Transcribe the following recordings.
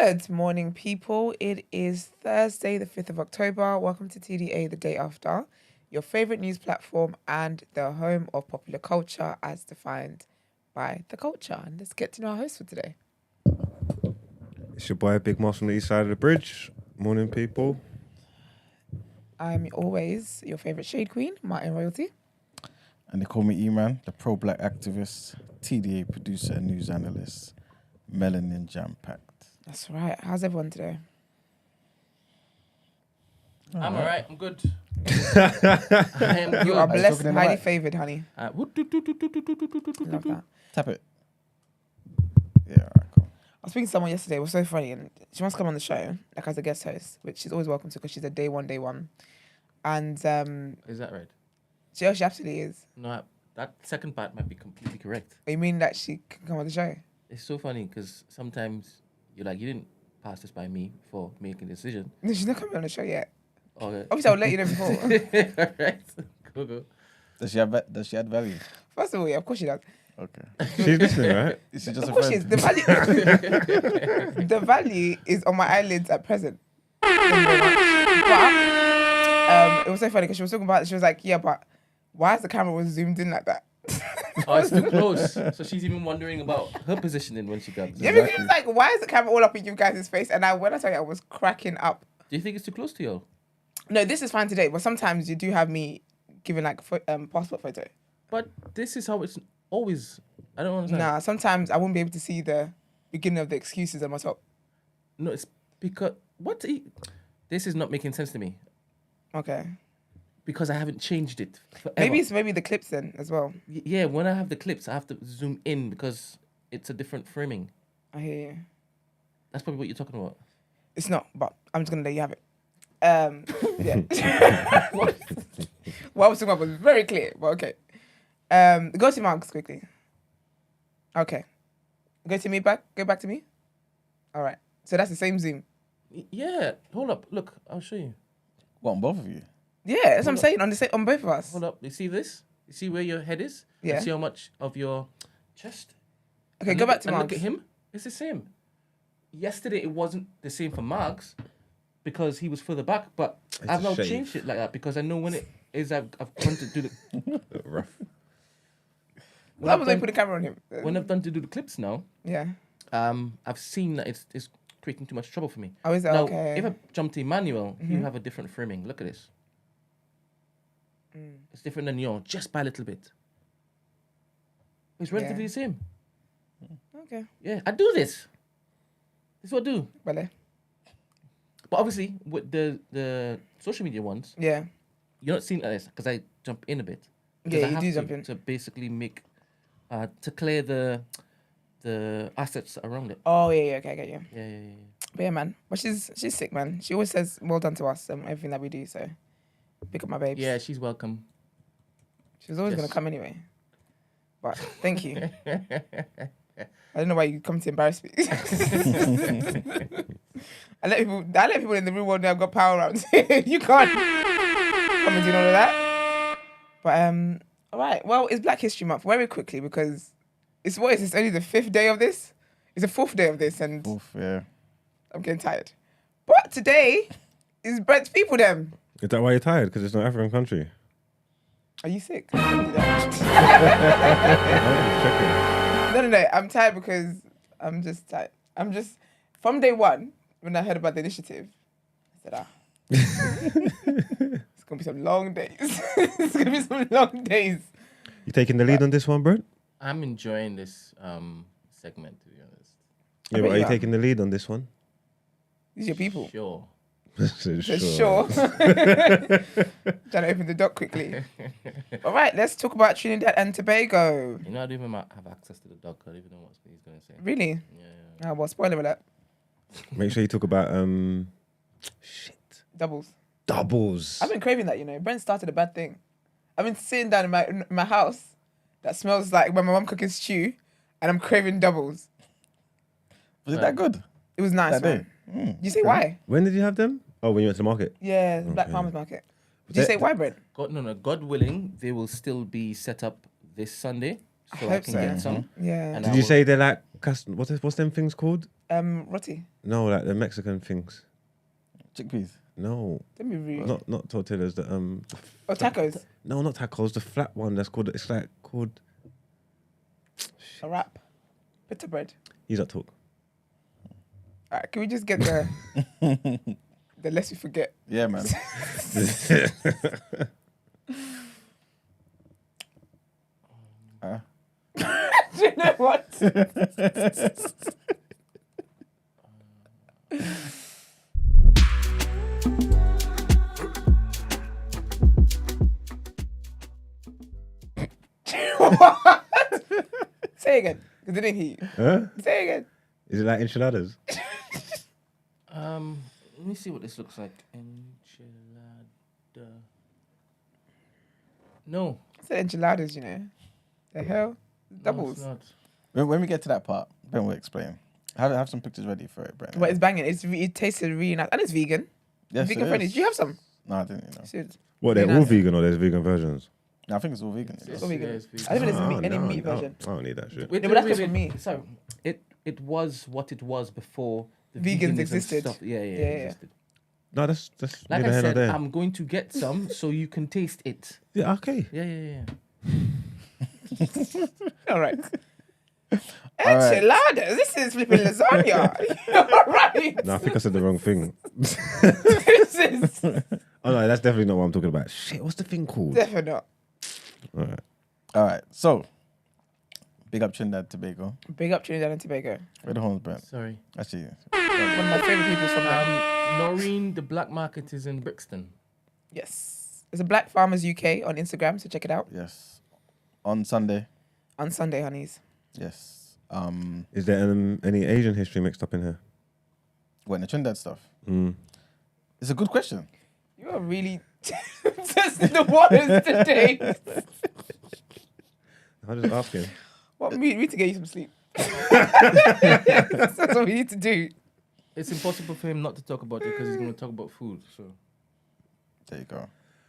Good morning, people. It is Thursday, the 5th of October. Welcome to TDA, the day after, your favorite news platform and the home of popular culture as defined by the culture. And let's get to know our host for today. It's your boy, Big Moss on the east side of the bridge. Morning, people. I'm always your favorite shade queen, Martin Royalty. And they call me E-Man, the pro-black activist, TDA producer and news analyst, melanin jam-packed. That's right. How's everyone today? I'm alright. I'm good. I am good. You are blessed talking in and the highly mic? favoured, honey. Love that. Tap it. Yeah, all right, cool. I was speaking to someone yesterday. It was so funny, and she wants to come on the show, like as a guest host, which she's always welcome to because she's a day one. And Is that right? she absolutely is. No, that second part might be completely correct. You mean that she can come on the show? It's so funny because sometimes you're like, you didn't pass this by me for making a decision. No, she's not coming on the show yet. Okay. Obviously, I'll let you know before. Alright. Go. Does she add value? First of all, yeah, of course she does. Okay. She's listening, right? Is she just Of a course she is. friend? The value, the value is on my eyelids at present. But it was so funny because she was talking about it. She was like, yeah, but why is the camera was zoomed in like that? Oh, it's too close. So she's even wondering about her positioning when she comes. Yeah, because it was like, why is the camera all up in you guys' face? And when I tell you, I was cracking up. Do you think it's too close to you? No, this is fine today, but sometimes you do have me giving like passport photo. But this is how it's always. I don't understand. Nah, sometimes I won't be able to see the beginning of the excuses on my top. No, it's because this is not making sense to me Okay. because I haven't changed it forever. Maybe the clips then as well. Yeah, when I have the clips, I have to zoom in because it's a different framing. I hear you. That's probably what you're talking about. It's not, but I'm just gonna let you have it. Yeah. what I was talking about was very clear, but okay. Go to Marks quickly. Okay. Go back to me. All right. So that's the same Zoom. Yeah, hold up. Look, I'll show you. What, on both of you? Yeah, that's what I'm saying on both of us. Hold up. You see this? You see where your head is? Yeah. You see how much of your chest? Okay, And go look back at- to and Marks. Look at him. It's the same. Yesterday it wasn't the same for Marks because he was further back, but I've a now shame. changed it like that because I know when it is I've gone to do the Rough. That was when you put the camera on him. when I've done to do the clips now. Yeah. I've seen that it's creating too much trouble for me. Oh, is that Now, okay? if I jump to Emmanuel, you have a different framing. Look at this. It's different than yours, just by a little bit. It's relatively Yeah. the same. Okay. Yeah, I do this. This is what I do. Well, But obviously, with the social media ones, yeah. you're not seeing this because I jump in a bit. Because Yeah, I you have do to, jump in. to basically make to clear the assets around it. Oh, yeah, okay, I get you. Yeah. But yeah, man. But she's sick, man. She always says well done to us and everything that we do, so pick up my babes. Yeah, she's welcome. She was always Yes. going to come anyway. But thank you. I don't know why you come to embarrass me. I let people in the real world know I've got power around. You can't come and do all of that. But all right. Well, it's Black History Month very quickly because it's only the 5th day of this. It's the 4th day of this, and Oof, yeah. I'm getting tired. But today is Brent's people. Them. Is that why you're tired? Because it's not African country. Are you sick? I'm just checking. No. I'm tired because I'm just tired. I'm just from day one when I heard about the initiative. I said, it's gonna be some long days. It's gonna be some long days. You taking the lead on this one, Brent? I'm enjoying this segment, to be honest. Yeah, bet but are you you are. taking the lead on this one? These are your people. Sure. Sure. Trying to open the dock quickly. All right, let's talk about Trinidad and Tobago. You know, I don't even have access to the dog. I don't even know what he's going to say. Really? Yeah. Oh, well, spoiler alert. Make sure you talk about Doubles. doubles. I've been craving that, you know. Brent started a bad thing. I've been sitting down in my house that smells like when my mum cooking stew, and I'm craving doubles. Was it that good? It was nice, That day? man. You say why? When did you have them? Oh, when you went to the market. Yeah, Black Okay. Farmers Market. Did you say why, Brent? God willing, they will still be set up this Sunday, so I hope can so. get some. Yeah. And Did I you will- say they're like what's them things called? Roti. No, like the Mexican things. Chickpeas. No, Don't be rude. not tortillas. The Or tacos. no, not tacos. The flat one. That's called. It's like called. A wrap. Bitter bread. Use that talk. Alright, can we just get the the less we forget? Yeah, man. Do you know what? What? Say again. Because I didn't hear you. Huh? Say again. Is it like enchiladas? Let me see what this looks like. Enchilada. No. I said enchiladas, you know. The hell? No, it's Doubles. not. When we get to that part, Ben will explain. Have some pictures ready for it, Brent. But it's banging. It tasted really nice. And it's vegan. Yes, Vegan it friendly. is. Do you have some? No, I didn't. You know. Serious. What, they're Very all nice. vegan or there's vegan versions? No, I think it's all vegan. you know. It's all vegan. Yeah, it's vegan. I think there's Oh, any no, meat no. version. I don't need that shit. Wait, Yeah, but that's just for me. So it was what it was before the Vegans veganism existed. Stuff. Yeah, Yeah. existed. No, that's Like neither I here nor said, there. I'm going to get some so you can taste it. Yeah, okay. Yeah. All right. All right. Enchiladas. This is flipping lasagna. All right. No, I think I said the wrong thing. This is Oh no, that's definitely not what I'm talking about. Shit, what's the thing called? definitely not. All right. All right. So, big up Trinidad, Tobago. Big up Trinidad and Tobago. Where the homes, Brent? Sorry. Actually, One of my favorite people from there. Noreen, the black market is in Brixton. Yes. It's a Black Farmers UK on Instagram, so check it out. yes. On Sunday, On Sunday, honeys. yes. Is there any Asian history mixed up in here? When the Trinidad stuff. Mm. It's a good question. You are really testing the waters today. I'm just asking. What, we need to get you some sleep. That's what we need to do. It's impossible for him not to talk about it because he's going to talk about food. So There you go.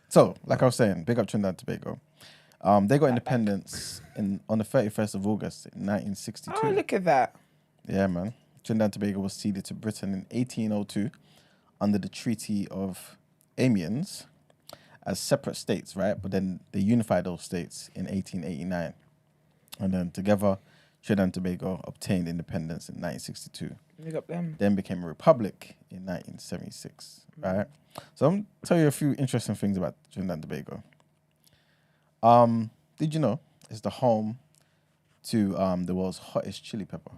So, like I was saying, big up Trinidad and Tobago. They got independence on the 31st of August in 1962. Oh, look at that. Yeah, man. Trinidad and Tobago was ceded to Britain in 1802 under the Treaty of Amiens as separate states, right? But then they unified those states in 1889. And then together, Trinidad and Tobago obtained independence in 1962. Look up them. Then became a republic in 1976, right? So I'm going to tell you a few interesting things about Trinidad and Tobago. Did you know it's the home to the world's hottest chili pepper?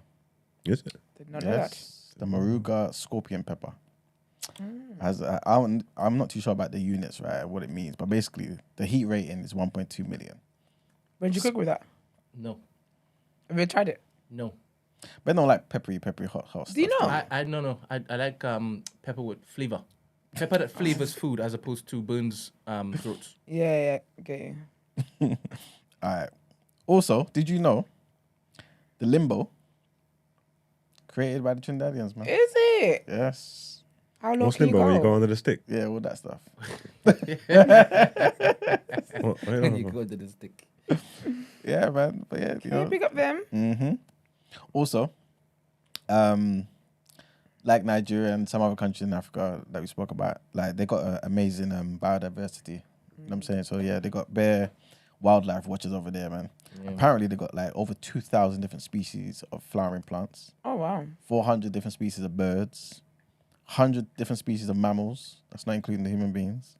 Is it? Did not know that. Yes, the Moruga scorpion pepper. I'm not too sure about the units, right? What it means, but basically the heat rating is 1.2 million. When did you cook with that? no. Have you tried it? No. But don't like peppery hot Do you stuff. know? I like pepper with flavor. Pepper that flavors food as opposed to burns throats. Yeah, okay. All right. Also, did you know the limbo created by the Trinidadians, man? Is it? Yes. How low What's can you limbo? go? Where you go under the stick? Yeah, all that stuff. What? I don't When you know. go to the stick. Yeah, man. But yeah, you Can you know. pick up them? Mm-hmm. Also, like Nigeria and some other countries in Africa that we spoke about, like they got amazing biodiversity. You know what I'm saying? So yeah, they got bare wildlife watchers over there, man. Apparently they got like over 2,000 different species of flowering plants, Oh, wow. 400 different species of birds, 100 different species of mammals. That's not including the human beings.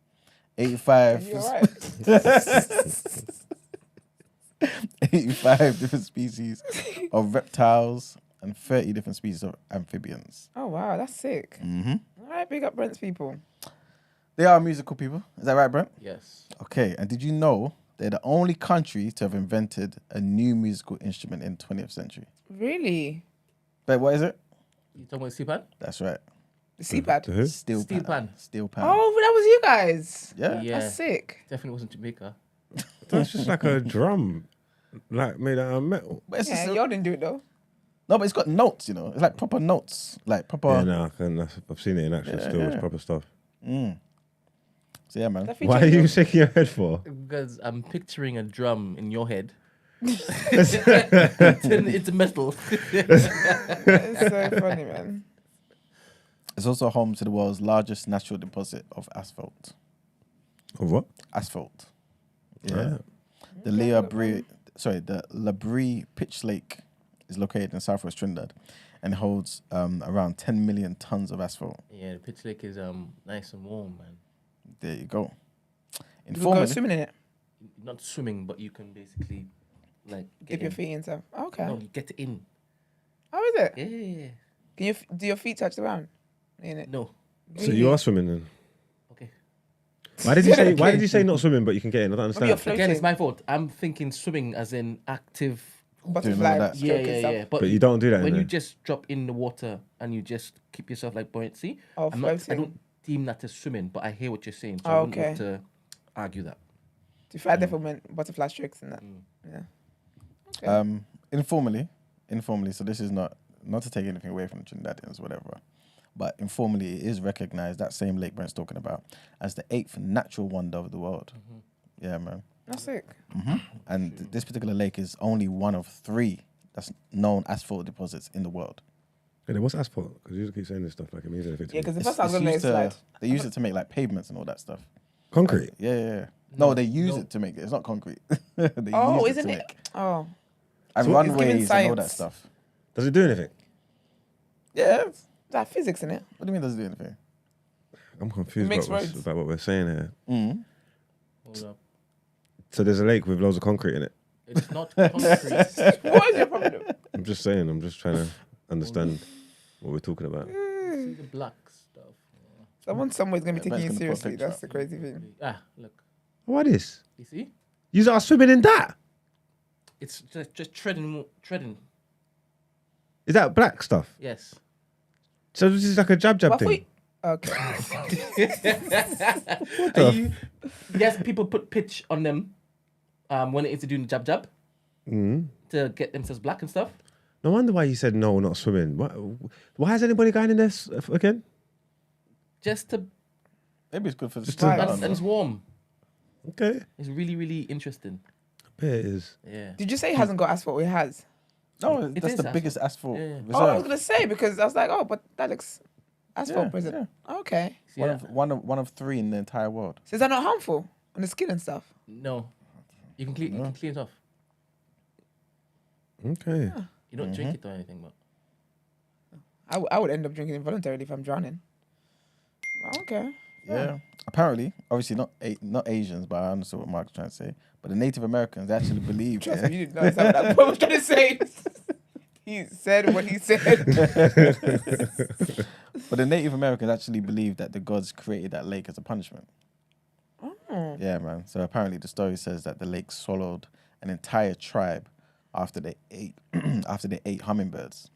Are 85 you all right? 85 different species of reptiles and 30 different species of amphibians. Oh, wow. That's sick. Mm-hmm. All right, big up Brent's people. They are musical people. Is that right, Brent? Yes. Okay. And did you know they're the only country to have invented a new musical instrument in the 20th century? Really? But what is it? You talking about CPAN? That's right. The CPAD? To who? Steel Steel pan. pan. Steel pan. Oh, but that was you guys. Yeah. Yeah. That's sick. Definitely wasn't Jamaica. That's just like a drum, like made out of metal. But it's Yeah, just y'all didn't do it though. no, but it's got notes, you know. It's like proper notes. Like proper. Yeah, no, I've seen it in action. Yeah, Still, it's yeah. proper stuff. Mm. So yeah, man. That Why are featured you your- shaking your head for? Because I'm picturing a drum in your head. Turn it into metal. It's so funny, man. It's also home to the world's largest natural deposit of asphalt. Of what? Asphalt. Yeah. Right. The Labrie Pitch Lake is located in southwest Trinidad and holds around 10 million tons of asphalt. Yeah, the pitch lake is nice and warm, man. There you go. You can go swimming in it. Not swimming, but you can basically like Dip your feet in stuff. Okay. No, you get in. How is it? Yeah. Can you do your feet touch the ground in it? No. So you are swimming then? Okay. Why did you say? Why did you say not swimming, but you can get in? I don't Maybe you're understand. Again, it's floating. my fault. I'm thinking swimming as in active. Butterfly. that. Yeah, stroke and stuff. But you don't do that. When in you there. just drop in the water and you just keep yourself like buoyancy. Oh, I floating. don't deem that as swimming, but I hear what you're saying. So Oh, I wouldn't okay. want to argue that. To fight definitely butterfly strokes and that. Yeah. Okay. Informally, so this is not to take anything away from the Trinidadians, whatever, but informally it is recognized, that same lake Brent's talking about, as the 8th natural wonder of the world. Yeah, man. That's sick. And this particular lake is only one of 3 that's known asphalt deposits in the world. Hey, what's asphalt? Because you keep saying this stuff like it means anything. to Yeah, me. because the It's- first time I was it's going to used slide. They use it to make like pavements and all that stuff. Concrete. Yeah. No, they use it to make it. It's not concrete. They Oh, use isn't to it? make- Oh. And So it's giving runways and all that science. stuff. Does it do anything? Yeah. Is that physics in it? What do you mean does it do anything? I'm confused Makes about roads. what we're saying here. Hold up. So there's a lake with loads of concrete in it. It's not concrete. What is your problem? I'm just saying. I'm just trying to understand what we're talking about. See the black stuff. Someone somewhere's going to be Yeah, taking you Ben's gonna put a seriously. picture That's up. the crazy thing. Look. What is? You see? You are swimming in that? It's just treading. Is that black stuff? Yes. So this is like a jab But thing. Okay. Yes, people put pitch on them when it is doing the jab to get themselves black and stuff. No wonder why you said no, not swimming. Why is anybody going in there again? Just to Maybe it's good for the Just skin. to- I don't and know. it's warm. Okay. It's really, really interesting. I bet it is. Yeah. Did you say it hasn't got asphalt? It has. No, It that's is the biggest asphalt Yeah. reserve. Oh, I was going to say because I was like, oh, but that looks asphalt Yeah, prison. Okay. Yeah. One of 3 in the entire world. So is that not harmful on the skin and stuff? No. You can clean. You can clean it off. Okay. You don't drink it or anything, but I would end up drinking involuntarily if I'm drowning. Okay. Yeah. Apparently, obviously not Asians, but I understand what Mark's trying to say. But the Native Americans actually believe. Trust me, you didn't understand what I was trying to say. He said what he said. But the Native Americans actually believe that the gods created that lake as a punishment. Oh. Yeah, man. So apparently the story says that the lake swallowed an entire tribe after they ate hummingbirds.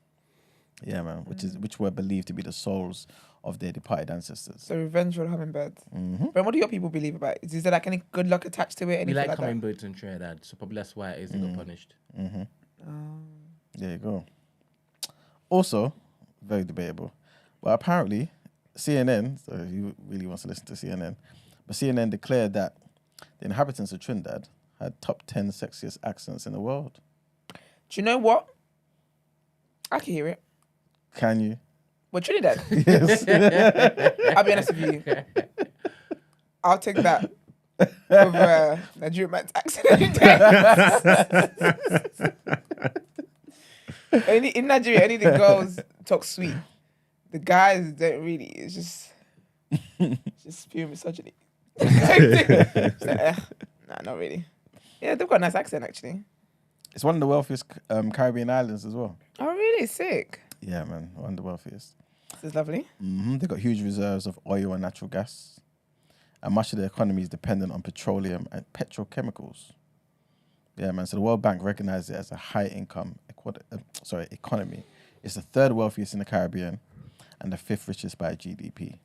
Yeah, man. Which were believed to be the souls of their departed ancestors. So revengeful hummingbirds. But what do your people believe about it? Is there like any good luck attached to it? we Anything like like that? hummingbirds in Trinidad, so probably that's why it is they got punished. There you go. Also, very debatable. But apparently, CNN, so if you really wants to listen to CNN, but CNN declared that the inhabitants of Trinidad had top 10 sexiest accents in the world. Do you know what? I can hear it. Can you? Well, Trinidad. Yes. I'll be honest with you. I'll take that over Nigerian man's accent. In Nigeria, only the girls talk sweet. The guys don't really. It's just pure misogyny. It's like, nah, not really. Yeah, they've got a nice accent actually. It's one of the wealthiest Caribbean islands as well. Oh, really? Sick. Yeah, man. One of the wealthiest. This is lovely. They've got huge reserves of oil and natural gas. And much of the economy is dependent on petroleum and petrochemicals. Yeah, man. So the World Bank recognizes it as a high-income economy. It's the 3rd wealthiest in the Caribbean and the 5th richest by GDP.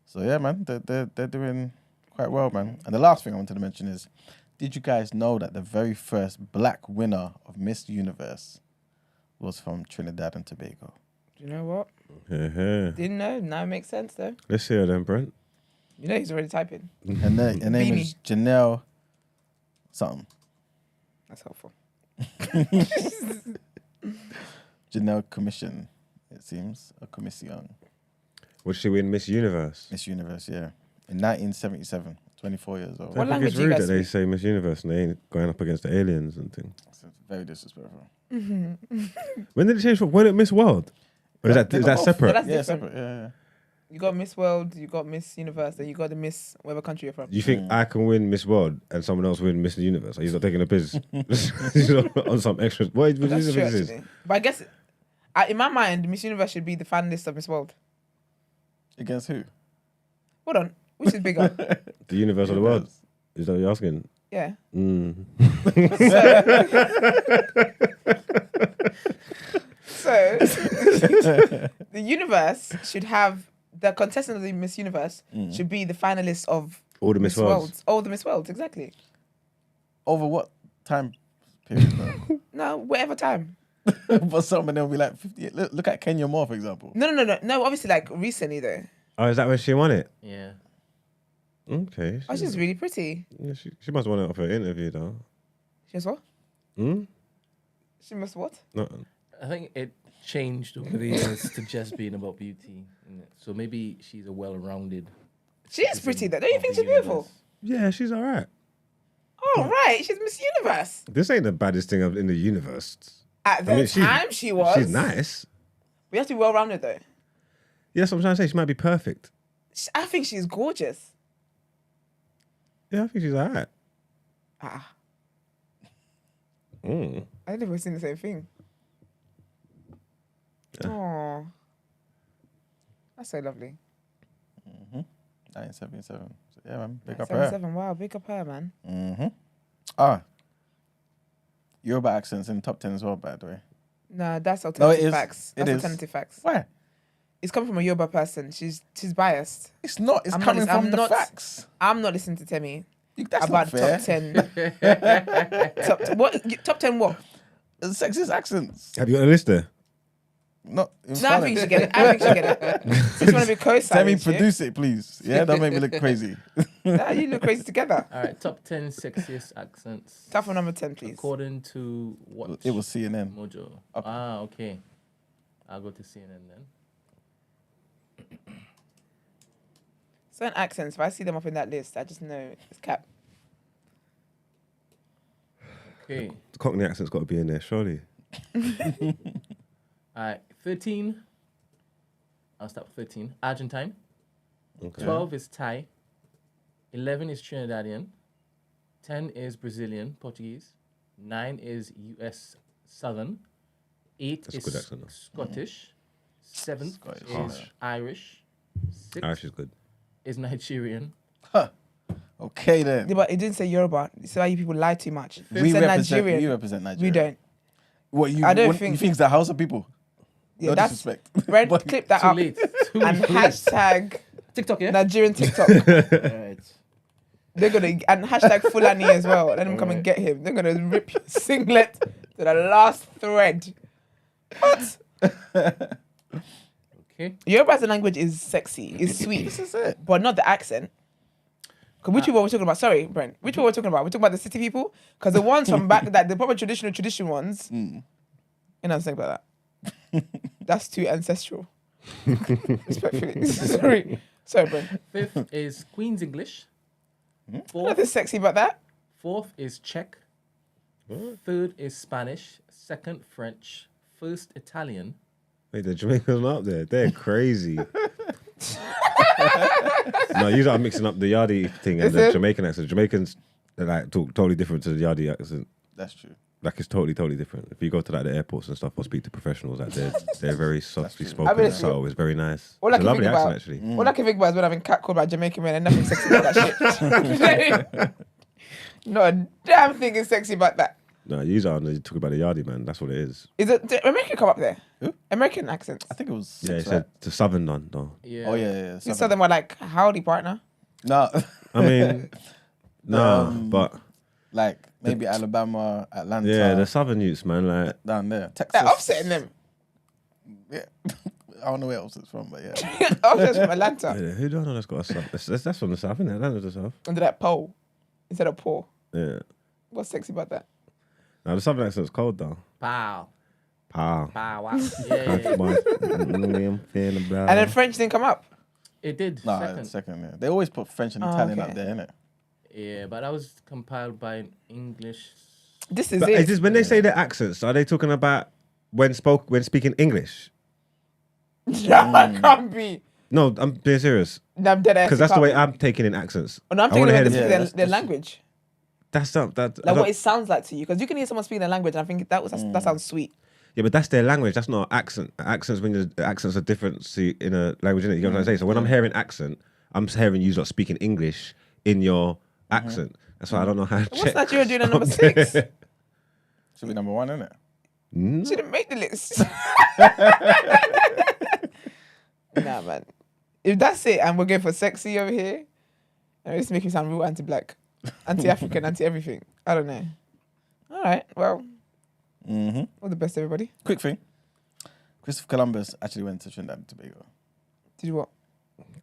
So yeah, man, they're doing quite well, man. And the last thing I wanted to mention is, did you guys know that the very first black winner of Miss Universe was from Trinidad and Tobago? Do you know what? Yeah. Didn't know. Now it makes sense though. Let's hear them, Brent. You know he's already typing. Her name is Janelle something. That's helpful. Janelle Commission, it seems. A commission. Would she win Miss Universe? Miss Universe, yeah. In 1977, 24 years old. What I think language it's do you rude guys that they speak? say Miss Universe and they ain't going up against the aliens and things. It's very disrespectful. When did it change? When it Miss World? Or is that They got both. separate? That's Yeah, different. separate. Yeah. You got Miss World, you got Miss Universe, then you got the Miss whatever country you're from. You think I can win Miss World and someone else win Miss Universe? Are you not taking a piss on some extra? What do you That's think true, this is? actually. But I guess, in my mind, Miss Universe should be the finalist of Miss World. Against who? Hold on, which is bigger? The universe or the world? Is that what you're asking? Yeah. So, the universe should have the contestant of the Miss Universe should be the finalist of All the Miss Worlds. All the Miss Worlds, exactly. Over what time period, though? No, whatever time. But some of them will be like 58. Look at Kenya Moore, for example. No. Obviously, like recently though. Oh, is that where she won it? Yeah. Okay. Oh, she's really pretty. Yeah, she must have won it off her interview, though. She must what? Hmm? She must what? No. I think it changed over the years to just being about beauty. Innit? So maybe she's a well-rounded. She is pretty though. Don't you of think the she's beautiful? universe. Yeah, she's all right. Oh, right. She's Miss Universe. This ain't the baddest thing in the universe. At the time, she was. She's nice. We have to be well rounded though. Yeah, that's what I'm trying to say. She might be perfect. I think she's gorgeous. Yeah, I think she's all right. Ah, Mm. I never seen the same thing. Oh, that's so lovely. 1977. So, yeah, man. Big up her. 77. Wow, big up her, man. Yoruba accents in the top 10 as well, by the way. No, that's No, alternative it is. facts. It That's is. alternative facts. Why? It's coming from a Yoruba person. She's biased. It's not. It's I'm not coming listening- from I'm the not- facts. I'm not listening to Temi That's about not fair. top 10. What? Top 10 what? Sexist accents. Have you got a list there? Not in No, I think you should get it. I think you should get it. Just want to be co-signing. Tell me, produce it, please. Yeah, don't make me look crazy. Nah, you look crazy together. All right, top 10 sexiest accents. Start from number 10, please. According to what? It was CNN. Mojo. Okay. Ah, okay. I'll go to CNN then. Certain accents, if I see them up in that list, I just know it's cap. Okay. The Cockney accent's got to be in there, surely. All right, 13. I'll start with 13. Argentine. Okay. 12 is Thai. 11 is Trinidadian. 10 is Brazilian, Portuguese. 9 is US Southern. 8 That's a is good accent, though. Scottish. 7th Scottish, is yeah. Irish. 6th Irish is good. is Nigerian. Okay, then. Yeah, but it didn't say Yoruba. It's why you people lie too much. We It said represent, Nigerian. we represent Nigeria. We don't. What, you, I don't what, think- you think it's the Hausa people? Yeah, No that's disrespect. Red, But- clip that Too up late. Too and late. hashtag TikTok, yeah? Nigerian TikTok. Alright. They're gonna and hashtag Fulani as well. Let them come and get him. They're gonna rip your singlet to the last thread. What? Okay. Yoruba as a language is sexy, is sweet, This is it. but not the accent. 'Cause which people we're talking about? Sorry, Brent. Which people we're talking about? We're talking about the city people? Because the ones from back, that the proper tradition ones, you know what I'm saying about that? That's too ancestral. Respectfully. Sorry, Brent. 5th is Queen's English. Nothing sexy about that. 4th is Czech. 3rd is Spanish. 2nd, French. 1st, Italian. Wait, the Jamaicans are up there. They're crazy. No, you are mixing up the Yardie thing and Is the it? Jamaican accent. Jamaicans, they're like talk totally different to the Yardie accent. That's true. Like it's totally different. If you go to like the airports and stuff or speak to professionals, like they're very softly I spoken mean, and subtle. It's very nice. All I It's a can lovely think accent about- actually. All I can think about is when I've been catcalled by Jamaican men and nothing sexy about that shit. Not a damn thing is sexy about that. No, you talk about the Yardie man. That's what it is. Is it did American come up there? Who? American accents. I think it was Yeah, 6, it's right? the southern one though. Yeah. Oh, yeah. You Seven. saw them were like, howdy partner. No, I mean, no, but like maybe Alabama, Atlanta. yeah, the southern youths, man. Like, down there. Texas. They're offsetting them. Yeah. I don't know where else it's from, but yeah. Offsetting from Atlanta. who do I know that's got a south? That's from the south, isn't it? Atlanta's the south. Under that pole. Instead of pole. Yeah. What's sexy about that? Now the southern accent's cold though. Pow. Pow. Pow. Wow. Yeah. And then French didn't come up. It did. No, second. Yeah. They always put French and Italian up there, innit? Yeah, but that was compiled by an English. This is But it. is this, when they say the accents, are they talking about when speaking English? No, I can't be. No, I'm being serious. No, I'm dead ass. Because that's the way I'm taking in accents. Oh, no, I'm I thinking wanna about hear their language. That's not that. Like what it sounds like to you. Because you can hear someone speaking their language and I think that sounds sweet. Yeah, but that's their language. That's not accent. Accents when the accents are different in a language, innit? You know what I'm saying? So when I'm hearing accent, I'm hearing you lot speaking English in your accent. That's why I don't know how to What's check. Nigeria doing at number 6? Should be number 1, innit? She didn't make the list. Nah, man. If that's it, and we're going for sexy over here, it's making me sound real anti-black, anti-African, anti-everything. I don't know. All right, well, all the best, everybody. Quick thing. Christopher Columbus actually went to Trinidad and Tobago. Did you what?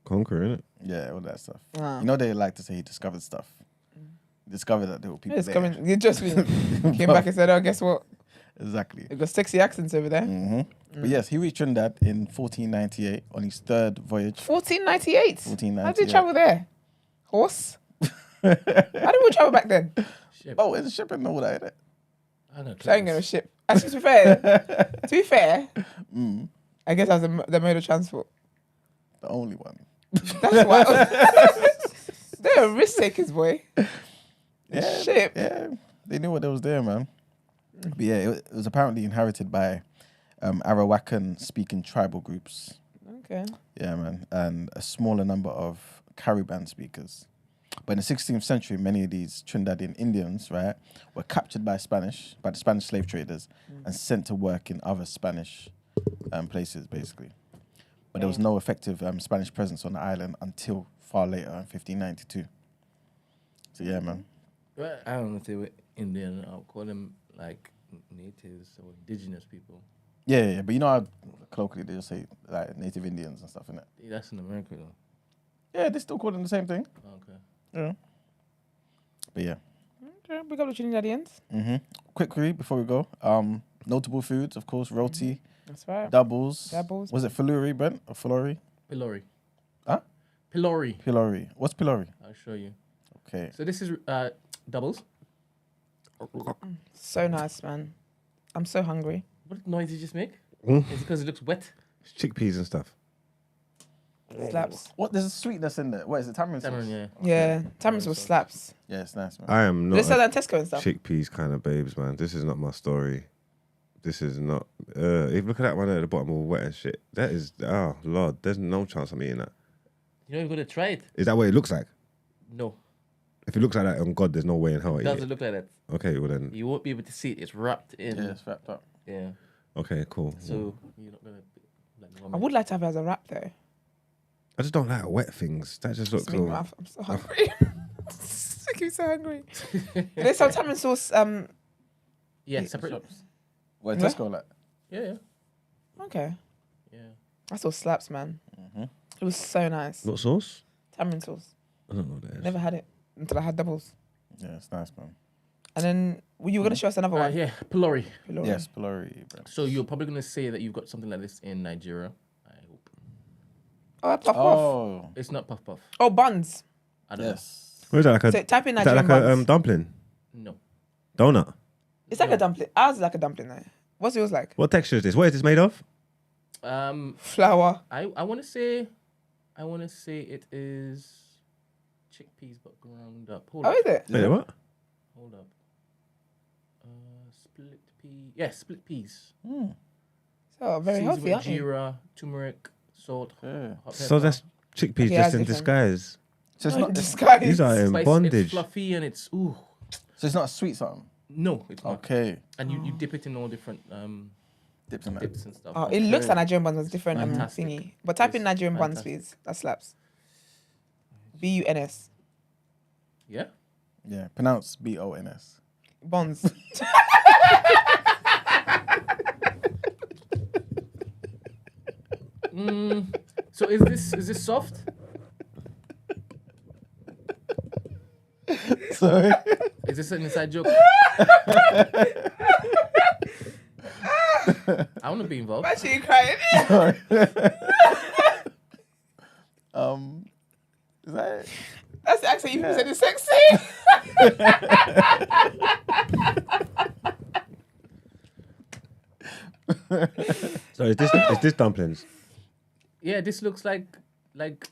Conquer, innit? Yeah, all that stuff. Ah. You know they like to say he discovered stuff. Discovered that there were people It's there. coming. You just came back and said, "Oh, guess what? Exactly. They've got sexy accents over there." But yes, he reached Trinidad in 1498 on his third voyage. 1498. 1498. How did you travel there? Horse? How did we travel back then? Ship. Oh, it's a ship and all that, innit? I know. I ain't going to ship. Actually, to be fair, I guess that's the mode of transport. The only one. That's why. They're risk takers, boy. Yeah, Ship. Yeah, they knew what was there, man. But yeah, it was apparently inherited by Arawakan-speaking tribal groups. Okay. Yeah, man, and a smaller number of Caribbean speakers. But in the 16th century, many of these Trinidadian Indians, right, were captured by the Spanish slave traders and sent to work in other Spanish places, basically. But there was no effective Spanish presence on the island until far later in 1592. So yeah, man. Well, I don't know if they were Indian. I'll call them like natives or indigenous people. Yeah, but you know how colloquially they just say like native Indians and stuff, innit? That's in America, though. Yeah, they still call them the same thing. Okay. Yeah. But yeah. Okay, we got the Trinidadians. Quick read before we go. Notable foods, of course, roti, That's right. doubles. Doubles. Was it Filuri, Brent? Or Filori? Pilori. Huh? Pilori. Pilori. What's Pilori? I'll show you. Okay. So this is doubles. So nice, man. I'm so hungry. What noise did you just make? Is it because it looks wet? It's chickpeas and stuff. Slaps. What? There's a sweetness in there. What is it? Tamarind sauce? Tamarind, yeah. Yeah, tamarind sauce slaps. Yeah, it's nice, man. I am They not sell a that at Tesco and stuff. chickpeas kind of babes, man. This is not my story. This is not. If look at that one at the bottom, all wet and shit. That is. Oh Lord, there's no chance I'm eating that. You know, you're going to try it. Is that what it looks like? No. If it looks like that, on God, there's no way in hell I It eat doesn't it. look like that. Okay, well then. You won't be able to see it. It's wrapped in. Yeah, it's wrapped up. Yeah. Okay, cool. So you're not going to... I would like to have it as a wrap though. I just don't like wet things. That just looks It's making cool. me laugh. I'm so hungry. I'm so hungry. There's some tamarind sauce. Yeah, separate. What, Yeah. Tesco like? Yeah. Okay. Yeah. That sauce slaps, man. It was so nice. What sauce? Tamarind sauce. I don't know what that is. Never had it until I had doubles. Yeah, it's nice, man. And then you were going to show us another one. Yeah, Pilori. Pilori. Yes, Pilori, bro. So you're probably going to say that you've got something like this in Nigeria. I hope. Oh, puff puff. Oh, It's not puff puff. Oh, buns. I don't yes. What is that like a? So type in Is that Nigerian like a buns. dumpling? know. Donut? No. It's like a dumpling. Ours is like a dumpling though. What's yours like? What texture is this? What is this made of? Flour. I want to say it is chickpeas but ground up. Hold Oh, up. is it? Wait, what? Hold up. Split pea. Yeah, split peas. So very Seasoned healthy, with aren't you? jeera, turmeric, salt. Yeah. hot So pepper. that's chickpeas Okay, just that's in different. disguise. So it's Oh, not. disguise. These are in But it's bondage. fluffy and it's ooh. So it's not a sweet something. No, it's not. Okay. And you dip it in all different Dips in that. dips and stuff. Oh, it looks like Nigerian buns. It's different Fantastic. thingy. But type in It's Nigerian buns, fantastic. please. That slaps. BUNS. Yeah. Yeah, pronounced BONS. Buns. So is this soft? Sorry. Is this an inside joke? I want to be involved. I'm actually crying. Is that it? That's the accent you said is sexy. So is this dumplings? Yeah, this looks like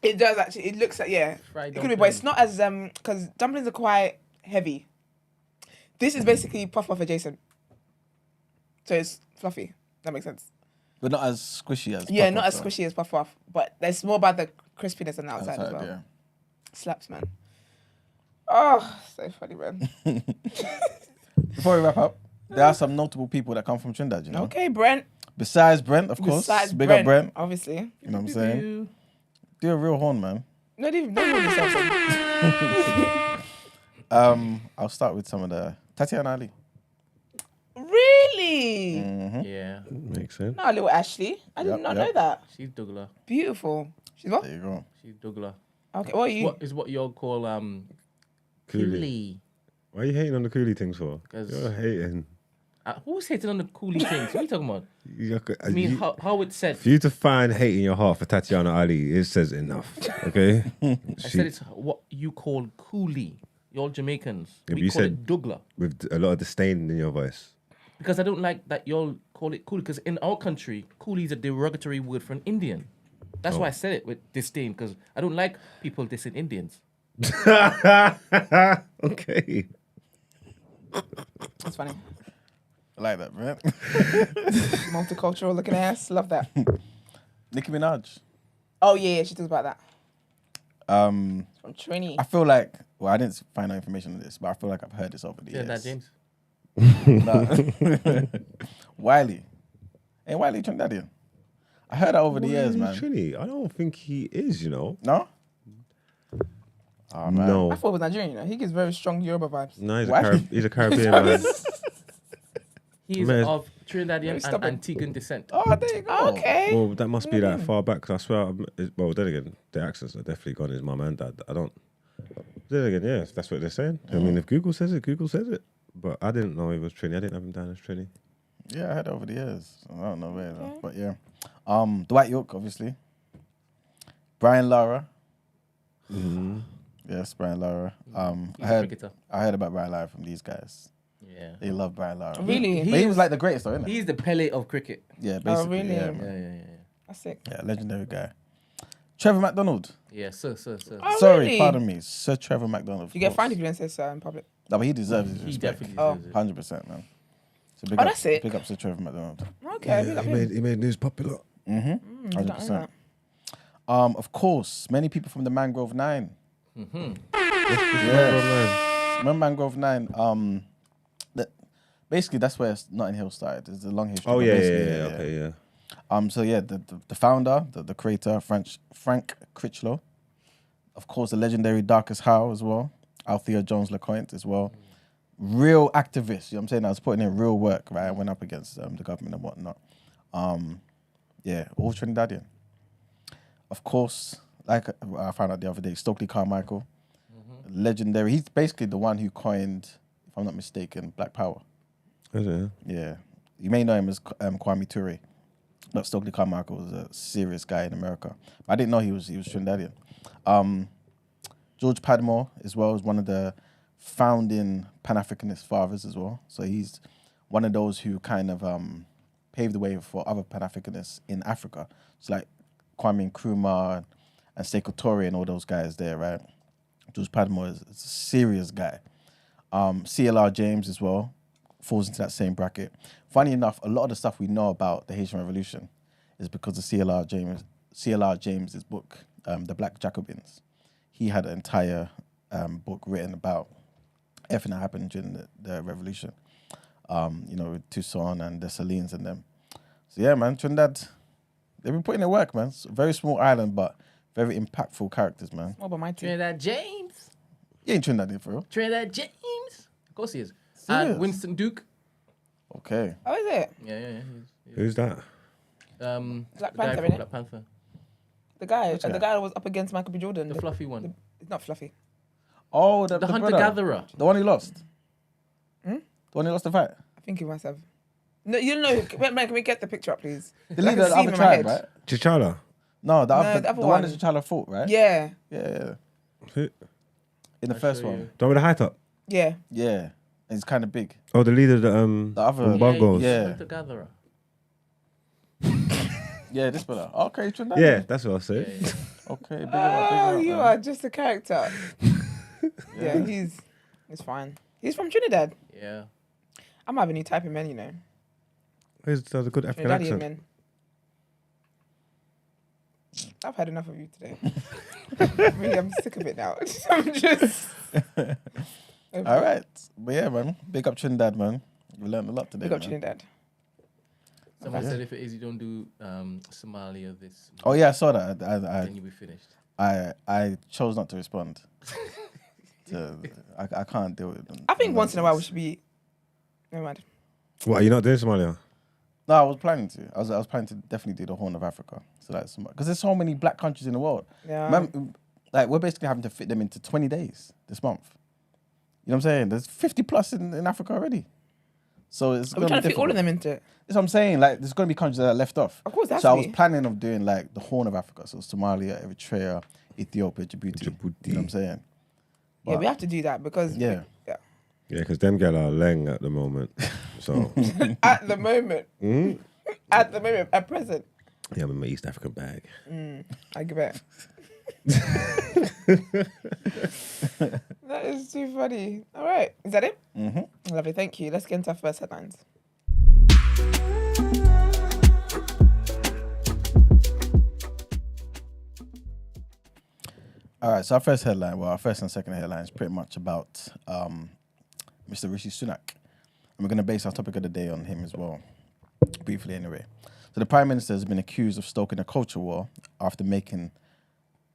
It does actually. It looks like fried It could be, but it's not as because dumplings are quite heavy. This is basically puff puff adjacent, so it's fluffy. That makes sense. But not as squishy as. Yeah, puff not puff, as though. squishy as puff puff, but there's more about the crispiness on the outside as well. Yeah. Slaps, man. Oh, so funny, man. Before we wrap up, there are some notable people that come from Trinidad. You know. Okay, Brent. Besides Brent, of course. Besides Big Brent, up Brent. obviously. You know what I'm saying? Do a real horn, man. Not even yourself. I'll start with some of the Tatiana Ali. Really? Yeah, Makes sense. No, little Ashley. I did not know that. she's Douglas. Beautiful. She's what? There you go. She's Douglas. Okay, what are you? What is what you'll call Coolie. coolie? Why are you hating on the coolie things for? 'Cause- You're hating. Who's hating on the coolie things? What are you talking about? I I mean, how it's said. for you to find hate in your heart for Tatiana Ali, it says enough. Okay. I said it's what you call coolie. You're Jamaicans. Yeah, but We you call said- it Douglas. With a lot of disdain in your voice. Because I don't like that y'all call it coolie. Because in our country, coolie is a derogatory word for an Indian. That's why I said it with disdain. Because I don't like people dissing Indians. Okay. That's funny. I like that, Brent. Multicultural looking ass. Love that. Nicki Minaj. Oh yeah, she talks about that. From Trini. I feel like, well, I didn't find no information on this, but I feel like I've heard this over the Yeah, years. that James. Nah. Wiley. Ain't Wiley Trinidadian? I heard that over the years, man. Trini, I don't think he is, you know. No? Oh, man. No. I thought it was Nigerian, you know. He gives very strong Yoruba vibes. No, Why? he's a Caribbean man. He is Man. of Trinidadian and stubborn. Antiguan descent. Oh, there you go. Okay. Well, that must be that far back, because I swear, well, then again, the accents are definitely gone. His mum and dad. I don't. Then again, yeah, if that's what they're saying. I mean, if Google says it, Google says it. But I didn't know he was Trini. I didn't have him down as Trini. Yeah, I heard it over the years. I don't know where, though. But yeah. Dwight York, obviously. Brian Lara. Yes, Brian Lara. He's a cricketer. I heard about Brian Lara from these guys. Yeah. They love Brian Lara. Really? But he was like the greatest, though, isn't he? He's the Pele of cricket. Yeah, basically. really? Yeah, Yeah, man. yeah. That's sick. Yeah, legendary guy. Trevor McDonald. Yeah, sir. Oh, Sorry, really? pardon me. Sir Trevor McDonald. of You get course. fined if you don't say so in public. No, but he deserves his He respect. definitely deserves it. 100%, man. So big Oh, up, that's it. Big up to Trevor McDonald. Okay. big up him. He made news popular. 100%. Of course, many people from the Mangrove 9. Yes. Remember Mangrove 9? Basically, that's where Notting Hill started. It's a long history. Oh, but yeah, basically, okay, yeah. So yeah, the founder, the creator, Frank Critchlow. Of course, the legendary Darkest Howe as well. Althea Jones LeCointe as well. Real activist, you know what I'm saying? I was putting in real work, right? I went up against the government and whatnot. Yeah, all Trinidadian. Of course, like I found out the other day, Stokely Carmichael, legendary. He's basically the one who coined, if I'm not mistaken, Black Power. Is it? Yeah. You may know him as Kwame Ture. But Stokely Carmichael was a serious guy in America. I didn't know he was Trinidadian. George Padmore as well is one of the founding Pan-Africanist fathers as well. So he's one of those who kind of paved the way for other Pan-Africanists in Africa. It's like Kwame Nkrumah and Sekou Toure and all those guys there, right? George Padmore is a serious guy. CLR James as well falls into that same bracket. Funny enough, a lot of the stuff we know about the Haitian Revolution is because of CLR James's book, The Black Jacobins. He had an entire book written about everything that happened during the revolution. With Toussaint and Dessalines and them. So yeah, man, Trinidad, they've been putting in work, man. It's a very small island, but very impactful characters, man. What about my team? Trinidad James. You ain't Trinidadian for real. Trinidad James. Of course he is. Serious? And Winston Duke. Oh, Okay. is it? Yeah. Who's that? Black the guy Panther, from innit? Black Panther. The guy guy? that was up against Michael B. Jordan. The fluffy one. It's not fluffy. Oh, The brother. hunter-gatherer. The one who lost. The one who lost the fight? I think he must have. No, you know. Wait, man, can we get the picture up, please? The I leader can of the see him other in my tribe, head. right? T'Challa. No, the No, other the other one one. that T'Challa fought, right? Yeah, Yeah. Who? In the I'll first show one. you. The one with the high top. yeah. Yeah. And he's kind of big. Oh, the leader of the The other- Bongos. Yeah. Hunter gatherer. Yeah, this brother. Okay, Trinidad. Yeah, that's what I said. Yeah, yeah. Okay, big Oh, up, you are just a character. Yeah, he's fine. He's from Trinidad. Yeah. I'm having a new type of men, you know. He's has a good African Trinidadian accent. men. I've had enough of you today. Really, I'm sick of it now. I'm just. All right. But yeah, man. Big up Trinidad, man. We learned a lot today. Big up man. Trinidad. Someone Okay. said if it is you don't do Somalia this Oh yeah, I saw that. then you'll be finished. I chose not to respond. I can't deal with them. I think once in a while we should be. Never mind. What, are you not doing Somalia? No, I was planning to. I was planning to definitely do the Horn of Africa. So that's because there's so many black countries in the world. Yeah. Like we're basically having to fit them into 20 days this month. You know what I'm saying? There's 50 plus in Africa already. So it's Are we going to trying be to fit all of difficult. them into it? That's what I'm saying. Like there's going to be countries that are left off. Of course, that's So I was planning of doing like the Horn of Africa. So Somalia, Eritrea, Ethiopia, Djibouti. You know what I'm saying? Yeah, But- we have to do that because. Yeah. Yeah, because them gal are leng at the moment. So, At the moment. Mhm. At the moment. At present. yeah, I'm in my East African bag. I give it. That is too funny. All right. Is that it? Mm-hmm. Lovely. Thank you. Let's get into our first headlines. All right, so our first headline, well, our first and second headline is pretty much about Mr. Rishi Sunak. And we're going to base our topic of the day on him as well, briefly anyway. So the Prime Minister has been accused of stoking a culture war after making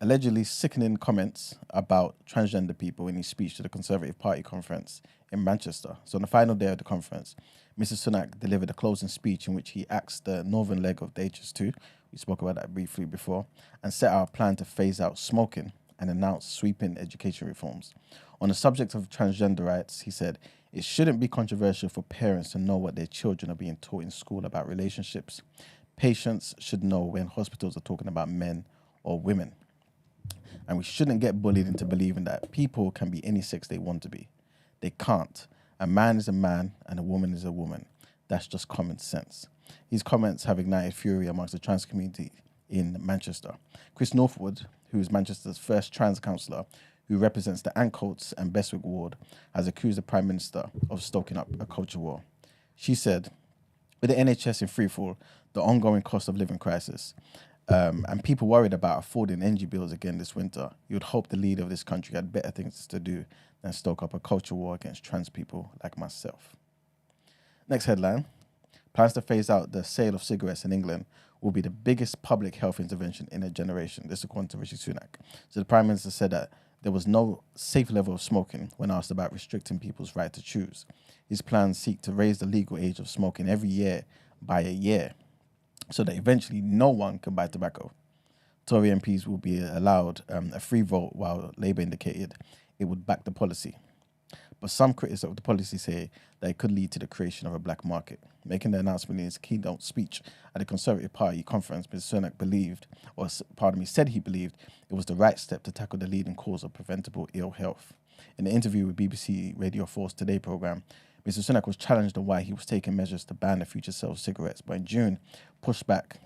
allegedly sickening comments about transgender people in his speech to the Conservative Party conference in Manchester. So on the final day of the conference, Mr. Sunak delivered a closing speech in which he axed the northern leg of the HS2, we spoke about that briefly before, and set out a plan to phase out smoking and announced sweeping education reforms. On the subject of transgender rights, he said, it shouldn't be controversial for parents to know what their children are being taught in school about relationships. Patients should know when hospitals are talking about men or women. And we shouldn't get bullied into believing that people can be any sex they want to be. They can't. A man is a man and a woman is a woman. That's just common sense. His comments have ignited fury amongst the trans community in Manchester. Chris Northwood, who is Manchester's first trans councillor, who represents the Ancoats and Bestwick ward, has accused the Prime Minister of stoking up a culture war. She said, with the NHS in freefall, the ongoing cost of living crisis, and people worried about affording energy bills again this winter, you'd hope the leader of this country had better things to do than stoke up a culture war against trans people like myself. Next headline. Plans to phase out the sale of cigarettes in England will be the biggest public health intervention in a generation. This according to Rishi Sunak. So the Prime Minister said that there was no safe level of smoking when asked about restricting people's right to choose. His plans seek to raise the legal age of smoking every year by a year so that eventually no one can buy tobacco. Tory MPs will be allowed a free vote while Labour indicated it would back the policy. But some critics of the policy say that it could lead to the creation of a black market. Making the announcement in his keynote speech at the Conservative Party conference, Mr. Sunak said he believed it was the right step to tackle the leading cause of preventable ill health. In an interview with BBC Radio 4's Today programme, Mr. Sunak was challenged on why he was taking measures to ban the future sale of cigarettes, but in June pushed back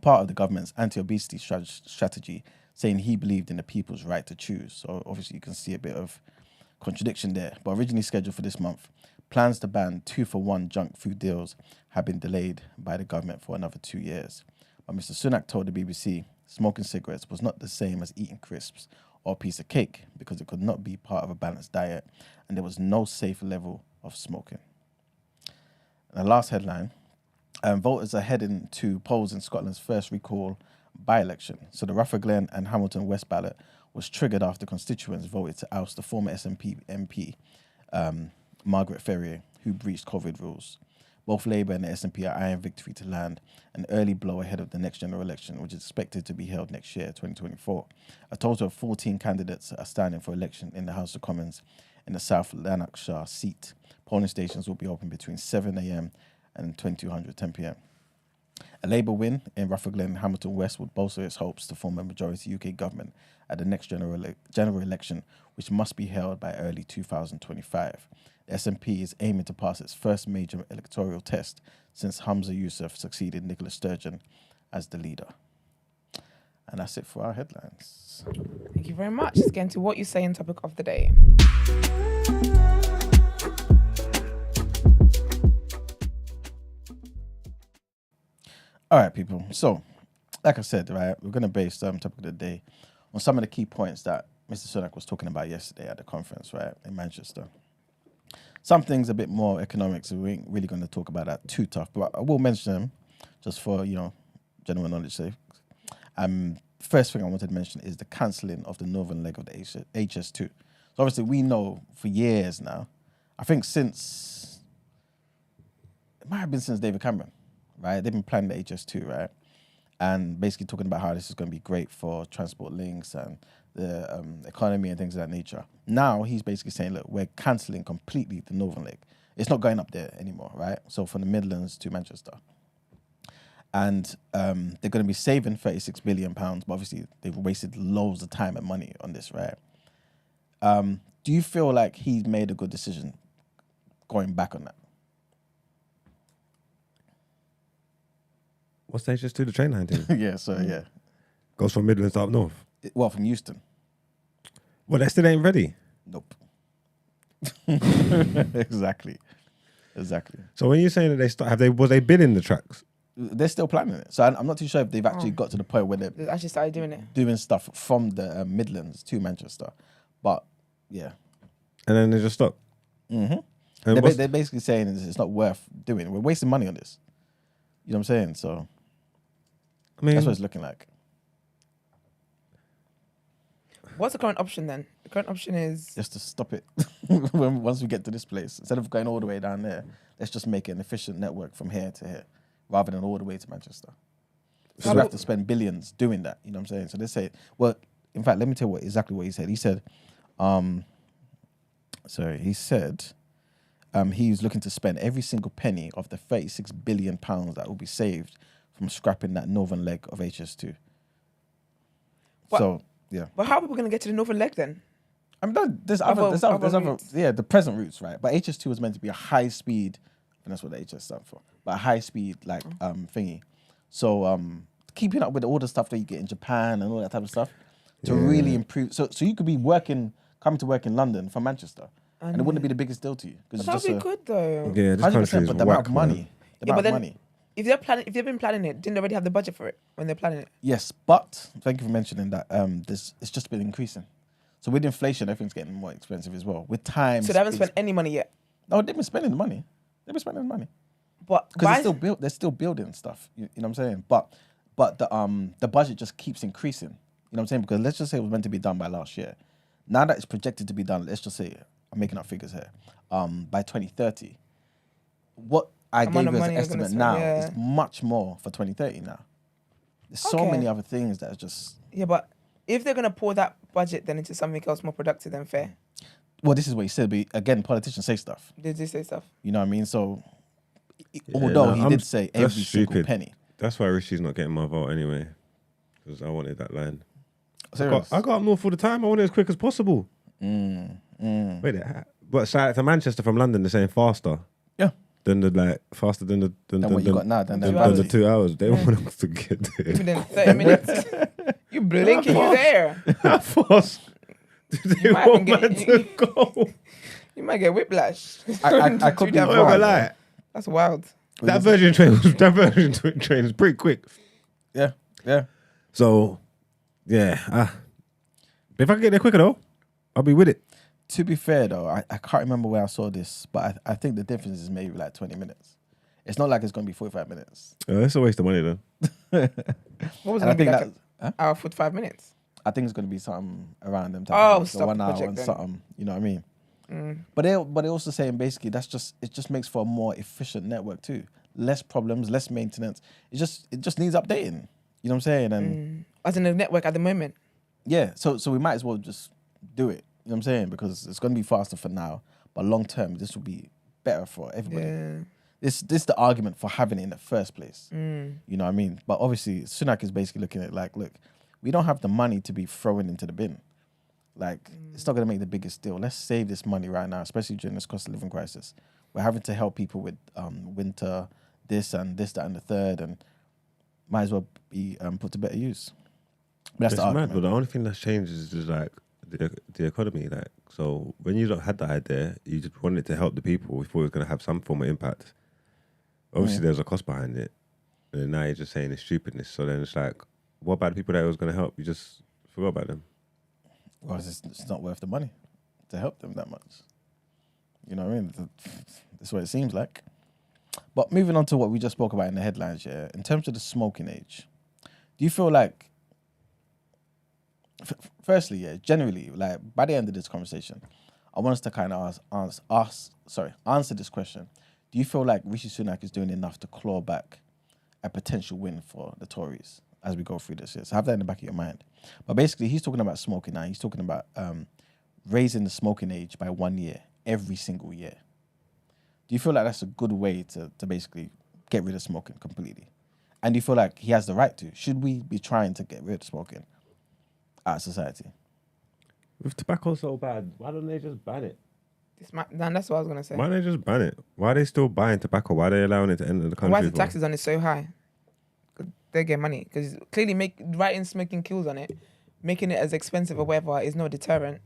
part of the government's anti-obesity strategy, saying he believed in the people's right to choose. So obviously you can see a bit of contradiction there. But originally scheduled for this month, plans to ban 2-for-1 junk food deals have been delayed by the government for another 2 years. But Mr. Sunak told the BBC smoking cigarettes was not the same as eating crisps or a piece of cake because it could not be part of a balanced diet and there was no safe level of smoking. And the last headline, voters are heading to polls in Scotland's first recall by-election. So the Rutherglen and Hamilton West ballot was triggered after constituents voted to oust the former SNP MP, Margaret Ferrier, who breached COVID rules. Both Labour and the SNP are eyeing victory to land, an early blow ahead of the next general election, which is expected to be held next year, 2024. A total of 14 candidates are standing for election in the House of Commons, in the South Lanarkshire seat. Polling stations will be open between 7 a.m. and 2200 10 p.m. A Labour win in Rutherglen and Hamilton West would bolster its hopes to form a majority UK government at the next general election, which must be held by early 2025. The SNP is aiming to pass its first major electoral test since Hamza Yusuf succeeded Nicola Sturgeon as the leader. And that's it for our headlines. Thank you very much. Let's get into what you say in topic of the day. All right, people. So, like I said, right, we're going to base topic of the day on some of the key points that Mr. Sunak was talking about yesterday at the conference, right, in Manchester. Some things a bit more economic, so we ain't really going to talk about that too tough, but I will mention them just for, general knowledge sake. First thing I wanted to mention is the cancelling of the northern leg of the HS2. So obviously we know for years now, I think it might have been since David Cameron, right? They've been planning the HS2, right? And basically talking about how this is going to be great for transport links and the economy and things of that nature. Now he's basically saying, look, we're cancelling completely the northern leg. It's not going up there anymore, right? So from the Midlands to Manchester. And they're going to be saving £36 billion, but obviously they've wasted loads of time and money on this, right? Do you feel like he's made a good decision going back on that? What's the HS2, the train line thing? Yeah. Goes from Midlands to up north. Well, from Euston. Well, that still ain't ready. Nope. Exactly. So when you're saying that was they bidding the tracks? They're still planning it. So I'm not too sure if they've actually got to the point where They actually started doing it. doing stuff from the Midlands to Manchester. But, yeah. And then they just stop. Mm-hmm. And They're basically saying it's not worth doing. We're wasting money on this. You know what I'm saying? So I mean, that's what it's looking like. What's the current option then? The current option is Just to stop it once we get to this place. Instead of going all the way down there, let's just make an efficient network from here to here rather than all the way to Manchester. So we have to spend billions doing that. You know what I'm saying? So they say, well, in fact, let me tell you exactly what he said. He said, he was looking to spend every single penny of the £36 billion that will be saved from scrapping that northern leg of HS2. What? So, yeah. But how are people going to get to the northern leg then? I mean, there's Other other routes. yeah, the present routes, right? But HS2 was meant to be a high speed, and that's what the HS stands for, but a high speed, thingy. So, keeping up with all the stuff that you get in Japan and all that type of stuff to really improve. So you could be coming to work in London from Manchester. And it wouldn't be the biggest deal to you because That would be good though. yeah, this country 100%. is But the amount whack, of money, man. the Yeah, amount but of then money. if they've been planning it, didn't they already have the budget for it when they're planning it? Yes, but thank you for mentioning that. It's just been increasing. So with inflation, everything's getting more expensive as well. With time, So they haven't spent any money yet. No, they've been spending the money. But Because why? they're still building stuff. You know what I'm saying? But the budget just keeps increasing. You know what I'm saying? Because let's just say it was meant to be done by last year. Now that it's projected to be done, let's just say, I'm making up figures here, by 2030. What I gave you as an estimate now is much more for 2030 now. There's so many other things that are just... Yeah, but if they're going to pour that budget then into something else more productive than fair, Well, this is what he said, but again, politicians say stuff. they do say stuff. You know what I mean? So, Yeah, although no, he did say every that's single stupid. penny. That's why Rishi's not getting my vote anyway. Because I wanted that line. Serious? I got up north all the time. I want it as quick as possible. Wait, but shout out to Manchester from London, they're saying faster. Yeah. Faster than what you got now, than the 2 hours. They want us to get there. Within 30 minutes. You blinking, you there. How fast do they might want get- man to go? You might get whiplash. I could be Too damn wrong. I'm not fast. gonna lie. That's wild. That Virgin train is pretty quick. Yeah. So, yeah. If I can get there quicker though, I'll be with it. To be fair though, I can't remember where I saw this, but I think the difference is maybe like 20 minutes. It's not like it's going to be 45 minutes. It's a waste of money then. What was And it I going to be think like? that Hour 45 minutes. I think it's going to be something around them. Stop 1 hour project and then. something. You know what I mean? But they're also saying basically it just makes for a more efficient network too. Less problems, less maintenance. It just needs updating. You know what I'm saying? And As in the network at the moment. yeah, so we might as well just do it. You know what I'm saying? Because it's going to be faster for now, but long term, this will be better for everybody. Yeah. This is the argument for having it in the first place. Mm. You know what I mean? But obviously, Sunak is basically looking at it like, look, we don't have the money to be throwing into the bin. Like, it's not going to make the biggest deal. Let's save this money right now, especially during this cost of living crisis. We're having to help people with winter, this, that, and the third, and might as well be put to better use. But that's It's the mad, argument. but the only thing that's changed is just like the economy. Like, so when you had the idea, you just wanted to help the people. You thought it was going to have some form of impact. Obviously, there's a cost behind it, and now you're just saying it's stupidness. So then it's like, what about the people that it was going to help? You just forgot about them. Well, it's not worth the money to help them that much. You know what I mean? That's what it seems like. But moving on to what we just spoke about in the headlines, yeah, in terms of the smoking age, do you feel like, firstly, yeah, generally, like by the end of this conversation, I want us to kind of answer this question. Do you feel like Rishi Sunak is doing enough to claw back a potential win for the Tories as we go through this year? So have that in the back of your mind. But basically, he's talking about smoking now. He's talking about raising the smoking age by 1 year every single year. Do you feel like that's a good way to basically get rid of smoking completely? And do you feel like he has the right to? Should we be trying to get rid of smoking out of society? With tobacco so bad, why don't they just ban it? That's what I was going to say. Why don't they just ban it? Why are they still buying tobacco? Why are they allowing it to enter the country? Why is the taxes on it so high? 'Cause they get money. Because clearly writing smoking kills on it, making it as expensive or whatever is no deterrent.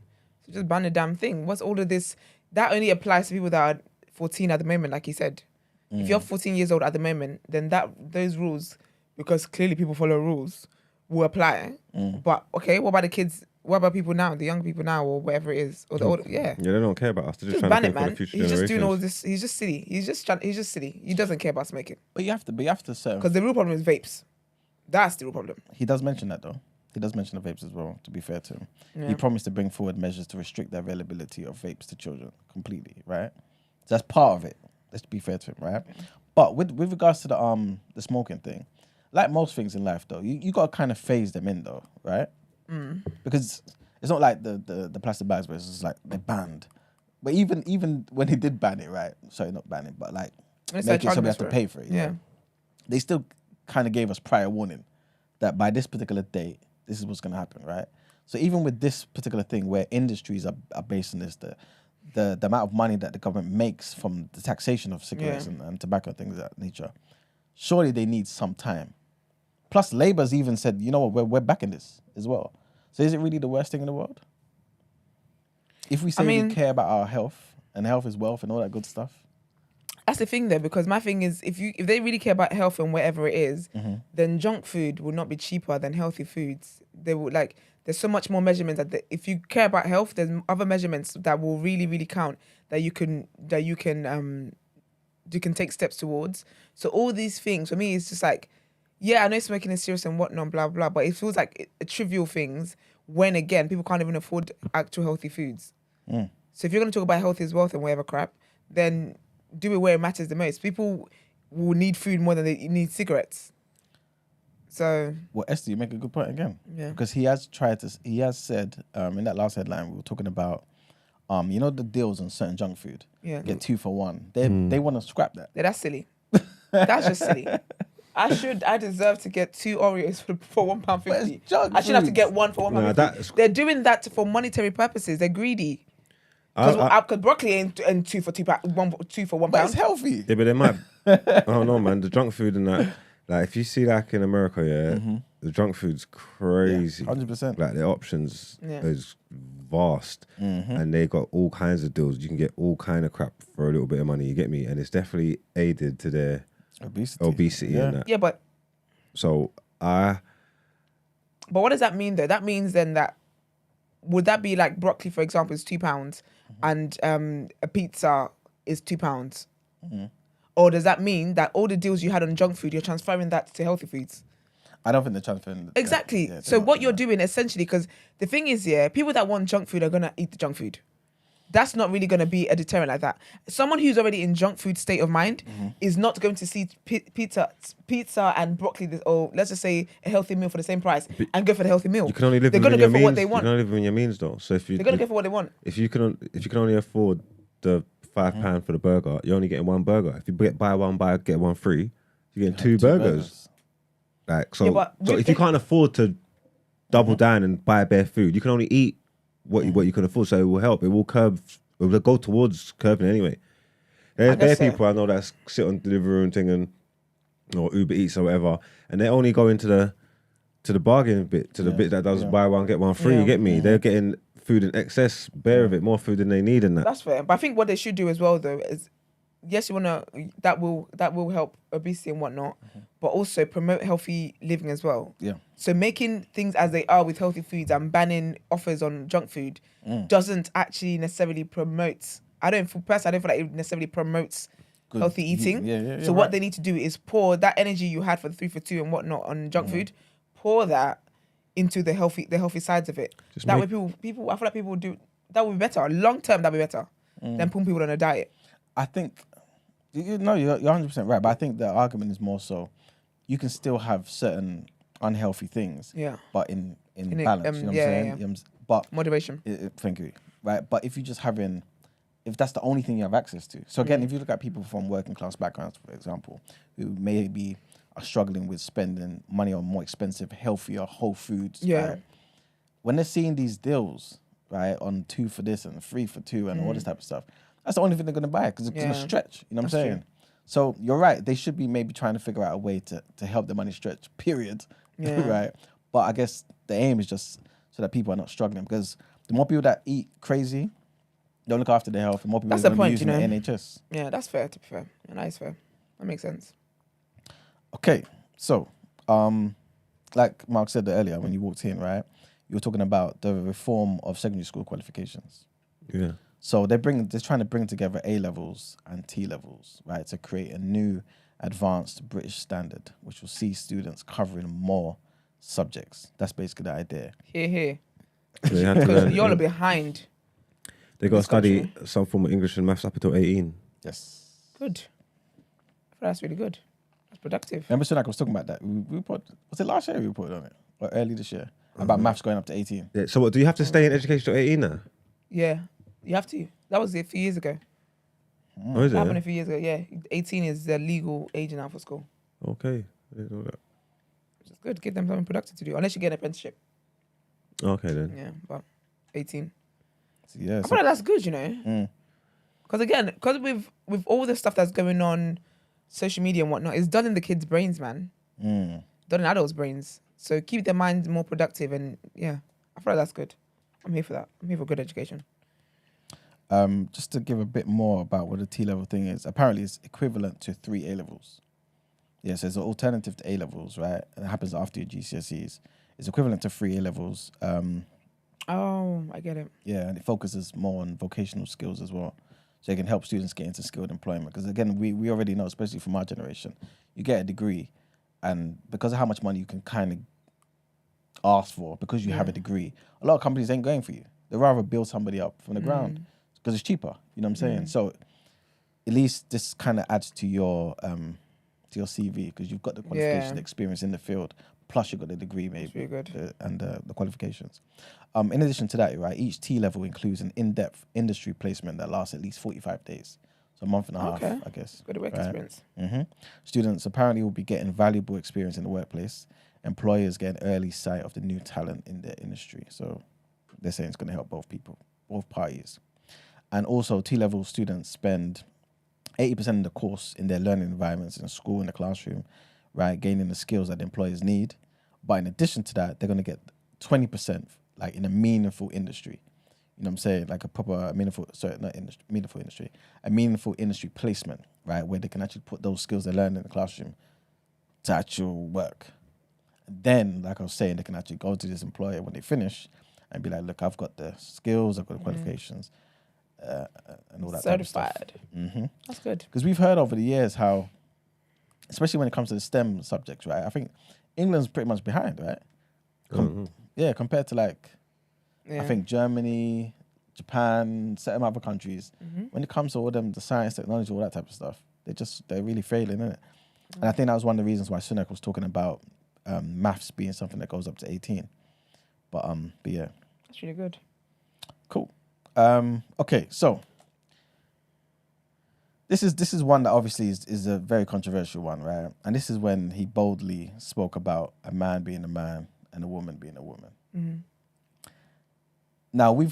So just ban the damn thing. What's all of this? That only applies to people that are 14 at the moment, like he said. If you're 14 years old at the moment, then those rules, because clearly people follow rules, will apply. But okay, what about the kids? What about people now, the young people now, or whatever it is, or the older? Yeah, Yeah, they don't care about us. They're just just trying ban to it, think for man. the future He's just doing all generations. this. He's just silly. He's just silly. He doesn't care about smoking But you have to say, because the real problem is vapes. That's the real problem. he does mention that though. He does mention the vapes as well, to be fair to him. Yeah. He promised to bring forward measures to restrict the availability of vapes to children completely, right? So that's part of it. Let's be fair to him, right? But with regards to the smoking thing, like most things in life though, you got to kind of phase them in though, right? Because it's not like the plastic bags where it's just like they're banned. But even when he did ban it, right? Sorry, not ban it, but like It's make like it so we have to charging pay for it. Yeah. They still kind of gave us prior warning that by this particular date, this is what's going to happen, right? So even with this particular thing where industries are based on this, the amount of money that the government makes from the taxation of cigarettes and tobacco and things of that nature, surely they need some time. Plus, Labour's even said, you know what, we're backing this as well. So is it really the worst thing in the world? If we say we care about our health, and health is wealth and all that good stuff. That's the thing though, because my thing is, if they really care about health and whatever it is, then junk food will not be cheaper than healthy foods. They will there's so much more measurements if you care about health, there's other measurements that will really, really count that you can take steps towards. So all these things for me, it's just like, yeah, I know smoking is serious and whatnot, blah blah, but it feels like trivial things when again people can't even afford actual healthy foods. So if you're going to talk about health is wealth and whatever crap, then do it where it matters the most. People will need food more than they need cigarettes. So Well, Esther, you make a good point again. Yeah. Because he has said in that last headline we were talking about, you know, the deals on certain junk food. Yeah. Get 2 for 1. They want to scrap that. yeah, that's silly. That's just silly. I deserve to get 2 Oreos for £1.50. But it's junk I should have to food. get 1 for Nah, £1.50. that's- They're doing that for monetary purposes. They're greedy. Because broccoli ain't 2 for £2, 2 for £1. But it's healthy. Yeah, but they might. I don't know, man. The junk food and that. Like, if you see like in America, the junk food's crazy. 100%. Like the options Yeah. is vast, and they got all kinds of deals. You can get all kind of crap for a little bit of money. You get me? And it's definitely aided to their obesity Yeah. and that. Yeah, but So what does that mean though? That means then that would that be like broccoli, for example, is £2 and a pizza is £2? Or does that mean that all the deals you had on junk food, you're transferring that to healthy foods? I don't think they're transferring. Exactly. Yeah, So what you're doing essentially, because the thing is, people that want junk food are going to eat the junk food. that's not really going to be a deterrent like that. Someone who's already in junk food state of mind is not going to see pizza and broccoli, or let's just say a healthy meal for the same price, and go for the healthy meal. You can only live They're within going to your go means. for what they want. You can only live within your means, though. So if you, They're going to go for what they want. if you can only afford the £5 for the burger, you're only getting one burger. If you buy one, get one free, you're getting two burgers. Like so, Yeah, but so with if you the- can't afford to double down and buy bare food, you can only eat what you can afford. So it will help. It will curb. It will go towards curbing anyway. There's bare guess so. people I know that sit on Deliveroo and thing or Uber Eats or whatever, and they only go into the bargain bit, to the bit that does buy one get one free. Yeah. You get me? They're getting food in excess, bare of it, more food than they need, and that. That's fair. But I think what they should do as well, though, is yes, you wanna that will help obesity and whatnot, but also promote healthy living as well. Yeah. So making things as they are with healthy foods and banning offers on junk food doesn't actually necessarily promote. I don't feel like it necessarily promotes Good. healthy eating. Yeah, So what they need to do is pour that energy you had for the 3 for 2 and whatnot on junk food, pour that into the healthy sides of it. Just That make- way people I feel like people would do that would be better. Long term that'd be better than putting people on a diet. I think you're 100% right, but I think the argument is more so you can still have certain unhealthy things, but in balance. You know what I'm saying? yeah. You know but Moderation. thank you. Right, but if that's the only thing you have access to. So again, if you look at people from working class backgrounds, for example, who maybe are struggling with spending money on more expensive, healthier, whole foods, right? When they're seeing these deals, right, on 2 for this and 3 for 2 and all this type of stuff, that's the only thing they're going to buy because it's going to stretch. You know what I'm saying? true. So you're right. They should be maybe trying to figure out a way to help the money stretch, period. Yeah. Right? But I guess the aim is just so that people are not struggling, because the more people that eat crazy, don't look after their health, the more people That's are the going to be point, using you know. the NHS. Yeah, that's fair, to be fair. Yeah, that is fair. That makes sense. Okay, so like Mark said earlier when you walked in, right? You were talking about the reform of secondary school qualifications. Yeah. So they're trying to bring together A levels and T levels, right, to create a new advanced British standard, which will see students covering more subjects. That's basically the idea. Here. They had to Because learn. y'all are behind. They got to this study country. some form of English and maths up until 18. Yes. Good. That's really good. That's productive. Remember Sunak was talking about that? Was it last year we reported on it? Or early this year? About maths going up to 18. Yeah, so what, do you have to stay in education till 18 now? Yeah, you have to. That was a few years ago. Oh, is That happened a it? few years ago. Yeah, 18 is the legal age now for school. Okay. I didn't know that. Which is good. Give them something productive to do, unless you get an apprenticeship. Okay, then. Yeah, but 18. So, yeah. I feel like that's good, you know. Because again, with all the stuff that's going on, social media and whatnot, it's done in the kids' brains, man. Done in adults' brains. So keep their minds more productive, and yeah, I feel like that's good. I'm here for that. I'm here for good education. Just to give a bit more about what the T-level thing is, apparently it's equivalent to 3 A-levels. Yeah, so it's an alternative to A-levels, right? And it happens after your GCSEs. It's equivalent to 3 A-levels. Oh, I get it. Yeah, and it focuses more on vocational skills as well. So it can help students get into skilled employment. Because again, we already know, especially from our generation, you get a degree, and because of how much money you can kind of ask for, because you have a degree, a lot of companies ain't going for you. They'd rather build somebody up from the ground because it's cheaper. You know what I'm saying? So at least this kind of adds to your CV, because you've got the qualification, the experience in the field, plus you've got the degree maybe really good. and the qualifications. In addition to that, right, each T level includes an in-depth industry placement that lasts at least 45 days. So a month and a half, I guess. Good work experience. Students apparently will be getting valuable experience in the workplace. Employers get an early sight of the new talent in their industry. So they're saying it's going to help both parties. And also T-level students spend 80% of the course in their learning environments in school, in the classroom, right, gaining the skills that the employers need. But in addition to that, they're going to get 20% like in a meaningful industry. You know what I'm saying? Like a proper meaningful industry placement, right? Where they can actually put those skills they learned in the classroom to actual work. Then, like I was saying, they can actually go to this employer when they finish and be like, look, I've got the skills, I've got the qualifications, and all that type of stuff. Certified. That's good. Because we've heard over the years how, especially when it comes to the STEM subjects, right? I think England's pretty much behind, right? Yeah, compared to like, I think Germany, Japan, certain other countries, when it comes to all them, the science, technology, all that type of stuff, they're really failing, isn't it? And I think that was one of the reasons why Sunak was talking about maths being something that goes up to 18. But yeah. That's really good. Cool. Okay, so this is one that obviously is a very controversial one, right? And this is when he boldly spoke about a man being a man and a woman being a woman. Now we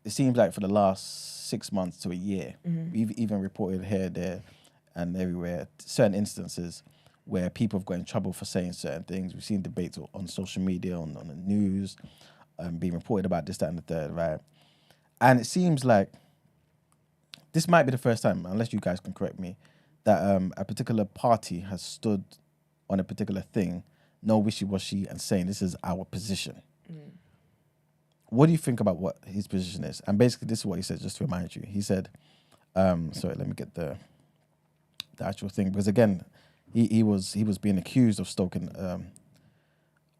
it seems like for the last 6 months to a year, we've even reported here, there, and everywhere certain instances where people have got in trouble for saying certain things. We've seen debates on social media, on the news, being reported about this, that, and the third, right? And it seems like this might be the first time, unless you guys can correct me, that a particular party has stood on a particular thing, no wishy-washy, and saying this is our position. What do you think about what his position is? And basically, this is what he said, just to remind you. He said, sorry, let me get the actual thing, because again, he was being accused of stoking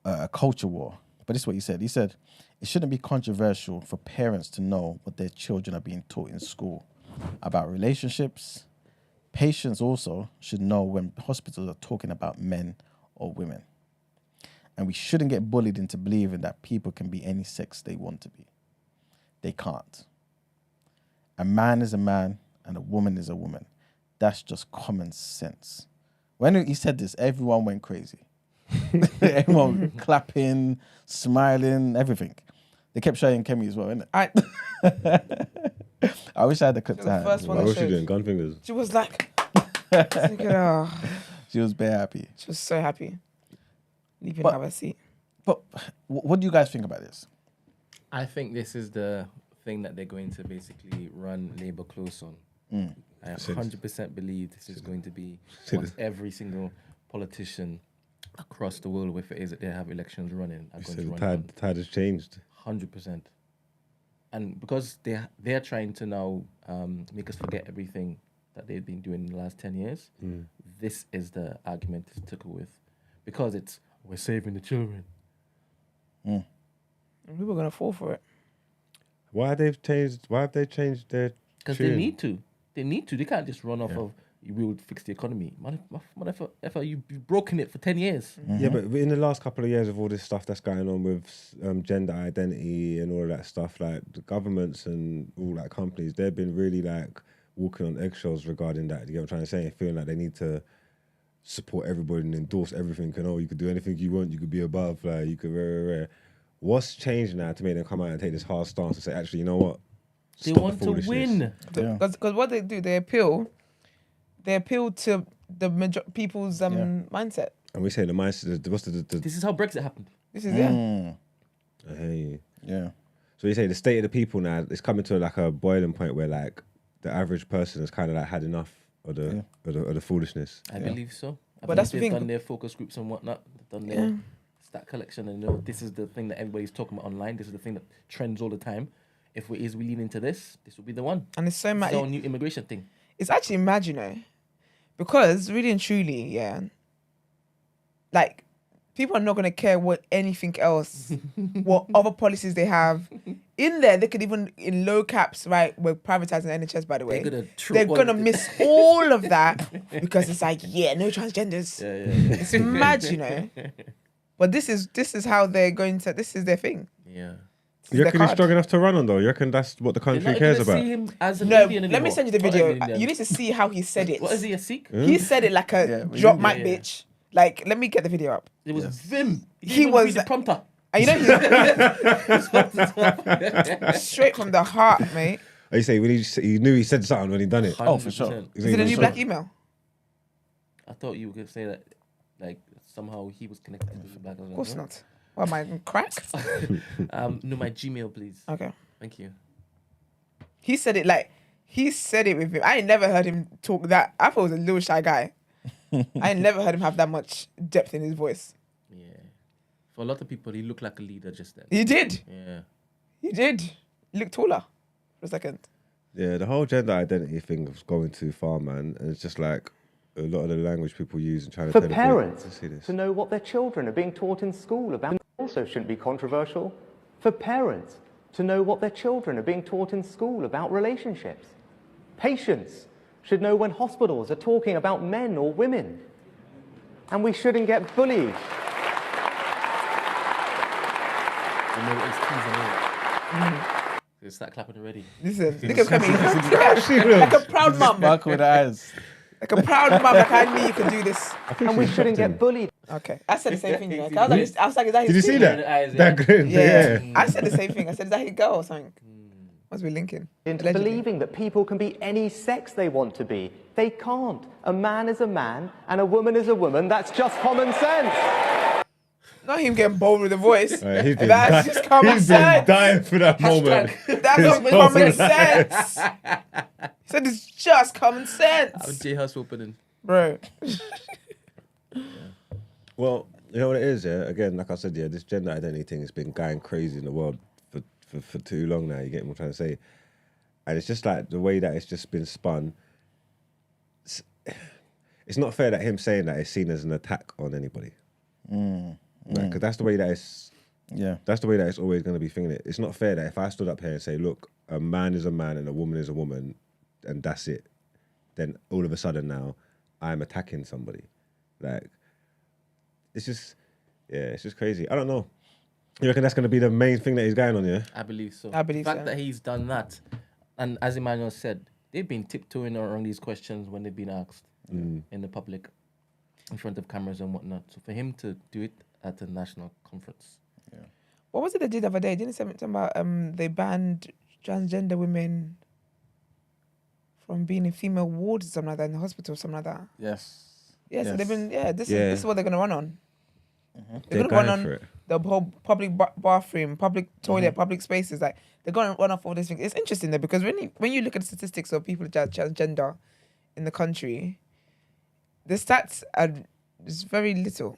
a culture war. But this is what he said. He said, it shouldn't be controversial for parents to know what their children are being taught in school about relationships. Patients also should know when hospitals are talking about men or women. And we shouldn't get bullied into believing that people can be any sex they want to be. They can't. A man is a man and a woman is a woman. That's just common sense. When he said this, everyone went crazy. Everyone clapping, smiling, everything. They kept showing Kemi as well, innit? I wish I had the clip to hand. Why was she doing gun fingers? She was like, oh. She was bare happy. She was so happy. Leaving But- have a seat. But what do you guys think about this? I think this is the thing that they're going to basically run Labour close on. I 100% believe this is going to be what every single politician across the world, if it is that they have elections running, are going to run on. The tide has changed. 100%. And because they're trying to now make us forget everything that they've been doing in the last 10 years, this is the argument to tickle with. Because it's, we're saving the children. And people are going to fall for it. Why have they changed their Because they need to. They need to. They can't just run off of, we will fix the economy. Motherfucker, you've broken it for 10 years. Yeah, but in the last couple of years of all this stuff that's going on with gender identity and all of that stuff, like the governments and all that companies, they've been really like walking on eggshells regarding that. You get what I'm trying to say? Feeling like they need to support everybody and endorse everything. And you could do anything you want. You could be above. Like you could. What's changed now to make them come out and take this hard stance and say, actually, you know what? They Stop want the to foolishness. win. Because what they do, they appeal to the people's mindset. And we say the mindset. What's the This is how Brexit happened. This is I hear you. Yeah. So you say the state of the people now, it's coming to like a boiling point where like the average person has kind of like had enough of the foolishness. I believe so. But that's the they've thing. done their focus groups and whatnot. They've done their stat collection and this is the thing that everybody's talking about online. This is the thing that trends all the time. If we lean into this will be the one. And it's so It's much. our new immigration thing. It's actually mad, you know, because really and truly, like people are not going to care what anything else, what other policies they have in there. They could even in low caps, right? We're privatizing the NHS, by the way. They're gonna miss all of that because it's like, no transgenders. Yeah. It's mad, you know. But this is how they're going to. This is their thing. Yeah. You reckon he's strong enough to run on though? You reckon that's what the country cares about? See him as an No, Indian let me anymore. send you the Not video. an Indian. You need to see how he said it. What is he, a Sikh? He said it like a drop mic bitch. Like, let me get the video up. It was Vim. He didn't was- read the prompter. And you know, he's straight from the heart, mate. You say when he knew he said something when he done it. Oh, for sure. 100%. Is it a new black email? I thought you were going to say that, like, somehow he was connected to the black. Of course not. What am I, crack? No, my Gmail, please. Okay. Thank you. He said it with him. I ain't never heard him talk that. I thought he was a little shy guy. I ain't never heard him have that much depth in his voice. Yeah. For a lot of people, he looked like a leader just then. He did. Yeah. He did. He looked taller for a second. Yeah, the whole gender identity thing was going too far, man. And it's just like a lot of the language people use and trying to For tell parents Let's see this. to know what their children are being taught in school about also shouldn't be controversial. For parents to know what their children are being taught in school about relationships. Patients should know when hospitals are talking about men or women. And we shouldn't get bullied. You know it's teasing out. Start clapping already. Listen, look at me. Like a proud mum. Sparkle with eyes. Like a proud mum. Like I knew you could do this. And we shouldn't get bullied. Okay, I said the same thing. You know? I was like, is that his Did you see thing? that? That grin. Yeah. I said the same thing. I said, is that his girl or something? Must be linking. Into Allegedly. believing that people can be any sex they want to be. They can't. A man is a man and a woman is a woman. That's just common sense. Not him getting bold with the voice. He's been That's just common he's been sense. dying for that moment. That's not common sense. He said it's just common sense. J House opening. Bro. Well, you know what it is, yeah? Again, like I said, yeah, this gender identity thing has been going crazy in the world for too long now. You get what I'm trying to say? And it's just like the way that it's just been spun. It's not fair that him saying that is seen as an attack on anybody. Because that's the way that it's. Yeah. That's the way that it's always going to be thinking it. It's not fair that if I stood up here and say, look, a man is a man and a woman is a woman, and that's it, then all of a sudden now I'm attacking somebody. Like, it's just crazy. I don't know. You reckon that's going to be the main thing that he's going on, yeah? I believe so. I believe the fact so. that he's done that, and as Emmanuel said, they've been tiptoeing around these questions when they've been asked in the public, in front of cameras and whatnot. So for him to do it at a national conference. Yeah. What was it they did the other day? Didn't say something about they banned transgender women from being in female wards or something like that in the hospital or something like that? Yes. Yeah, so Yes. they've been, this is what they're going to run on. They're They're going to run going for on it. the whole public bathroom, public toilet, public spaces. Like they're going to run off all these things. It's interesting though, because when you look at the statistics of people that are transgender in the country, the stats are just very little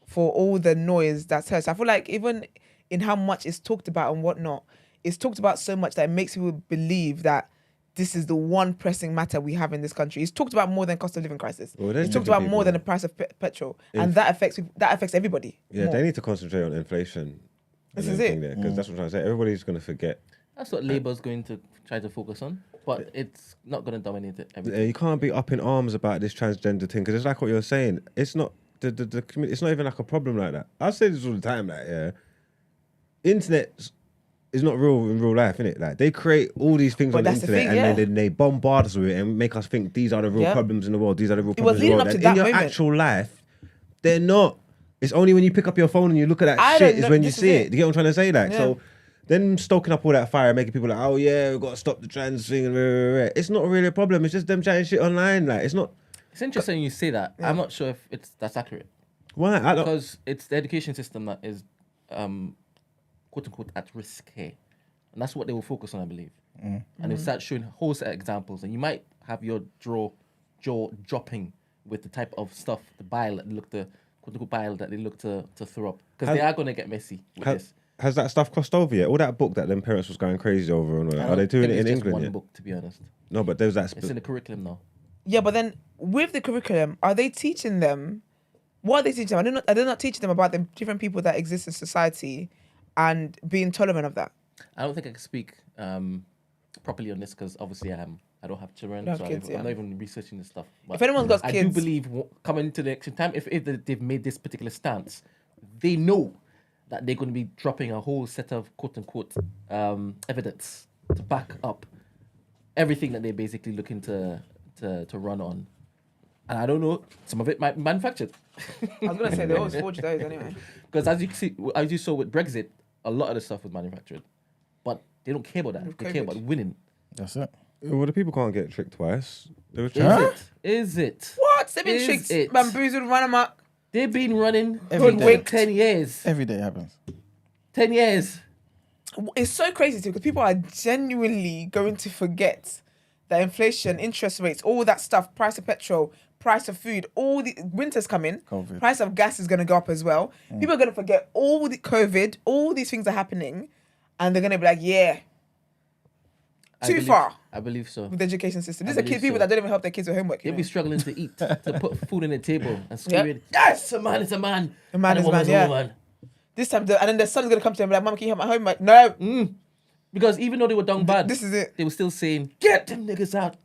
for all the noise that's heard. So I feel like even in how much it's talked about and whatnot, it's talked about so much that it makes people believe that this is the one pressing matter we have in this country. It's talked about more than cost of living crisis. Well, there's it's talked different about more people. than the price of petrol, and that affects everybody. Yeah, more. they need to concentrate on inflation. This is it. Because that's what I'm trying to say. Everybody's going to forget. That's what Labour's going to try to focus on, but it's not going to dominate it. Everything. You can't be up in arms about this transgender thing because it's like what you're saying. It's not the community. It's not even like a problem like that. I say this all the time. Like, yeah, internet is not real in real life, innit? Like they create all these things But on the that's the internet thing, and then they bombard us with it and make us think these are the real Yeah. problems in the world. These are the real It was problems in the leading world. up to And that in your moment. actual life, they're not. It's only when you pick up your phone and you look at that I shit don't is know- when you this is see it. it. You get what I'm trying to say? Like Yeah. so. Then stoking up all that fire, making people like, oh yeah, we've got to stop the trans thing. And it's not really a problem. It's just them chatting shit online. Like it's not. It's interesting you say that. I'm not sure if that's accurate Why? I don't. because it's the education system that is, quote unquote, at risk here, and that's what they will focus on, I believe. And they start showing a whole set of examples, and you might have your jaw dropping with the type of stuff, the bile that they look to, quote unquote, bile that they look to throw up, because they are going to get messy with this. Has that stuff crossed over yet? All that book that them parents was going crazy over, and all that, I are they don't doing think it in it's just England one yet? book, to be honest. No, but there's that. It's in the curriculum now. Yeah, but then with the curriculum, are they teaching them? What are they teaching them? Are they not teaching them about the different people that exist in society and being tolerant of that? I don't think I can speak properly on this because obviously I don't have children, You don't so have kids, I'm yeah. not even researching this stuff. But If anyone's got I kids, do believe coming to the election time, if they've made this particular stance, they know that they're going to be dropping a whole set of quote unquote evidence to back up everything that they're basically looking to run on. And I don't know, some of it might be manufactured. I was gonna say they always forge those anyway. Because as you saw with Brexit, a lot of the stuff was manufactured. But they don't care about that. With They care COVID. about winning. That's it. Well, the people can't get tricked twice. They were Is tricked. Is it? What? They've been Is tricked, it? bamboozled, run amok. They've been running Every for day. 10 years. Every day happens. 10 years. It's so crazy too because people are genuinely going to forget that inflation, interest rates, all that stuff, price of petrol, price of food, all the winter's coming, COVID. price of gas is going to go up as well. People are going to forget all the COVID, all these things are happening, and they're going to be like, yeah, too far I believe so. with the education system. These I are believe people so. that don't even help their kids with homework. You They'll know? be struggling to eat, to put food on the table and screaming, yes, a man is a man. A man and is a woman's man, yeah. woman. This time, and then the son's going to come to them and be like, Mum, can you help my homework? No. Because even though they were done bad, this is it. They were still saying, "Get them niggas out,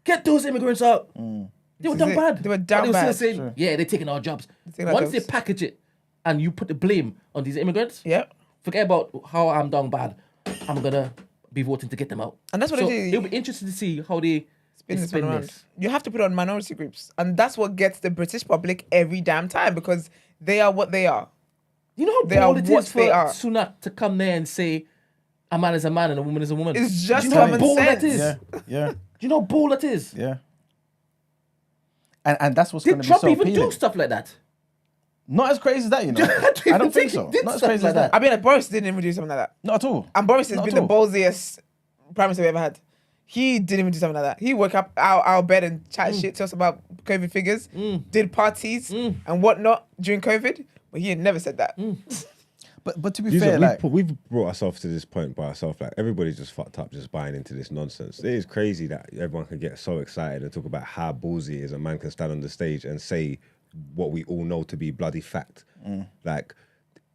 get those immigrants out." They were This done is it. bad. They were But down they were bad. still saying, "Yeah, they're taking our jobs." taking our Once they jobs. package it and you put the blame on these immigrants, Yep. forget about how I'm done bad. I'm gonna be voting to get them out. And that's what so they do. It'll be interesting to see how they Spin this spin one around. this. You have to put it on minority groups, and that's what gets the British public every damn time because they are what they are. You know how They are bold it what is for they are. Sunak to come there and say, "A man is a man and a woman is a woman." It's just Do you know how common bold sense. that is? Yeah. Do you know how bold that is? Yeah. And that's what's Did going to be Trump so even appealing. do stuff like that? Not as crazy as that, you know. don't I don't think think so. he did Not as stuff crazy like as that. I mean, like, Boris didn't even do something like that. Not at all. And Boris has Not been at the all. ballsiest prime minister we ever had. He didn't even do something like that. He woke up out of bed and chat shit to us about COVID figures, did parties and whatnot during COVID, but he had never said that. But to be These fair, are- like we've brought ourselves to this point by ourselves. Like everybody's just fucked up, just buying into this nonsense. It is crazy that everyone can get so excited and talk about how ballsy it is. A man can stand on the stage and say what we all know to be bloody fact. Like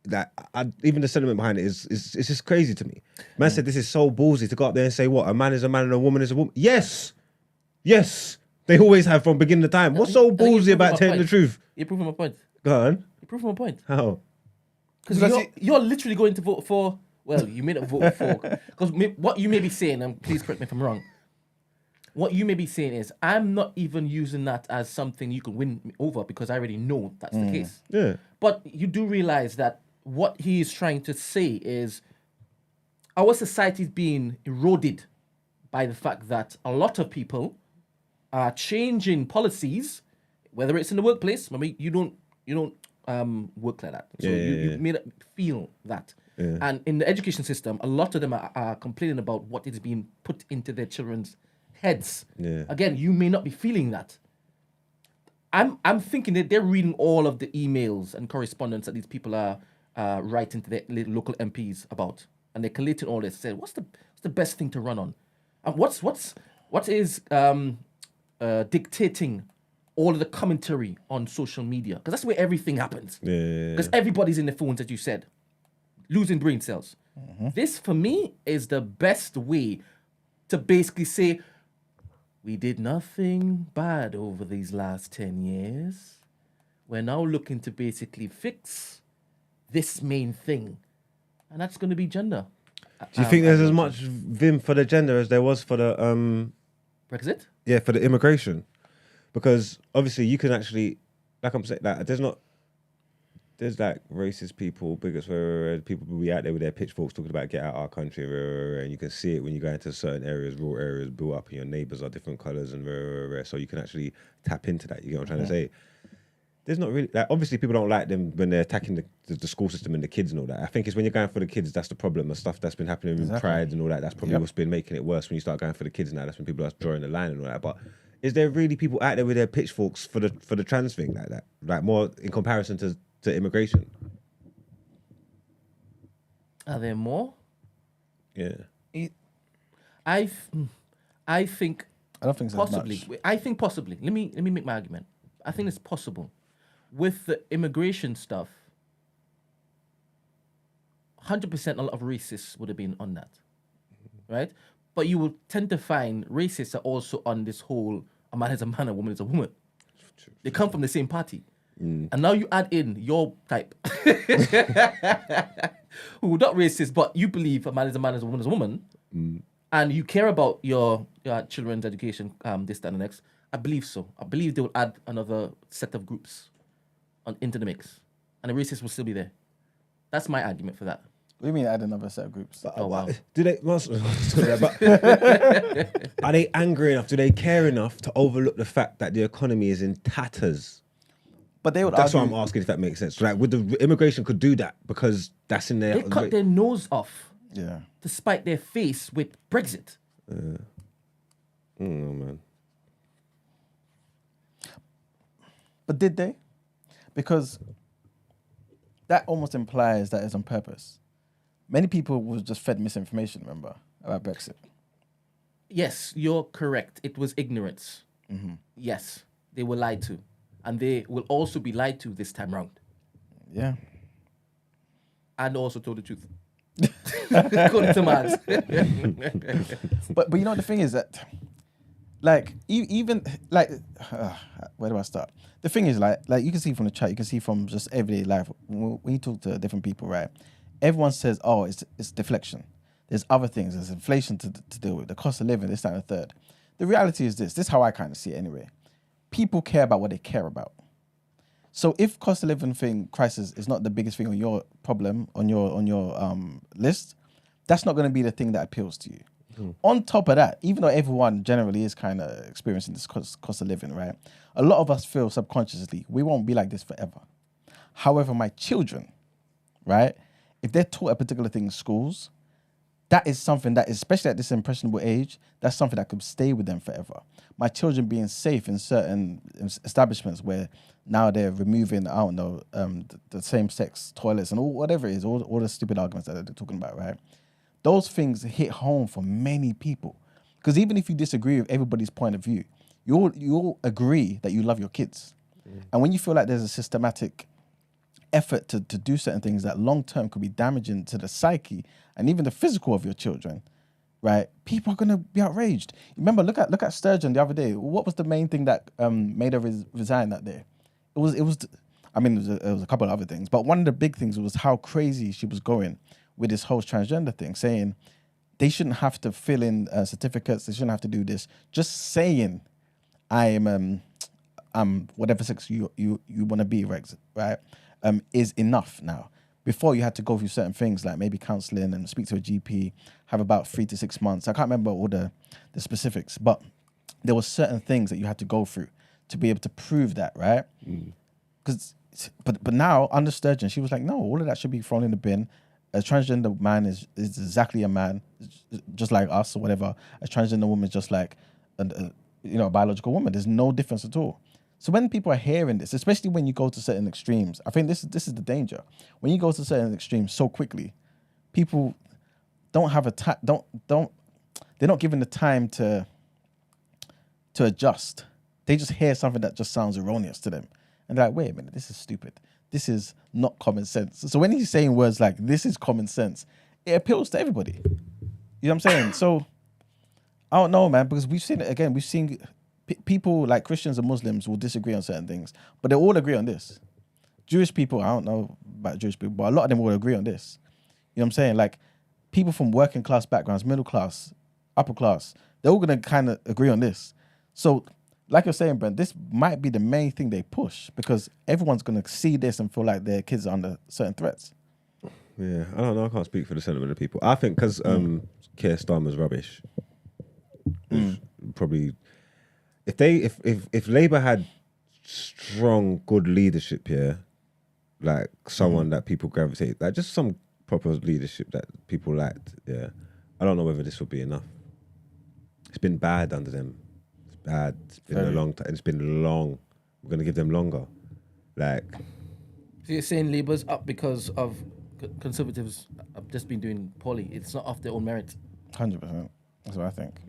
that. Even the sentiment behind it is it's just crazy to me. Man said this is so ballsy to go up there and say what a man is a man and a woman is a woman. Yes. They always have from beginning of time. What's so I think you're ballsy proving about my telling the point. truth? You're proving my point. Go on. You're proving my point. How? Because you're literally going to vote for. Well, you may not vote for. Because what you may be saying, and please correct me if I'm wrong. What you may be saying is, I'm not even using that as something you can win me over because I already know that's the case. Yeah. But you do realize that what he is trying to say is our society is being eroded by the fact that a lot of people are changing policies, whether it's in the workplace. I mean, you don't work like that, so you may not feel that. And in the education system, a lot of them are complaining about what is being put into their children's heads. Yeah. Again, you may not be feeling that. I'm thinking that they're reading all of the emails and correspondence that these people are writing to their local MPs about, and they're collating all this. Say, what's the best thing to run on, and what is dictating all of the commentary on social media, because that's where everything happens. Because everybody's in their phones, as you said, losing brain cells. This, for me, is the best way to basically say, we did nothing bad over these last 10 years. We're now looking to basically fix this main thing. And that's going to be gender. Do you think there's as much vim for the gender as there was for the Brexit? Yeah, for the immigration? Because obviously you can actually, like I'm saying, like there's like racist people, bigots, people will be out there with their pitchforks talking about get out our country, and you can see it when you go into certain areas, rural areas, built up, and your neighbours are different colours, and so you can actually tap into that. You get what I'm trying to say? There's not really, like, obviously people don't like them when they're attacking the school system and the kids and all that. I think it's when you're going for the kids that's the problem. The stuff that's been happening with Pride and all that, that's probably what's been making it worse. When you start going for the kids now, that's when people are drawing the line and all that. But is there really people out there with their pitchforks for the trans thing like that? Like more in comparison to immigration? Are there more? Yeah. I think I don't think so possibly. much. I think possibly. Let me make my argument. I think it's possible. With the immigration stuff, 100% a lot of racists would have been on that, right? But you will tend to find racists are also on this whole a man is a man, a woman is a woman. They come from the same party. And now you add in your type, who are not racist, but you believe a man is a man, a woman is a woman, and you care about your children's education, this, that, and the next. I believe so. I believe they will add another set of groups into the mix, and the racists will still be there. That's my argument for that. What do you mean add another set of groups? Oh, wow. Do they? Are they angry enough? Do they care enough to overlook the fact that the economy is in tatters? But they would That's argue, what I'm asking, if that makes sense. Like, would the immigration could do that because that's in their. They cut their nose off Yeah. to spite their face with Brexit. man. But did they? Because that almost implies that it's on purpose. Many people were just fed misinformation, remember, about Brexit. Yes, you're correct. It was ignorance. Yes, they were lied to. And they will also be lied to this time round. Yeah. And also told the truth. According to Mads. But you know the thing is that, like, even like, where do I start? The thing is, like you can see from the chat, you can see from just everyday life when you talk to different people, right? Everyone says, "Oh, it's deflection." There's other things. There's inflation to deal with, the cost of living, this, that, and the third. The reality is this. This is how I kind of see it anyway. People care about what they care about. So if cost of living crisis is not the biggest thing on your problem on your list, that's not going to be the thing that appeals to you. On top of that, even though everyone generally is kind of experiencing this cost of living, right? A lot of us feel subconsciously we won't be like this forever. However, my children, right? If they're taught a particular thing in schools, that is something that, especially at this impressionable age, that's something that could stay with them forever. My children being safe in certain establishments where now they're removing, I don't know, the same-sex toilets and whatever it is, all the stupid arguments that they're talking about, right? Those things hit home for many people. Because even if you disagree with everybody's point of view, you all agree that you love your kids. And when you feel like there's a systematic effort to do certain things that long-term could be damaging to the psyche and even the physical of your children, right? People are going to be outraged. Remember, look at Sturgeon the other day. What was the main thing that made her resign that day? It was a couple of other things, but one of the big things was how crazy she was going with this whole transgender thing, saying they shouldn't have to fill in certificates, they shouldn't have to do this. Just saying I'm whatever sex you want to be, right? Is enough now. Before you had to go through certain things like maybe counselling and speak to a GP, have about 3 to 6 months. I can't remember all the specifics, but there were certain things that you had to go through to be able to prove that, right? But now under Sturgeon, she was like, no, all of that should be thrown in the bin. A transgender man is exactly a man, just like us or whatever. A transgender woman is just like a biological woman. There's no difference at all. So when people are hearing this, especially when you go to certain extremes, I think this is the danger. When you go to certain extremes so quickly, people don't have they're not given the time to adjust. They just hear something that just sounds erroneous to them. And they're like, wait a minute, this is stupid. This is not common sense. So when he's saying words like, this is common sense, it appeals to everybody. You know what I'm saying? So, I don't know, man, because we've seen it again. We've seen people like Christians and Muslims will disagree on certain things, but they all agree on this. Jewish people, I don't know about Jewish people, but a lot of them will agree on this. You know what I'm saying? Like, people from working class backgrounds, middle class, upper class, they're all going to kind of agree on this. So, like you're saying, Brent, this might be the main thing they push because everyone's going to see this and feel like their kids are under certain threats. Yeah, I don't know. I can't speak for the sentiment of people. I think because Keir Starmer's rubbish, probably if Labour had strong, good leadership here, like someone that people gravitate, like just some proper leadership that people liked, yeah, I don't know whether this would be enough. It's been bad under them. Bad. It's been a long time. It's been long. We're gonna give them longer. Like, so you're saying Labour's up because of Conservatives have just been doing poorly. It's not off their own merit. 100%. That's what I think.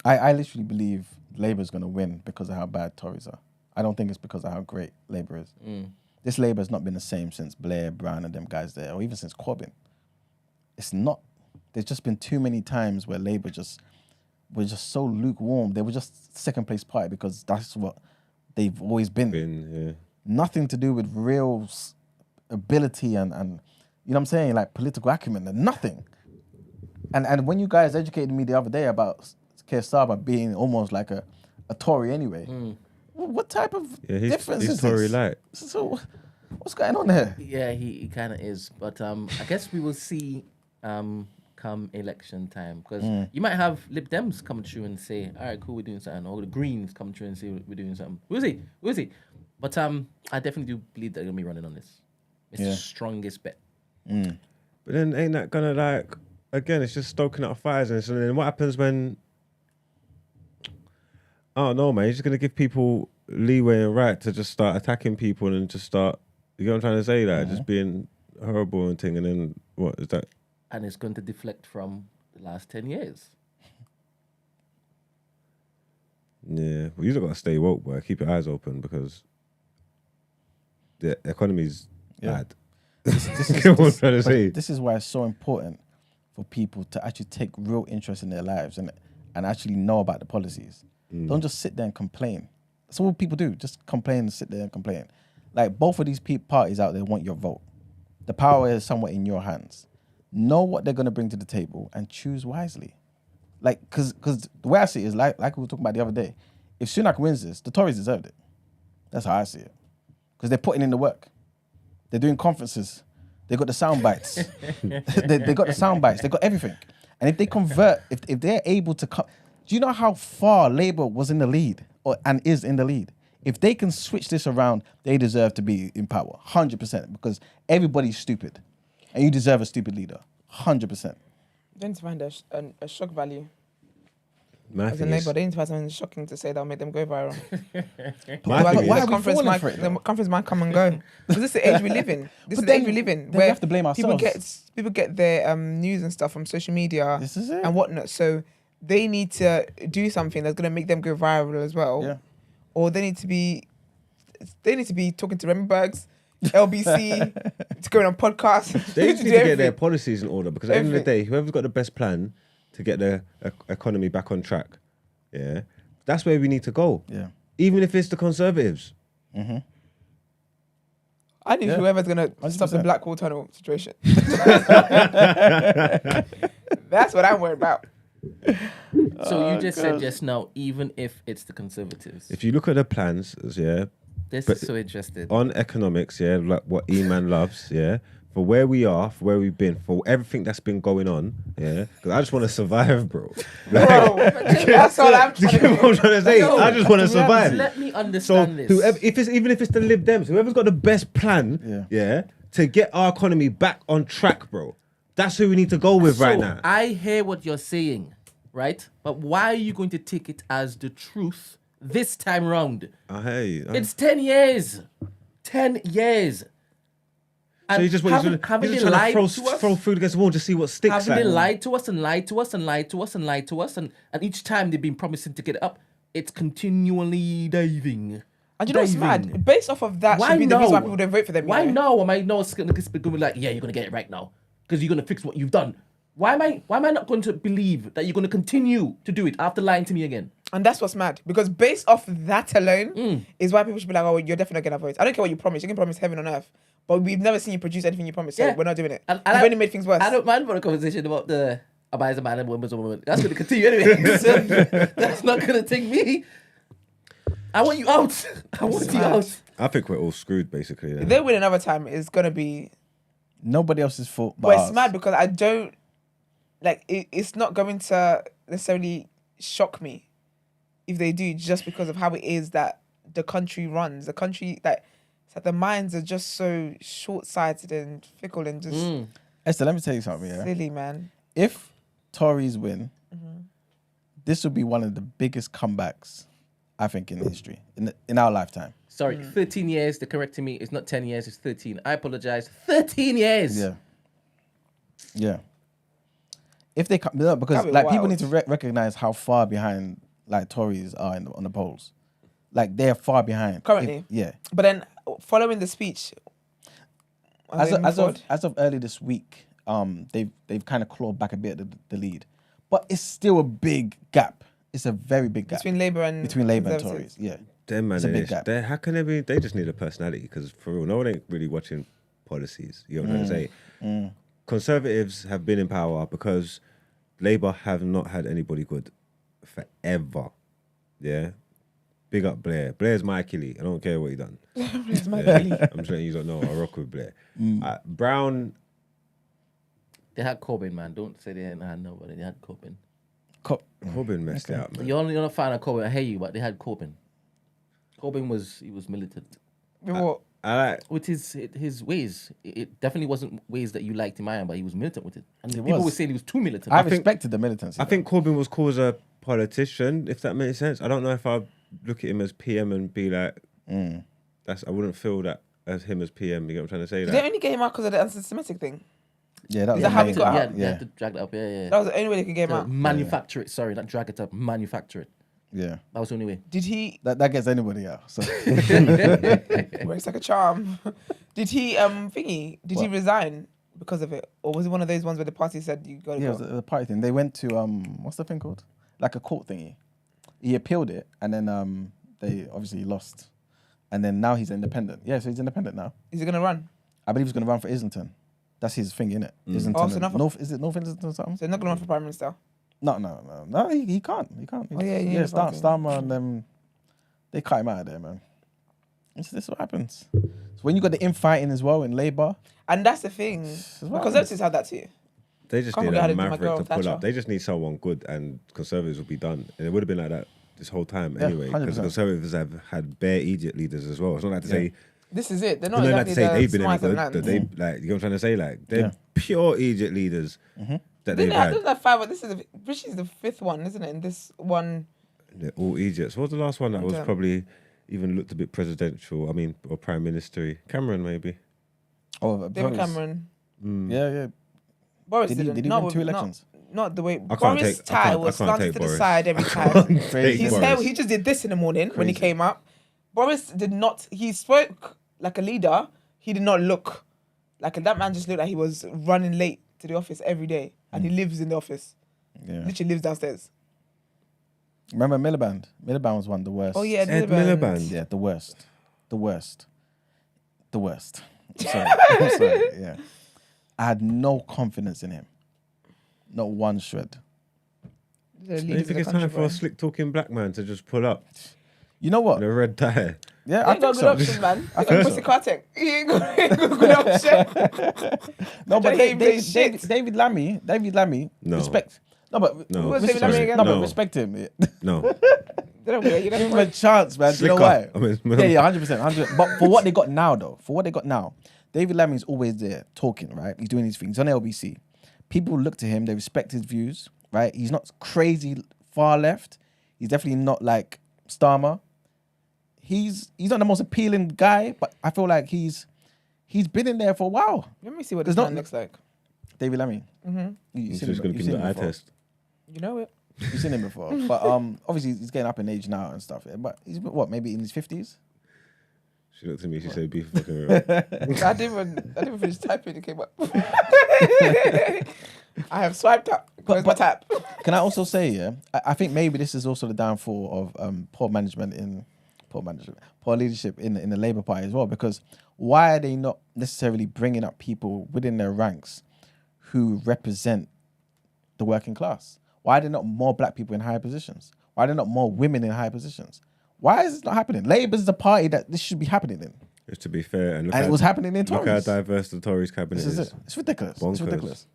I literally believe Labour's gonna win because of how bad Tories are. I don't think it's because of how great Labour is. This Labour has not been the same since Blair, Brown, and them guys there, or even since Corbyn. It's not. There's just been too many times where Labour were just so lukewarm. They were just second place party because that's what they've always been. Nothing to do with real ability and you know what I'm saying, like political acumen and nothing. And when you guys educated me the other day about Keir Starmer being almost like a Tory anyway, what type of difference is Tory this? light. So what's going on there? Yeah, he kind of is. But I guess we will see come election time, because you might have Lib Dems come through and say, all right, cool, we're doing something, or the Greens come through and say we're doing something. We'll see. But I definitely do believe they're gonna be running on this. It's the strongest bet. But then ain't that gonna, like, again, it's just stoking up fires, and then what happens when, I don't know, man, you're just gonna give people leeway and right to just start attacking people and just start, you know what I'm trying to say, like just being horrible and thing, and then what is that? And it's going to deflect from the last 10 years. Yeah, well, you've got to stay woke, boy. Keep your eyes open because the economy's bad. Get what I'm trying to say. This is why it's so important for people to actually take real interest in their lives and actually know about the policies. Don't just sit there and complain. That's all people do. Just complain and sit there and complain. Like, both of these parties out there want your vote. The power is somewhat in your hands. Know what they're going to bring to the table and choose wisely. Like, because the way I see it is like we were talking about the other day. If Sunak wins this, the Tories deserved it. That's how I see it. Because they're putting in the work. They're doing conferences. They got the sound bites. they got the sound bites. They got everything. And if they convert, if they're able to come, do you know how far Labour was in the lead and is in the lead? If they can switch this around, they deserve to be in power, 100%. Because everybody's stupid, and you deserve a stupid leader, 100%. They need to find a shock value. My As a thing is, neighbour, they need to find something shocking to say that'll make them go viral. my thing why is, are we falling for it, The though? conference might come and go. Because this is the age we live in. This is the age we live in. Then we have to blame people ourselves. get their news and stuff from social media This is it. and whatnot. So they need to do something that's going to make them go viral as well. Yeah. Or they need to be talking to Rembergs, LBC, to going on podcasts. they just need to get their everything. policies in order because at the end of the day, whoever's got the best plan to get the economy back on track, yeah, that's where we need to go. Yeah. Even if it's the Conservatives. I need whoever's going to stop the 100%. Blackwall Tunnel situation. That's what I'm worried about. So you just said just now, even if it's the Conservatives. If you look at the plans, yeah, This but is so interesting. on economics, yeah, like what E-Man loves, yeah, for where we are, for where we've been, for everything that's been going on, yeah, because I just want to survive, bro. Like, Bro, that's all I'm do you trying get to what I'm trying to say? No, I just want to survive. Let me So understand this. whoever, even if it's the Lib Dems, whoever's got the best plan, yeah, to get our economy back on track, bro, that's who we need to go with right now. I hear what you're saying, right? But why are you going to take it as the truth this time round? I hear you. It's 10 years. 10 years. So you just want haven't you're they just trying lied to to us? throw food against the wall to see what sticks. Haven't they like. lied to us and lied to us and lied to us and lied to us? And each time they've been promising to get it up, it's continually diving. And you know what's Diving. mad? Based off of that Why should be the reason why now? people don't vote for them. Why you know? now am I not going to be like, yeah, you're going to get it right now because you're going to fix what you've done? Why am I not going to believe that you're going to continue to do it after lying to me again? And that's what's mad. Because based off that alone is why people should be like, oh, you're definitely not going to vote. I don't care what you promise. You can promise heaven on earth. But we've never seen you produce anything you promised. So Yeah. we're not doing it. And You've only made things worse. I don't mind about the conversation about the a man is a man and woman's a woman. That's going to continue anyway. So that's not going to take me. I want you out. I want you out. I think we're all screwed, basically. If they win another time, it's going to be... Nobody else's fault but But it's ours. mad because I don't... Like, it's not going to necessarily shock me if they do, just because of how it is that the country runs. The country, like, it's like the minds are just so short-sighted and fickle and just Esther, let me tell you something, yeah? silly, man. If Tories win, this will be one of the biggest comebacks, I think, in history, in our lifetime. Sorry, 13 years. They're correcting me. It's not 10 years. It's 13. I apologize. 13 years. Yeah. Yeah. If they come, no, because That'd be like people wild. need to recognize how far behind like Tories are on the polls. Like they're far behind Currently? Yeah. But then, following the speech... As of early this week, they've kind of clawed back a bit of the lead, but it's still a big gap. It's a very big gap Between Labour and Tories. Conservatives. Yeah. Them man, It's a big gap. how can they be? They just need a personality because for real, no one ain't really watching policies. You know what I'm trying to say? Conservatives have been in power because Labour have not had anybody good forever. Yeah, big up Blair. Blair's my Achilles. I don't care what he done. It's my Yeah, belly. I'm just letting you don't know. I rock with Blair. Brown. They had Corbyn, man. Don't say they didn't have nobody. They had Corbyn. Corbyn messed it up, man. You're not a fan of Corbyn. I hate you, but they had Corbyn. Corbyn was militant With what? I like. with his ways. It definitely wasn't ways that you liked in my end, but he was militant with it. And He people was. were saying he was too militant. I think- respected the militancy. I think Corbyn was called a politician, if that makes sense. I don't know if I look at him as PM and be like, I wouldn't feel that as him as PM. You get what I'm trying to say? Did Like, they only get him out because of the anti-Semitic thing? Yeah, that was Is that the how main he got part. out? They had to drag it up. Yeah. That was the only way they could get him out. Manufacture it. Sorry, not drag it up. Manufacture it. Yeah. That was the only way. Did he... That gets anybody out. So Works like a charm. Did he Did he What? resign because of it, or was it one of those ones where the party said you got to Yeah, it go? was the party thing. They went to what's the thing called? Like a court thingy. He appealed it, and then they obviously lost, and then now he's independent. Yeah, so he's independent now. Is he gonna run? I believe he's going to run for Islington. That's his thing, innit? Islington. Oh, so not for- Is it North Islington or something? So he's not gonna run for prime minister. No, he can't. He can't. Oh, yeah, yeah, okay. Starmer and them, they cut him out of there, man. This is what happens. So when you got the infighting as well in Labour, And that's the thing, what because happens. Conservatives had that too. They just Can't need forget how a they did my maverick girl, to pull Thatcher. up. They just need someone good, and Conservatives will be done. And it would have been like that this whole time Yeah, anyway, because 100%. Conservatives have had bare idiot leaders as well. It's not like to say, This is it. They're it's not not like exactly to say the they've been any smartest of good. lands. That they like, you know what I'm trying to say? Like they're Yeah. pure idiot leaders that Didn't they've they have had. that five? This is Rishi's the fifth one, isn't it? And this one, They're all idiots. What was the last one that was Okay. probably even looked a bit presidential? I mean, or prime ministry? Cameron maybe. David Cameron, Yeah. Boris Did he didn't. win Not 2 with- elections? Not the way I can't Boris take- I can't- was I can't slanted take to the Boris. side every time. Take His Boris. hair, he just did this in the morning when he came up. Boris did not. He spoke like a leader. He did not look like that man. Just looked like he was running late to the office every day, and he lives in the office. Yeah. Literally lives downstairs. Remember Miliband? Miliband was one of the worst. Oh yeah, Ed Miliband. Miliband. Yeah, the worst. I'm sorry. Yeah. I had no confidence in him. Not one shred. The Do leaders you of think the it's time country, for a bro. slick talking black man to just pull up You know what? in a red tie? Yeah, You I ain't got think a good so. option, man. I You think got so. Pussy Cartek. You ain't got a good option. No, but Don't hate shit. David Lammy, No. respect. No, but No. Who's David Sorry. Lammy again? No, No. but respect him. Yeah. No. They don't care. You Give him know a chance, man. Do you know Slicker. why? I mean, Yeah, 100%. But for what they got now, David Lammy's always there talking, right? He's doing these things on LBC. People look to him, they respect his views, right? He's not crazy far left. He's definitely not like Starmer. He's not the most appealing guy, but I feel like he's been in there for a while. Let me see what There's this not- man looks like. David Lammy. Mm-hmm. He's just going to give him the eye test. You know it. You've seen him before. But obviously he's getting up in age now and stuff. Yeah? But he's what, maybe in his 50s? She looked at me, she said, be fucking real. I didn't even finish typing. It came up. I have swiped up. Where's my tap? Can I also say, yeah, I think maybe this is also the downfall of poor leadership in the Labour Party as well. Because why are they not necessarily bringing up people within their ranks who represent the working class? Why are there not more black people in higher positions? Why are there not more women in higher positions? Why is this not happening? Labour is the party that this should be happening in. Just to be fair, and And it was happening in look how Tories. diverse the Tories cabinet This is is. it. It's ridiculous. Bonkers. It's ridiculous.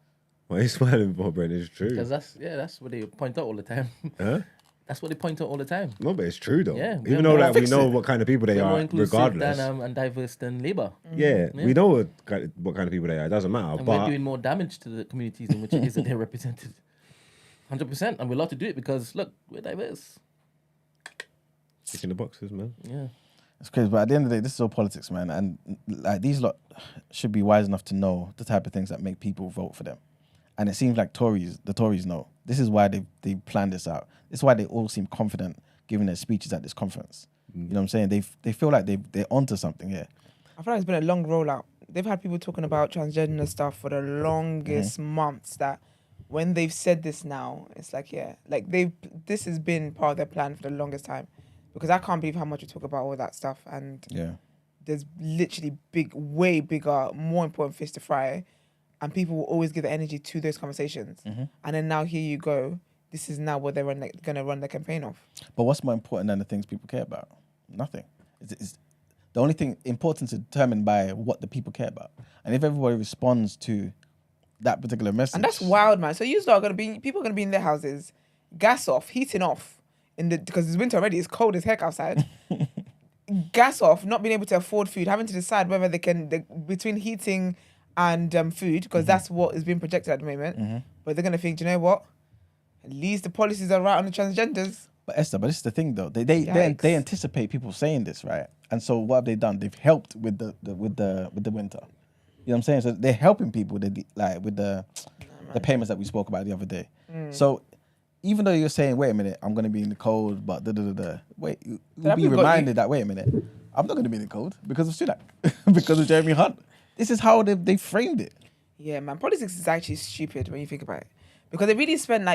Why are you smiling for, Brent? It's true. Because that's what they point out all the time. Huh? That's what they point out all the time. No, but it's true though. Yeah, Even we're though more like we fix know it. what kind of people they They're more are, inclusive regardless. than, and diverse than Labour. Yeah, we know what kind of people they are. It doesn't matter. And we're But doing more damage to the communities in which it is that they're represented. 100%. And we're allowed to do it because, look, we're diverse. ticking the boxes, man. Yeah. It's crazy, but at the end of the day, this is all politics, man. And like these lot should be wise enough to know the type of things that make people vote for them. And it seems like the Tories know. This is why they planned this out. This is why they all seem confident giving their speeches at this conference. You know what I'm saying? They feel like they're onto something here. I feel like it's been a long rollout. They've had people talking about transgender stuff for the longest months. That when they've said this now, it's like this has been part of their plan for the longest time. Because I can't believe how much we talk about all that stuff, and Yeah. there's literally way bigger, more important fish to fry, and people will always give the energy to those conversations. And then now here you go. This is now what they're going to run their campaign off. But what's more important than the things people care about? Nothing. It's the only thing important is determined by what the people care about. And if everybody responds to that particular message, And that's wild, man. So people are going to be in their houses, gas off, heating off, because it's winter already. It's cold as heck outside. Gas off, not being able to afford food, having to decide whether between heating and food, because that's what is being projected at the moment. But they're going to think, do you know what? At least the policies are right on the transgenders. But Esther, this is the thing though. They Yikes. anticipate people saying this, right? And so what have they done? They've helped with the winter. You know what I'm saying? So they're helping people with the payments that we spoke about the other day. So even though you're saying, wait a minute, I'm gonna be in the cold, but wait, you'll That be people got reminded that wait a minute, I'm not going to be in the cold because of Sunak, because of Jeremy Hunt. This is how they framed it. Yeah, man. Politics is actually stupid when you think about it, because they really spend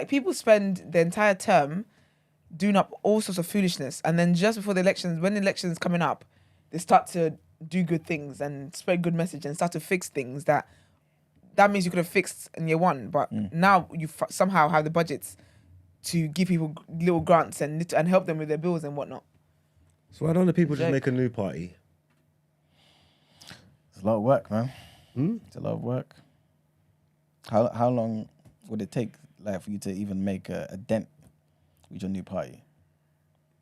people spend the entire term doing up all sorts of foolishness, and then just before the elections, when the election's coming up, they start to do good things and spread good message and start to fix things that means you could have fixed in year one, but now you somehow have the budgets to give people little grants and help them with their bills and whatnot. So why don't the people just make a new party? It's a lot of work, man. It's a lot of work. How long would it take, for you to even make a dent with your new party?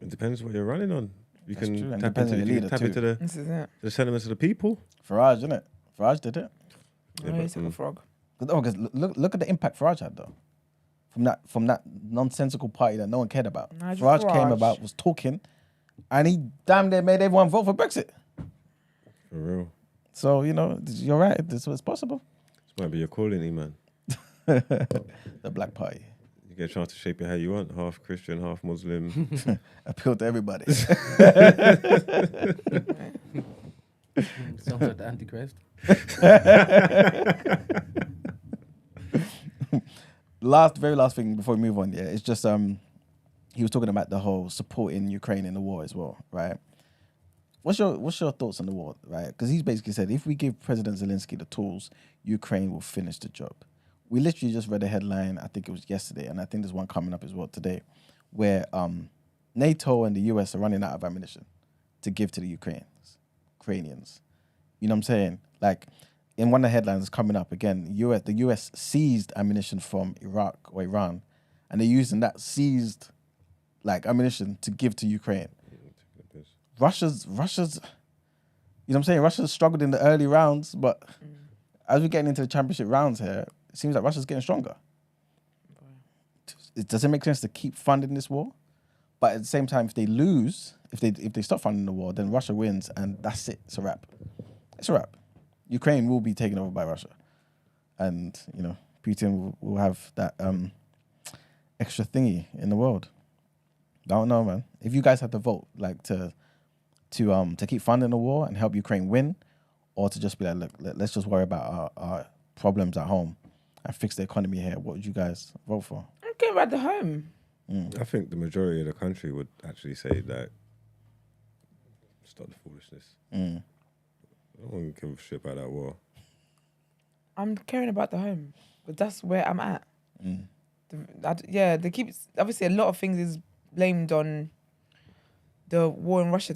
It depends what you're running on. You That's can true, and tap depends into, on your you leader can tap too. into the sentiments of the people. Farage, isn't it? Farage did it. Oh, he's like a frog. Because look at the impact Farage had though. From that nonsensical party that no one cared about. Nigel Farage came Farage. about, was talking, and he damn near made everyone vote for Brexit. For real. So, you're right. This was possible. This might be your calling, man. The Black Party. You get a chance to shape it how you want. Half Christian, half Muslim. Appeal to everybody. Sounds like the Antichrist. Very last thing before we move on, yeah, it's just he was talking about the whole supporting Ukraine in the war as well, right? What's your thoughts on the war, right? Because he's basically said if we give President Zelensky the tools, Ukraine will finish the job. We literally just read a headline, I think it was yesterday, and I think there's one coming up as well today, where NATO and the US are running out of ammunition to give to the Ukrainians. You know what I'm saying? Like, in one of the headlines coming up again, the US seized ammunition from Iraq or Iran, and they're using that seized ammunition to give to Ukraine. Russia's, you know what I'm saying? Russia's struggled in the early rounds, but as we're getting into the championship rounds here, it seems like Russia's getting stronger. It doesn't make sense to keep funding this war, but at the same time, if they lose, if they stop funding the war, then Russia wins, and that's it. It's a wrap. It's a wrap. Ukraine will be taken over by Russia, and Putin will have that extra thingy in the world. I don't know, man. If you guys had to vote, to keep funding the war and help Ukraine win, or to just be like, look, let's just worry about our problems at home and fix the economy here, what would you guys vote for? I'm getting right the home. I think the majority of the country would actually say that stop the foolishness. I don't give a shit about that war. I'm caring about the home, but that's where I'm at. They keep, obviously a lot of things is blamed on the war in Russia,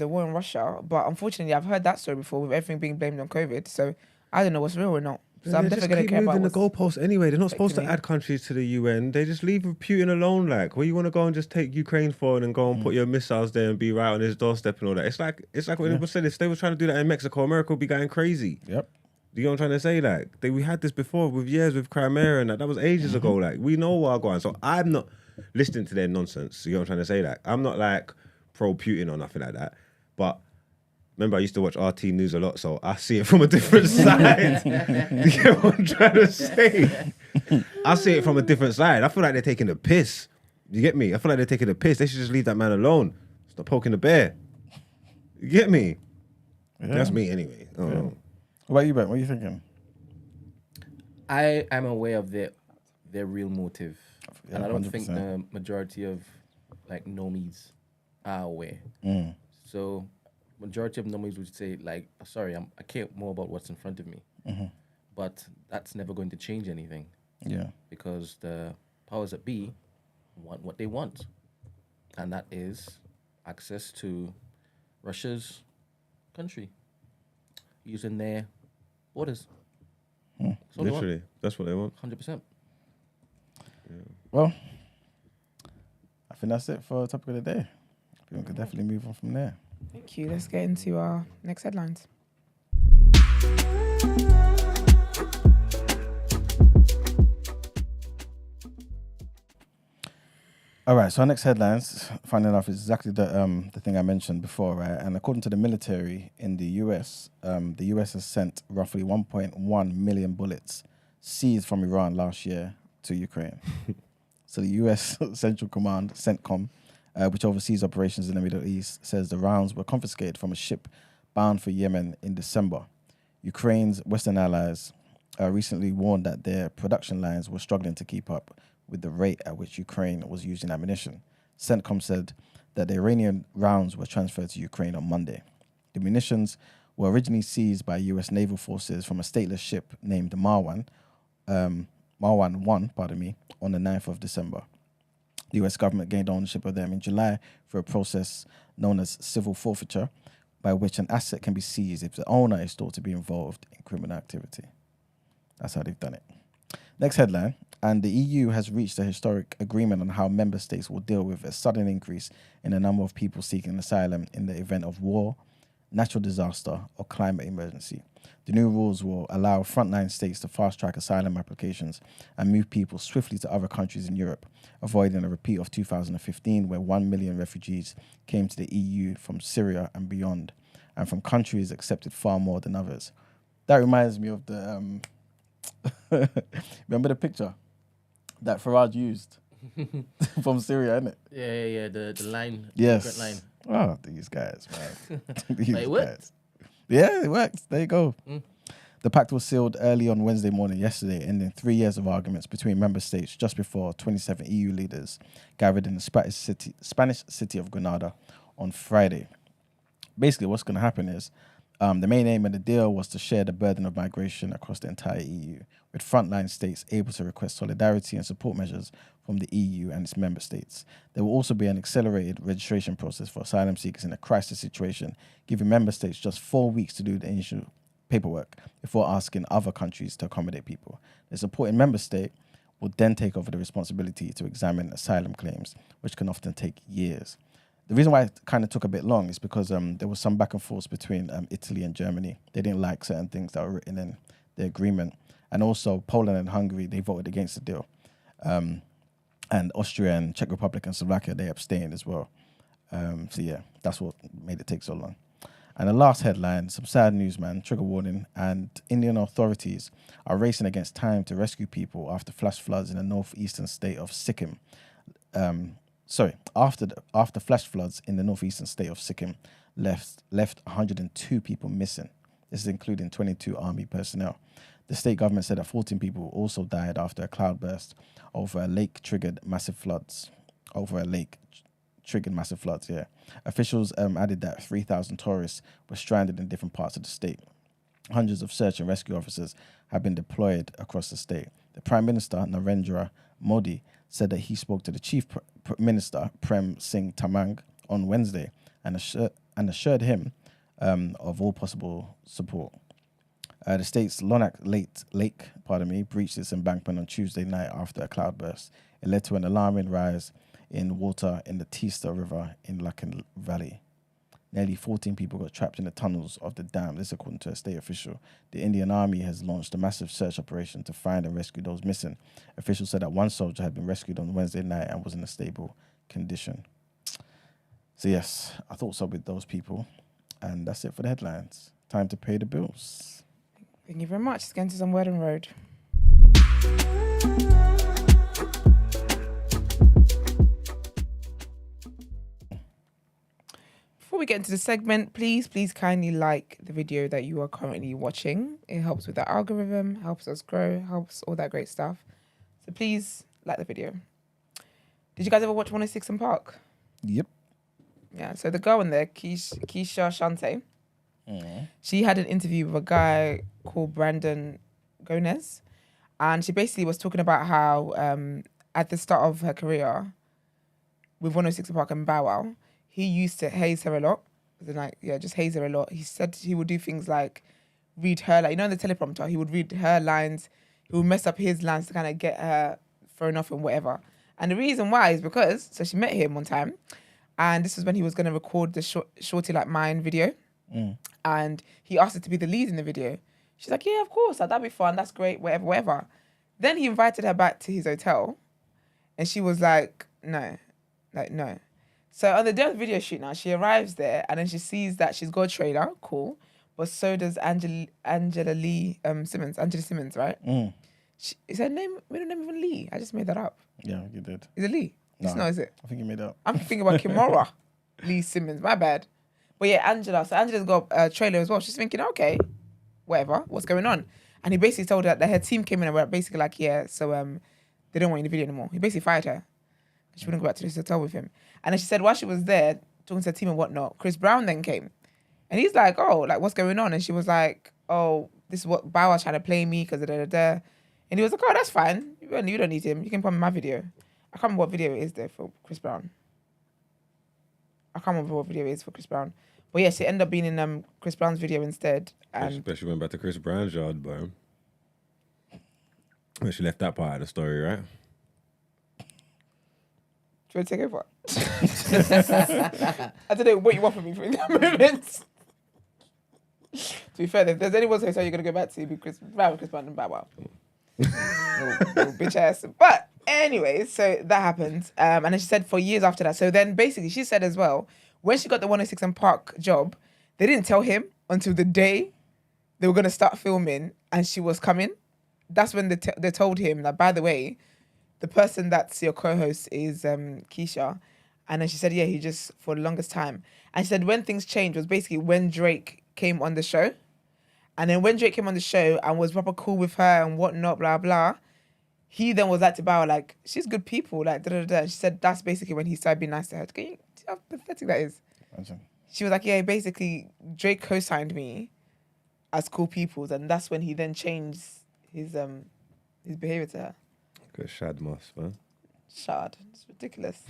but unfortunately I've heard that story before with everything being blamed on COVID, so I don't know what's real or not. So I'm definitely going to care about the goalposts anyway. They're not supposed to add countries to the UN. They just leave Putin alone. Where you want to go and just take Ukraine for and go and put your missiles there and be right on his doorstep and all that. It's like what people said. If they were trying to do that in Mexico, America would be going crazy. Yep. You know what I'm trying to say? We had this before with Crimea and that. That was ages ago. We know what going on. So I'm not listening to their nonsense. You know what I'm trying to say? I'm not pro Putin or nothing like that. But remember, I used to watch RT News a lot, so I see it from a different side. You get what I'm trying to say? I see it from a different side. I feel like they're taking the piss. You get me? I feel like they're taking the piss. They should just leave that man alone. Stop poking the bear. You get me? Yeah. That's me anyway. I don't know. What about you, Ben? What are you thinking? I am aware of their real motive. Yeah, and I don't 100%. think the majority of normies are aware. So majority of normies would say sorry, I care more about what's in front of me. But that's never going to change anything. Yeah. Because the powers that be want what they want. And that is access to Russia's country using their borders. Literally, that's what they want. 100%. Yeah. Well, I think that's it for the topic of the day. We can definitely move on from there. Thank you. Let's get into our next headlines. All right, so our next headlines, finding enough, is exactly the thing I mentioned before, right? And according to the military in the US, the US has sent roughly 1.1 million bullets seized from Iran last year to Ukraine. So the US Central Command, CENTCOM, which oversees operations in the Middle East, says the rounds were confiscated from a ship bound for Yemen in December. Ukraine's Western allies recently warned that their production lines were struggling to keep up with the rate at which Ukraine was using ammunition. CENTCOM said that the Iranian rounds were transferred to Ukraine on Monday. The munitions were originally seized by US naval forces from a stateless ship named Marwan 1, on the 9th of December. The US government gained ownership of them in July through a process known as civil forfeiture, by which an asset can be seized if the owner is thought to be involved in criminal activity. That's how they've done it. Next headline. And the EU has reached a historic agreement on how member states will deal with a sudden increase in the number of people seeking asylum in the event of war, natural disaster, or climate emergency. The new rules will allow frontline states to fast-track asylum applications and move people swiftly to other countries in Europe, avoiding a repeat of 2015, where 1 million refugees came to the EU from Syria and beyond, and from countries accepted far more than others. That reminds me of the... remember the picture that Farage used from Syria, isn't it? Yeah. The line. Yes. Different line. Oh, these guys, man. These But it worked. guys. Yeah, it worked. There you go. The pact was sealed early on Wednesday morning yesterday, ending 3 years of arguments between member states just before 27 EU leaders gathered in the Spanish city of Granada on Friday. Basically, what's going to happen is the main aim of the deal was to share the burden of migration across the entire EU, with frontline states able to request solidarity and support measures from the EU and its member states. There will also be an accelerated registration process for asylum seekers in a crisis situation, giving member states just 4 weeks to do the initial paperwork before asking other countries to accommodate people. The supporting member state will then take over the responsibility to examine asylum claims, which can often take years. The reason why it kind of took a bit long is because there was some back and forth between Italy and Germany. They didn't like certain things that were written in the agreement. And also Poland and Hungary, they voted against the deal. And Austria and Czech Republic and Slovakia, they abstained as well. So yeah, that's what made it take so long. And the last headline, some sad news, man, trigger warning, and Indian authorities are racing against time to rescue people after flash floods in the northeastern state of Sikkim. After flash floods in the northeastern state of Sikkim left 102 people missing. This is including 22 army personnel. The state government said that 14 people also died after a cloudburst over a lake triggered massive floods. Officials added that 3,000 tourists were stranded in different parts of the state. Hundreds of search and rescue officers have been deployed across the state. The Prime Minister, Narendra Modi, said that he spoke to the Chief Minister, Prem Singh Tamang, on Wednesday and assured him of all possible support. The state's Lonak Lake breached its embankment on Tuesday night after a cloudburst. It led to an alarming rise in water in the Teesta River in Lakan Valley. Nearly 14 people got trapped in the tunnels of the dam, this according to a state official. The Indian Army has launched a massive search operation to find and rescue those missing. Officials said that one soldier had been rescued on Wednesday night and was in a stable condition. So yes, I thought so with those people. And that's it for the headlines. Time to pay the bills. Thank you very much. Let's get into some Word and Road. Before we get into the segment, please kindly like the video that you are currently watching. It helps with the algorithm, helps us grow, helps all that great stuff. So please like the video. Did you guys ever watch 106 in Park? Yep. Yeah, so the girl in there, Keshia Chanté, she had an interview with a guy called Brandon Gonez, and she basically was talking about how at the start of her career with 106 in Park and Bow Wow, he used to haze her a lot. Just haze her a lot. He said he would do things like read her, in the teleprompter, he would read her lines, he would mess up his lines to kind of get her thrown off and whatever. And the reason why is because, so she met him one time, and this was when he was going to record the Shorty Like Mine video. And he asked her to be the lead in the video. She's like, yeah, of course, that'd be fun, that's great, whatever. Then he invited her back to his hotel, and she was like, no. So on the day of the video shoot now, she arrives there, and then she sees that she's got a trailer, cool, but so does Angela Simmons, right? Is her name, middle name even Lee? I just made that up. Yeah, you did. Is it Lee? It's not, is it? I think you made it up. I'm thinking about Kimora Lee Simmons. My bad. But yeah, Angela. So Angela's got a trailer as well. She's thinking, okay, whatever, what's going on? And he basically told her that her team came in and were basically like, yeah, so they don't want you in the video anymore. He basically fired her. She wouldn't go back to this hotel with him. And then she said while she was there talking to her team and whatnot, Chris Brown then came. And he's like, oh, like, what's going on? And she was like, oh, this is what Bow Wow's trying to play me because da. And he was like, oh, that's fine. You don't need him. You can put him in my video. I can't remember what video it is there for Chris Brown. I can't remember what video it is for Chris Brown. But yeah, she ended up being in Chris Brown's video instead. And Especially went back to Chris Brown's yard, bro. When she left that part of the story, right? do you want to take over? I don't know what you want from me for that moment. To be fair, if there's anyone's hotel you're going to go back to, it'd be Chris Brown and Bow Wow. little bitch ass. But anyway, so that happened. And then she said for years after that. So then basically she said as well, when she got the 106 and Park job, they didn't tell him until the day they were going to start filming and she was coming. That's when they told him that, by the way, the person that's your co-host is Keshia. And then she said, yeah, he just, for the longest time. And she said when things changed was basically when Drake came on the show. And then when Drake came on the show and was proper cool with her and whatnot, blah, blah, he then was like to Bow, like, she's good people, like, da. And she said that's basically when he started being nice to her. Can you see how pathetic that is? Imagine. She was like, yeah, basically, Drake co-signed me as cool peoples. And that's when he then changed his behavior to her. Good shad moss, man. Shard. It's ridiculous.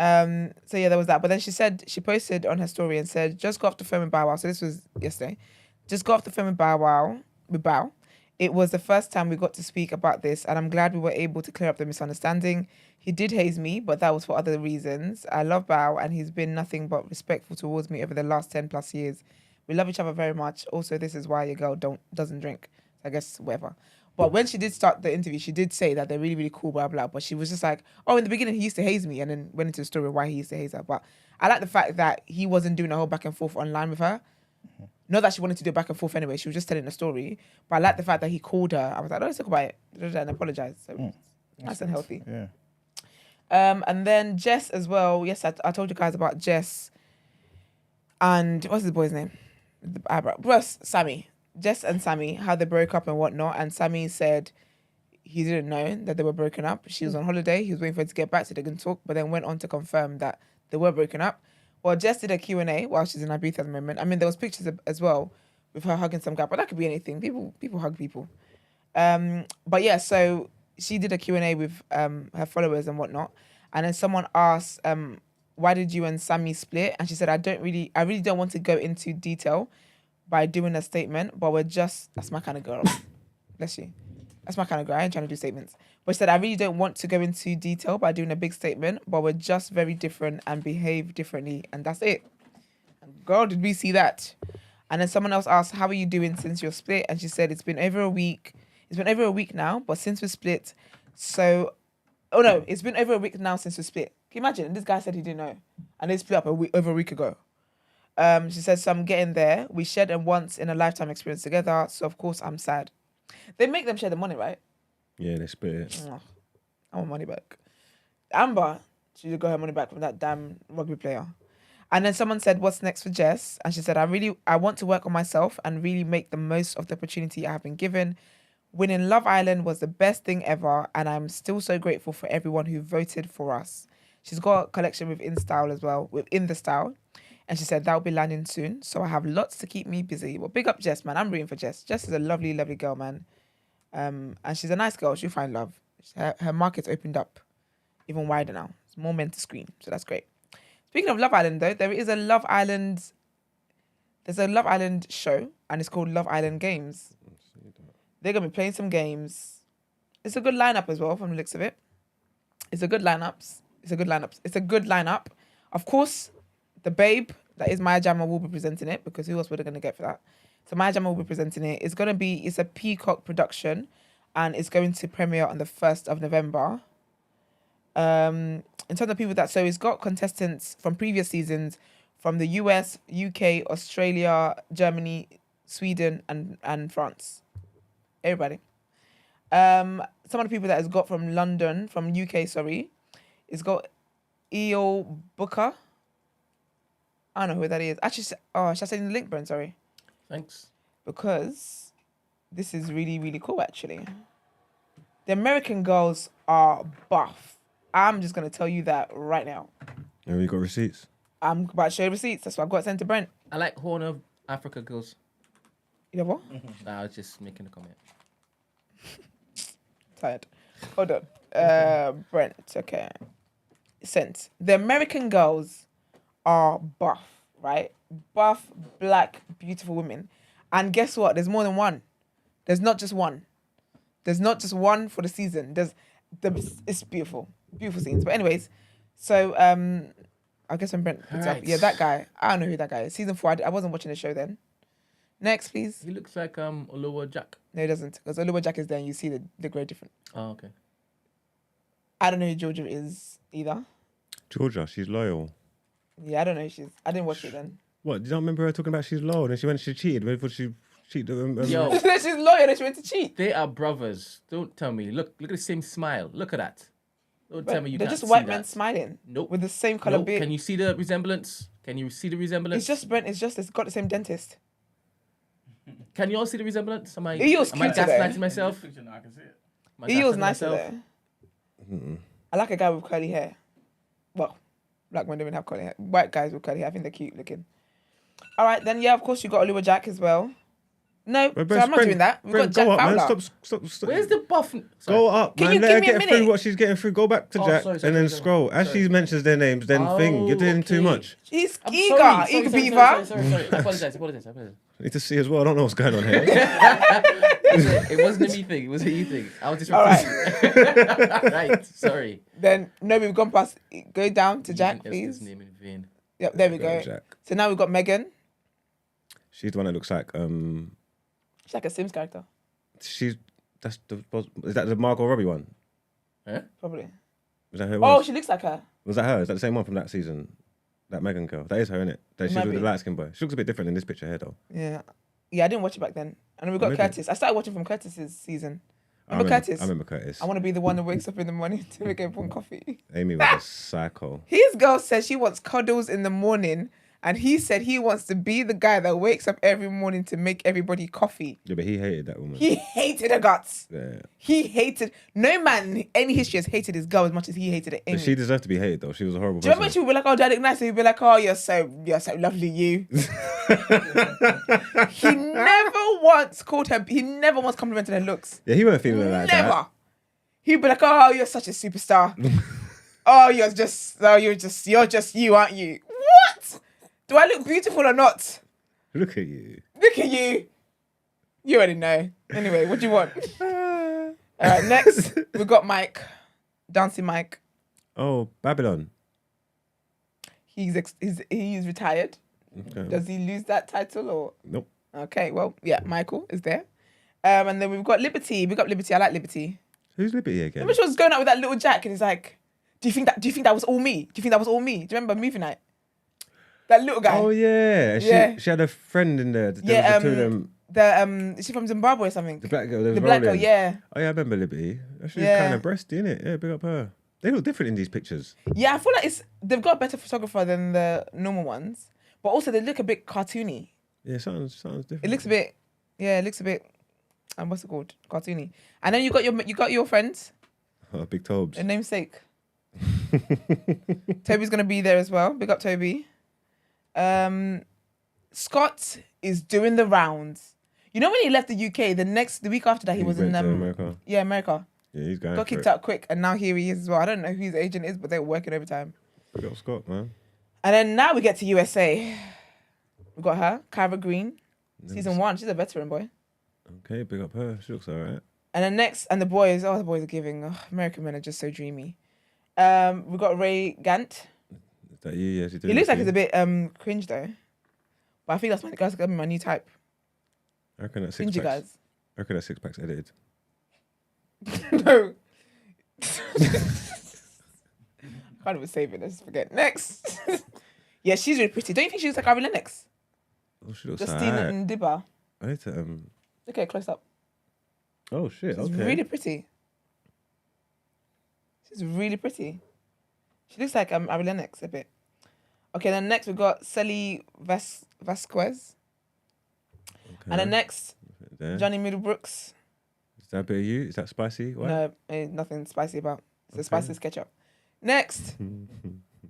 So yeah, there was that. But then she said, she posted on her story and said, just got off the phone with Bow Wow. So this was yesterday. Just got off the phone with Bow. It was the first time we got to speak about this, and I'm glad we were able to clear up the misunderstanding. He did haze me, but that was for other reasons. I love Bow, and he's been nothing but respectful towards me over the last 10 plus years. We love each other very much. Also, this is why your girl doesn't drink. I guess whatever. But when she did start the interview, she did say that they're really, really cool, blah, blah. But she was just like, oh, in the beginning, he used to haze me, and then went into the story of why he used to haze her. But I like the fact that he wasn't doing a whole back and forth online with her. Not that she wanted to do a back and forth anyway. She was just telling the story. But I like the fact that he called her. I was like, let's talk about it. And apologize. So nice and healthy. Yeah. And then Jess as well. Yes, I told you guys about Jess. And what's his boy's name? The eyebrow. Plus, Sammy. Jess and Sammy, how they broke up and whatnot. And Sammy said he didn't know that they were broken up. She was on holiday. He was waiting for her to get back so they can talk. But then went on to confirm that they were broken up. Well, Jess did a Q&A while she's in Ibiza at the moment. I mean, there was pictures as well with her hugging some guy, but that could be anything. People hug people. But yeah, so she did a Q&A with her followers and whatnot. And then someone asked, why did you and Sammy split? And she said, I really don't want to go into detail by doing a statement, but that's my kind of girl. Bless you. That's my kind of girl. I ain't trying to do statements. But she said, I really don't want to go into detail by doing a big statement, but we're just very different and behave differently. And that's it. And girl, did we see that? And then someone else asked, how are you doing since you're split? And she said, it's been over a week. It's been over a week now, but since we split, it's been over a week now since we split. Can you imagine? And this guy said he didn't know. And they split up over a week ago. She said, so I'm getting there. We shared a once in a lifetime experience together. So of course I'm sad. They make them share the money, right? Yeah, they split it. Oh, I want money back. Amber, she got her money back from that damn rugby player. And then someone said, what's next for Jess? And she said, I want to work on myself and really make the most of the opportunity I have been given. Winning Love Island was the best thing ever, and I'm still so grateful for everyone who voted for us. She's got a collection within style as well, within the style. And she said that'll be landing soon. So I have lots to keep me busy. Well, big up Jess, man. I'm rooting for Jess. Jess is a lovely, lovely girl, man. And she's a nice girl. She'll find love. Her market's opened up even wider now. It's more men to screen. So that's great. Speaking of Love Island, though, there's a Love Island show, and it's called Love Island Games. They're going to be playing some games. It's a good lineup as well, from the looks of it. It's a good lineup. Of course, the babe, that is Maya Jama, will be presenting it, because who else were they going to get for that? So Maya Jama will be presenting it. It's a Peacock production, and it's going to premiere on the 1st of November. In terms of people so it's got contestants from previous seasons from the US, UK, Australia, Germany, Sweden, and France. Everybody. Some of the people that it's got from UK, It's got E.O. Booker. I don't know who that is. Actually, should I send the link, Brent? Sorry. Thanks. Because this is really, really cool, actually. The American girls are buff. I'm just going to tell you that right now. Have you got receipts? I'm about to show you receipts. That's why I've got sent to Brent. I like Horn of Africa girls. You know what? Nah, I was just making a comment. Tired. Hold on. Brent, okay. Sent. The American girls are buff, right? Buff, black, beautiful women. And guess what? There's more than one. There's not just one. There's not just one for the season. It's beautiful. Beautiful scenes. But anyways, so I guess when Brent puts up, yeah, that guy. I don't know who that guy is. Season 4, I wasn't watching the show then. Next, please. He looks like Oluwa Jack. No, he doesn't. Because Oluwa Jack is there and you see the grade different. Oh, okay. I don't know who Georgia is either. Georgia, she's loyal. Yeah, I don't know who she is. I didn't watch it then. What? Do you not remember her talking about she's loyal? And then she cheated. Before she cheated. Yo. She's loyal and she went to cheat. They are brothers. Don't tell me. Look at the same smile. Look at that. Don't tell me you They're can't just white see men that. smiling. Nope. With the same colour Nope. beard. Can you see the resemblance? It's just Brent. It's got the same dentist. Can you all see the resemblance? Am I Eeyore's am I cute today. gaslighting myself? Picture now, I can see it. Am I Eeyore's gaslighting nicer myself? there. I like a guy with curly hair. Well, black men don't have curly hair. White guys with curly hair. I think they're cute looking. All right, then, yeah, of course, you got Oluwa Jack as well. No, so I'm not doing that. We've got Jack go up, Fowler. man. Stop. Where's the buff? Go up, Can man. you Let give her me a get minute? through what she's getting through. Go back to Oh, Jack sorry, and then sorry. scroll. As she mentions their names, then thing. You're doing too okay. much. He's I'm eager. sorry, Eager sorry, beaver. sorry. Apologize. I need to see as well. I don't know what's going on here. It wasn't a me thing. It was a you thing. I was just All right. right. Sorry. Then, no, we've gone past. Go down to Jack, His please. name in vain. Yep, there we go. Jack. So now we've got Megan. She's the one that looks like She's like a Sims character. is that the Margot Robbie one? Huh? Probably. Was that her? Oh, she looks like her. Was that her? Is that the same one from that season? That Megan girl. That is her, isn't it? She's might with be. the light skin boy. She looks a bit different in this picture here, though. Yeah. Yeah, I didn't watch it back then. And then we got Maybe. Curtis. I started watching from Curtis's season. Remember Curtis? I remember Curtis. I want to be the one that wakes up in the morning to make everyone coffee. Amy was a psycho. His girl says she wants cuddles in the morning, and he said he wants to be the guy that wakes up every morning to make everybody coffee. Yeah, but he hated that woman. He hated her guts. Yeah. He hated... No man in any history has hated his girl as much as he hated it. But she deserved to be hated, though. She was a horrible Do you person. remember when she would be like, oh, Dad, nice? And he'd be like, oh, you're so lovely, you. He never once called her... He never once complimented her looks. Yeah, he weren't feeling her like Never. that. He'd be like, oh, you're such a superstar. Oh, you're just you, aren't you? What? Do I look beautiful or not? Look at you. Look at you. You already know. Anyway, what do you want? All right, next, we've got Mike. Dancing Mike. Oh, Babylon. He's retired. Okay. Does he lose that title or? Nope. Okay, well, yeah, Michael is there. And then we've got Liberty. Big up Liberty. I like Liberty. Who's Liberty again? Remember she was going out with that little Jack and he's like, do you think that was all me? Do you think that was all me? Do you remember movie night? That little guy. Oh, yeah. Yeah. She had a friend in there. There Yeah, was the two of them. is she from Zimbabwe or something? The black girl. They was The black girl, rolling. yeah. Oh, yeah, I remember Liberty. She was Yeah. kind of breasty, innit? Yeah, big up her. They look different in these pictures. Yeah, I feel like they've got a better photographer than the normal ones. But also they look a bit cartoony. Yeah, sounds different. It looks a bit, what's it called? Cartoony. And then you got your friends, Oh, big Tobes. your namesake. Toby's gonna be there as well. Big up Toby. Scott is doing the rounds. You know when he left the UK, the week after that he was went in to America. Yeah, America. Yeah, he's going Got for kicked it. out quick, and now here he is as well. I don't know who his agent is, but they were working overtime. Big up Scott, man. And then now we get to USA. We got her, Kyra Green, season 1. She's a veteran, boy. Okay, big up her. She looks alright. And then next, and the boys are giving. Oh, American men are just so dreamy. We got Ray Gant. Is that you? Yeah, she did. He looks like he's a bit cringe though, but I think that's gonna be my new type. I reckon that six Cringy packs. guys. I reckon that six packs edited. No. Can't even save it. Let's just forget. Next. Yeah, she's really pretty. Don't you think she looks like Ivy Lennox? Oh, she looks Justine alright. and Dibba. I need to Look at her close up. Oh shit! She's Okay. really pretty. She's really pretty. She looks like Ariel a bit. Okay, then next we got Sally Vasquez. Okay. And then next, There. Johnny Middlebrooks. Is that a bit of you? Is that spicy? What? No, nothing spicy about. It's the Okay. spiciest ketchup. Next,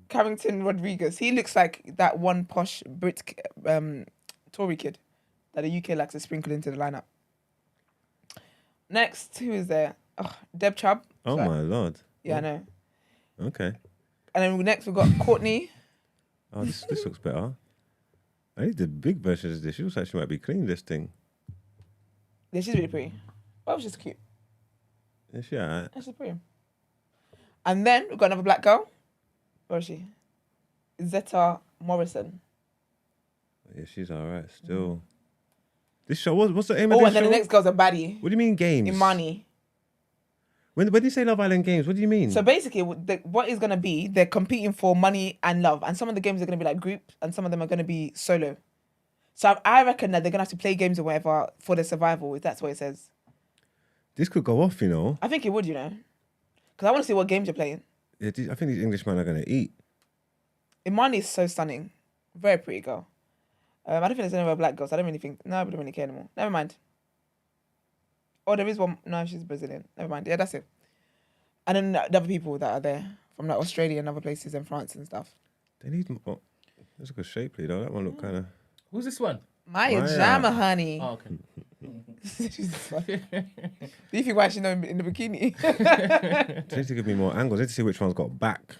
Carrington Rodriguez. He looks like that one posh Brit Tory kid that the UK likes to sprinkle into the lineup. Next, who is there? Oh, Deb Chubb. Oh Sorry. my lord. Yeah, I know. Okay. And then next we've got Courtney. Oh, this looks better. I need the big version of this. She looks like she might be clean, this thing. Yeah, she's really pretty. Oh, she's cute. Is she alright? Yeah, she's pretty. And then we've got another black girl. Where is she? Zeta Morrison. Yeah, she's alright still. This show, what's the aim of Oh, this and then show? the next girl's a baddie. What do you mean games? Imani. When you say Love Island games, what do you mean? So basically, what is going to be, they're competing for money and love. And some of the games are going to be like group, and some of them are going to be solo. So I reckon that they're going to have to play games or whatever for their survival, if that's what it says. This could go off, you know. I think it would, you know. Because I want to see what games you're playing. Yeah, I think these Englishmen are going to eat. Imani is so stunning. Very pretty girl. I don't think there's any other black girls. I don't really think... No, I don't really care anymore. Never mind. Oh, there is one... No, she's Brazilian. Never mind. Yeah, that's it. And then the other people that are there from like Australia and other places and France and stuff. They need more. Oh, that's a good shape, though. That one look kind of... Who's this one? Maya Maya. Jama, honey. Oh, okay. She's funny. Do you think why she's not in the bikini? They need to give me more angles. I need to see which one's got back.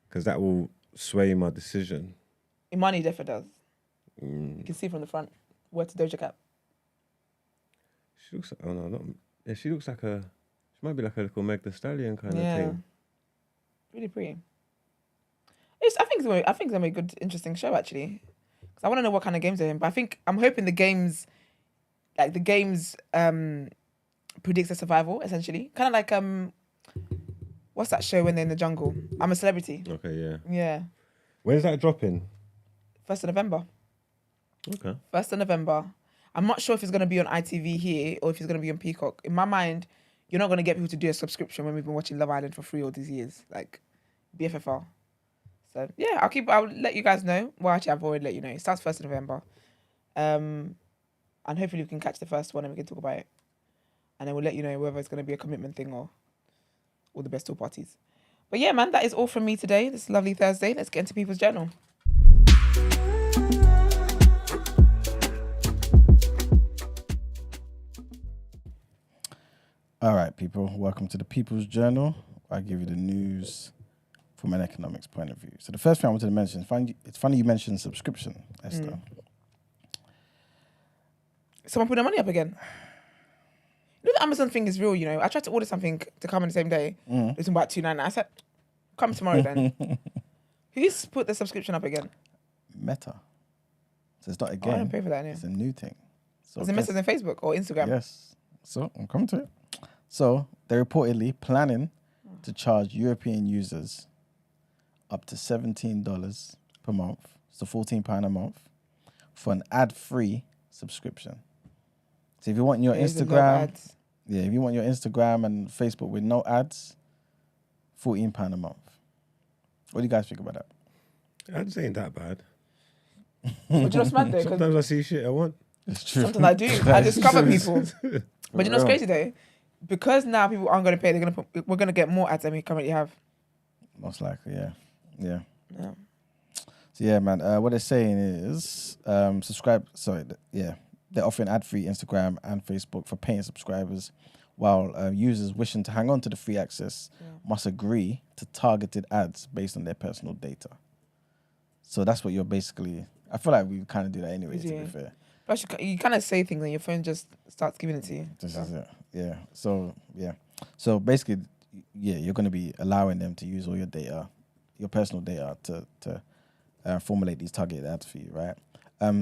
Because that will sway my decision. Imani definitely does. You can see from the front. Where's the Doja Cat? She looks... Oh, no, not... Yeah, she looks like a... She might be like a little Meg Thee Stallion kind of thing. Really pretty. I think it's gonna be a good, interesting show actually. Because I want to know what kind of games they're in. But I'm hoping the games predicts their survival essentially. Kind of like what's that show when they're in the jungle? I'm a Celebrity. Okay, yeah. Yeah. When's that dropping? 1st of November. Okay. 1st of November. I'm not sure if it's going to be on ITV here or if it's going to be on Peacock. In my mind, you're not going to get people to do a subscription when we've been watching Love Island for free all these years. Like, BFFR. So, yeah, I'll let you guys know. Well, actually, I've already let you know. It starts 1st of November. And hopefully we can catch the first one and we can talk about it. And then we'll let you know whether it's going to be a commitment thing or all the best to all parties. But yeah, man, that is all from me today. This lovely Thursday. Let's get into People's Journal. All right, people. Welcome to the People's Journal. I give you the news from an economics point of view. So the first thing I wanted to mention, it's funny you mentioned subscription, Esther. Someone put their money up again. You know the Amazon thing is real, you know. I tried to order something to come on the same day. It's about $2.99. I said, come tomorrow then. Who's put the subscription up again? Meta. So it's not Oh, I again. don't pay for that, yeah. It's a new thing. So Is it Meta on Facebook or Instagram? Yes. So I'm coming to it. So they're reportedly planning to charge European users up to $17 per month, so £14 a month, for an ad-free subscription. So if you want your There's no Instagram, ads. if you want your Instagram and Facebook with no ads, £14 a month. What do you guys think about that? Ads ain't that bad. But you know what's mad though? 'Cause Sometimes I see shit I want. It's true. sometimes I do. I discover people. But you know what's real. crazy though? Because now people aren't going to pay, we're going to get more ads than we currently have. Most likely, yeah. Yeah. Yeah. So yeah, man. What they're saying is, they're offering ad-free Instagram and Facebook for paying subscribers, while users wishing to hang on to the free access must agree to targeted ads based on their personal data. So that's what you're basically. I feel like we kind of do that anyway. To be fair, Plus, you kind of say things and your phone just starts giving it to you. this is it. Yeah. So yeah. So basically, you're going to be allowing them to use all your data, your personal data, to formulate these targeted ads for you, right?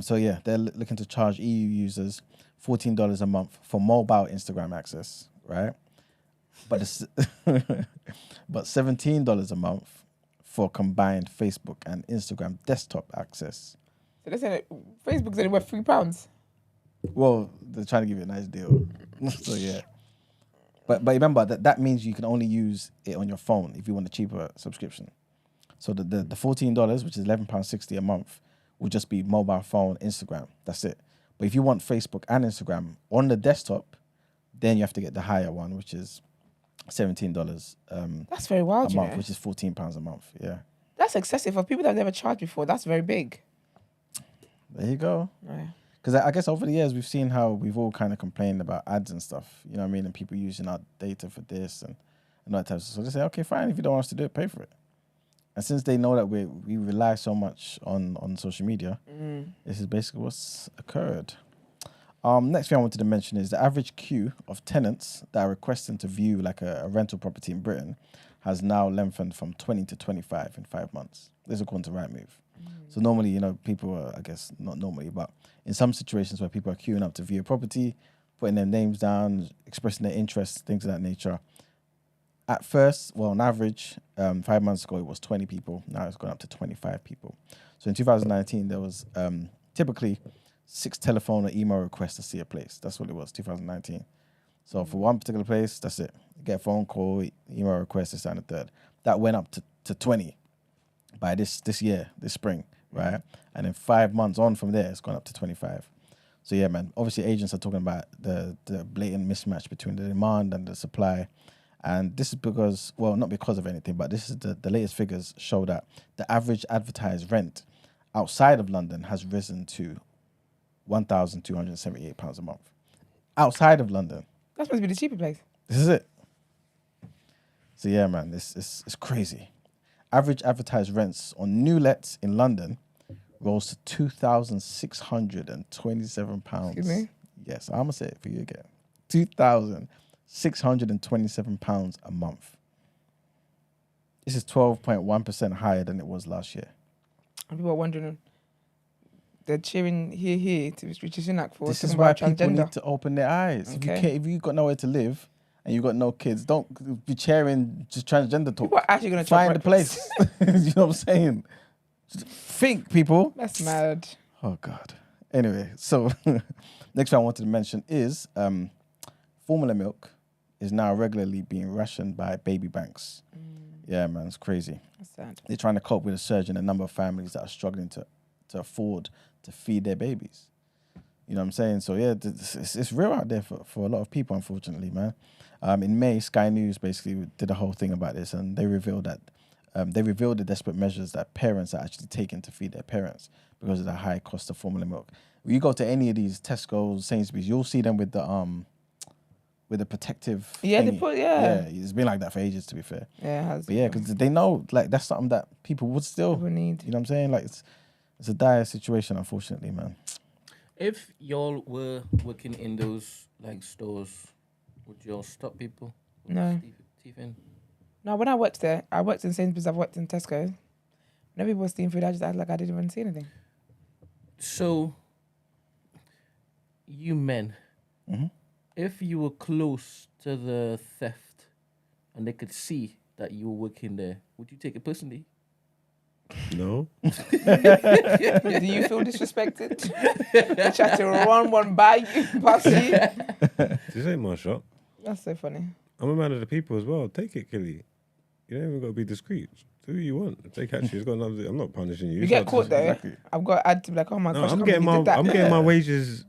So yeah, they're looking to charge EU users $14 a month for mobile Instagram access, right? But but $17 a month for combined Facebook and Instagram desktop access. So they're saying Facebook's only worth £3. Well, they're trying to give you a nice deal. So yeah. But remember that means you can only use it on your phone if you want a cheaper subscription. So the $14, which is £11.60 a month, will just be mobile phone, Instagram. That's it. But if you want Facebook and Instagram on the desktop, then you have to get the higher one, which is $17 That's very wild, a you month, know. which is £14 a month. Yeah. That's excessive for people that have never charged before. That's very big. There you go. Right. Because I guess over the years, we've seen how we've all kind of complained about ads and stuff, you know what I mean? And people using our data for this and that type of stuff. So they say, okay, fine, if you don't want us to do it, pay for it. And since they know that we rely so much on social media, this is basically what's occurred. Next thing I wanted to mention is the average queue of tenants that are requesting to view like a rental property in Britain has now lengthened from 20 to 25 in 5 months. This is according to Rightmove. So normally, you know, people are, I guess, not normally, but in some situations where people are queuing up to view a property, putting their names down, expressing their interests, things of that nature. At first, well, on average, 5 months ago, it was 20 people. Now it's gone up to 25 people. So in 2019, there was typically 6 telephone or email requests to see a place. That's what it was, 2019. So for one particular place, that's it. You get a phone call, email request, this and the third. That went up to 20 by this year, this spring, right? And then 5 months on from there, it's gone up to 25. So yeah, man, obviously agents are talking about the blatant mismatch between the demand and the supply. And this is because, well, not because of anything, but this is the latest figures show that the average advertised rent outside of London has risen to £1,278 a month. Outside of London. That must be the cheaper place. This is it. So yeah, man, it's crazy. Average advertised rents on new lets in London rose to £2,627. Excuse me? Yes, I'm gonna say it for you again. £2,627 a month. This is 12.1% higher than it was last year. And people are wondering, they're cheering here to Rishi Sunak for This is talking why about people transgender. need to open their eyes. Okay. If you got nowhere to live and you got no kids, don't be cheering just transgender talk. People are actually going to Find the place. You know what I'm saying? Just think, people. That's mad. Oh, God. Anyway, so next thing I wanted to mention is formula milk is now regularly being rationed by baby banks. Yeah, man, it's crazy. That's sad. They're trying to cope with a surge in the number of families that are struggling to afford to feed their babies. You know what I'm saying? So, yeah, it's real out there for a lot of people, unfortunately, man. In May, Sky News basically did a whole thing about this, and they revealed the desperate measures that parents are actually taking to feed their parents because of the high cost of formula milk. When you go to any of these Tesco's, Sainsbury's, you'll see them with the protective Yeah, they thingy. put, Yeah, it's been like that for ages, to be fair. Yeah, it has. But yeah, because they know, like, that's something that people would still, People need. you know what I'm saying? Like, it's a dire situation, unfortunately, man. If y'all were working in those like stores, would y'all stop people? No. Teeth in? No, when I worked there, I worked in Sainsbury's, I've worked in Tesco. When people were stealing food, I just acted like I didn't even see anything. So, you men, if you were close to the theft and they could see that you were working there, would you take it personally? No. Do you feel disrespected? The chat to run one by you, past you. This ain't my shop. That's so funny. I'm a man of the people as well. Take it, Killy. You don't even got to be discreet. Do what you want. If they catch you, it's got nothing. I'm not punishing you. You get caught though. I've got to add to be like, oh my gosh, I'm I can't believe you did that. getting my wages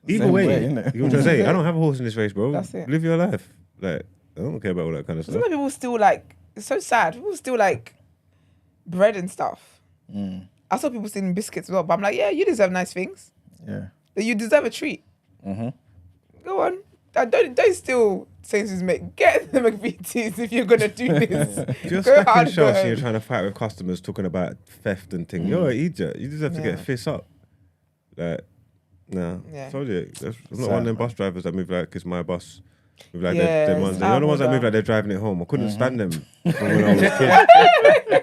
either Same way. way, innit? You know what I'm saying? I don't have a horse in this race, bro. That's it. Live your life. Like, I don't care about all that kind of stuff. Some people still like, it's so sad. People still like bread and stuff. I saw people stealing biscuits as well, but I'm like, yeah, you deserve nice things. Yeah. You deserve a treat. Go on. Don't steal Sainsbury's, mate. Get the McVitie's if you're going to do this. If you're Go stuck hard, in go shops and home. you're trying to fight with customers talking about theft and things, you're an idiot. You deserve to get fists up. Like, nah. Yeah. Told you. I'm not one of them bus drivers that move like it's my bus. Move like Yeah, they're it's the ones that out move there. like they're driving it home. I couldn't stand them from when I was a kid.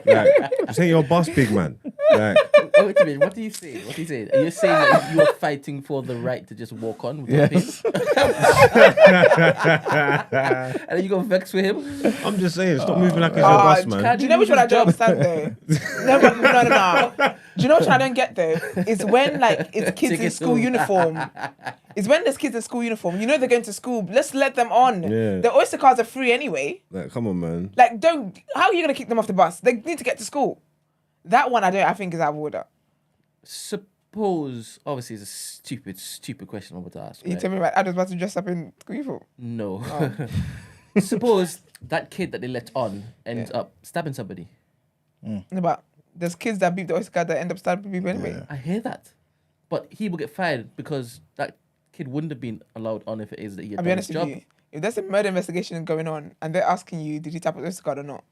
Like, this ain't your bus, big man. Like, Oh, wait a minute. What are you saying? What are you saying? Are you saying that you are fighting for the right to just walk on without Yes. paying? And then you go vex with him? I'm just saying, stop moving like it's your boss, man. Do you know which one I don't understand though? No. Do you know which one I don't get though? It's when like it's kids Take in it school too. uniform. It's when there's kids in school uniform. You know they're going to school. Let's let them on. Yeah. The Oyster cards are free anyway. Like, come on, man. Like, don't. How are you gonna kick them off the bus? They need to get to school. That one I think is out of order. Suppose, obviously, it's a stupid question I'm about to ask. You Right? tell me about Adam's about to dress up in school uniform. No. Suppose that kid that they let on ends up stabbing somebody. No, but there's kids that beat the Oyster card that end up stabbing people anyway. Yeah. I hear that. But he will get fired because that kid wouldn't have been allowed on if it is that he had I'll be done his honest with job. you. If there's a murder investigation going on and they're asking you, did you tap an Oyster card or not?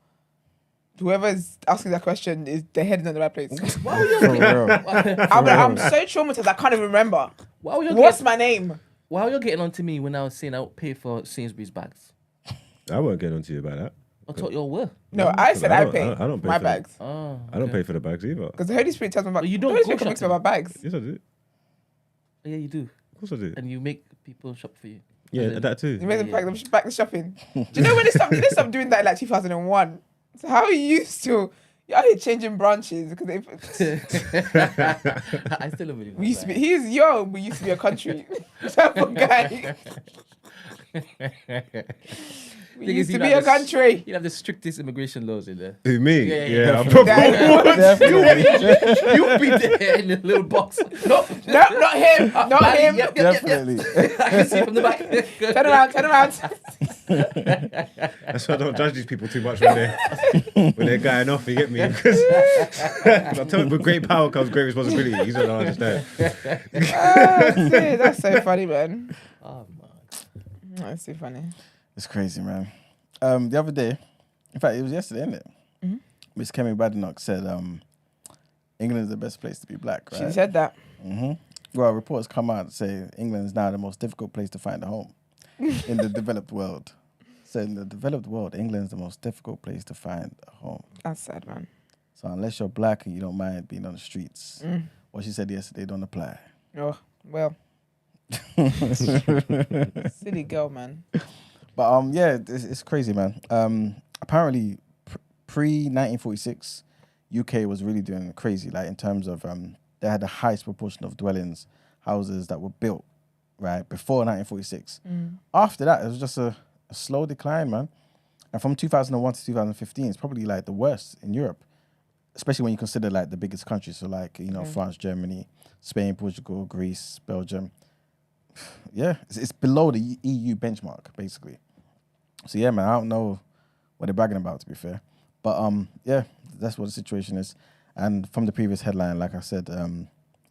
Whoever's asking that question is their head is in the right place. Why were you For real. I'm so traumatized. I can't even remember. Why were you What's getting, my name? why were you getting on to me when I was saying I would pay for Sainsbury's bags? I won't get onto you about that. I thought you all were. No, I said I pay. I don't pay my for bags. Oh, I don't pay for the bags either. Because the Holy Spirit tells me about. But you don't the Holy go Spirit convicts me shopping. about bags. Yes, I do. yeah, you do. Of course I do. And you make people shop for you. Yeah, As in- that too. You made them Yeah. back the shopping. Do you know when they stopped doing that in like 2001? So how are you still? You're out here changing branches because they. I still don't believe We used to be. He's young. We used to be a country. Type of guy. We used to be a country. You have the strictest immigration laws in there. Who, me? Yeah, Yeah, I'm That- Definitely. You'll be there in a little box. No, No, not him. Not him. Yep. Definitely. I can see from the back. Turn around. That's why I don't judge these people too much when they're going off. You get me? Because I tell you, with great power comes great responsibility. You don't understand. Oh, that's so funny, man. Oh, man. That's so funny. It's crazy, man. The other day, in fact, it was yesterday, isn't it? Miss Kemi Badenoch said England is the best place to be black, right? She said that. Well, reports come out that say England is now the most difficult place to find a home in the developed world. So in the developed world, England is the most difficult place to find a home. That's sad, man. So unless you're black and you don't mind being on the streets, what she said yesterday don't apply. Oh, well. Silly girl, man. But yeah, it's crazy, man. Apparently, pre-1946, UK was really doing crazy. Like in terms of they had the highest proportion of dwellings, houses that were built right before 1946. After that, it was just a slow decline, man. And from 2001 to 2015, it's probably like the worst in Europe, especially when you consider like the biggest countries. So like France, Germany, Spain, Portugal, Greece, Belgium. Yeah, it's below the EU benchmark, basically. So yeah, man, I don't know what they're bragging about, to be fair. But yeah, that's what the situation is. And from the previous headline, like I said,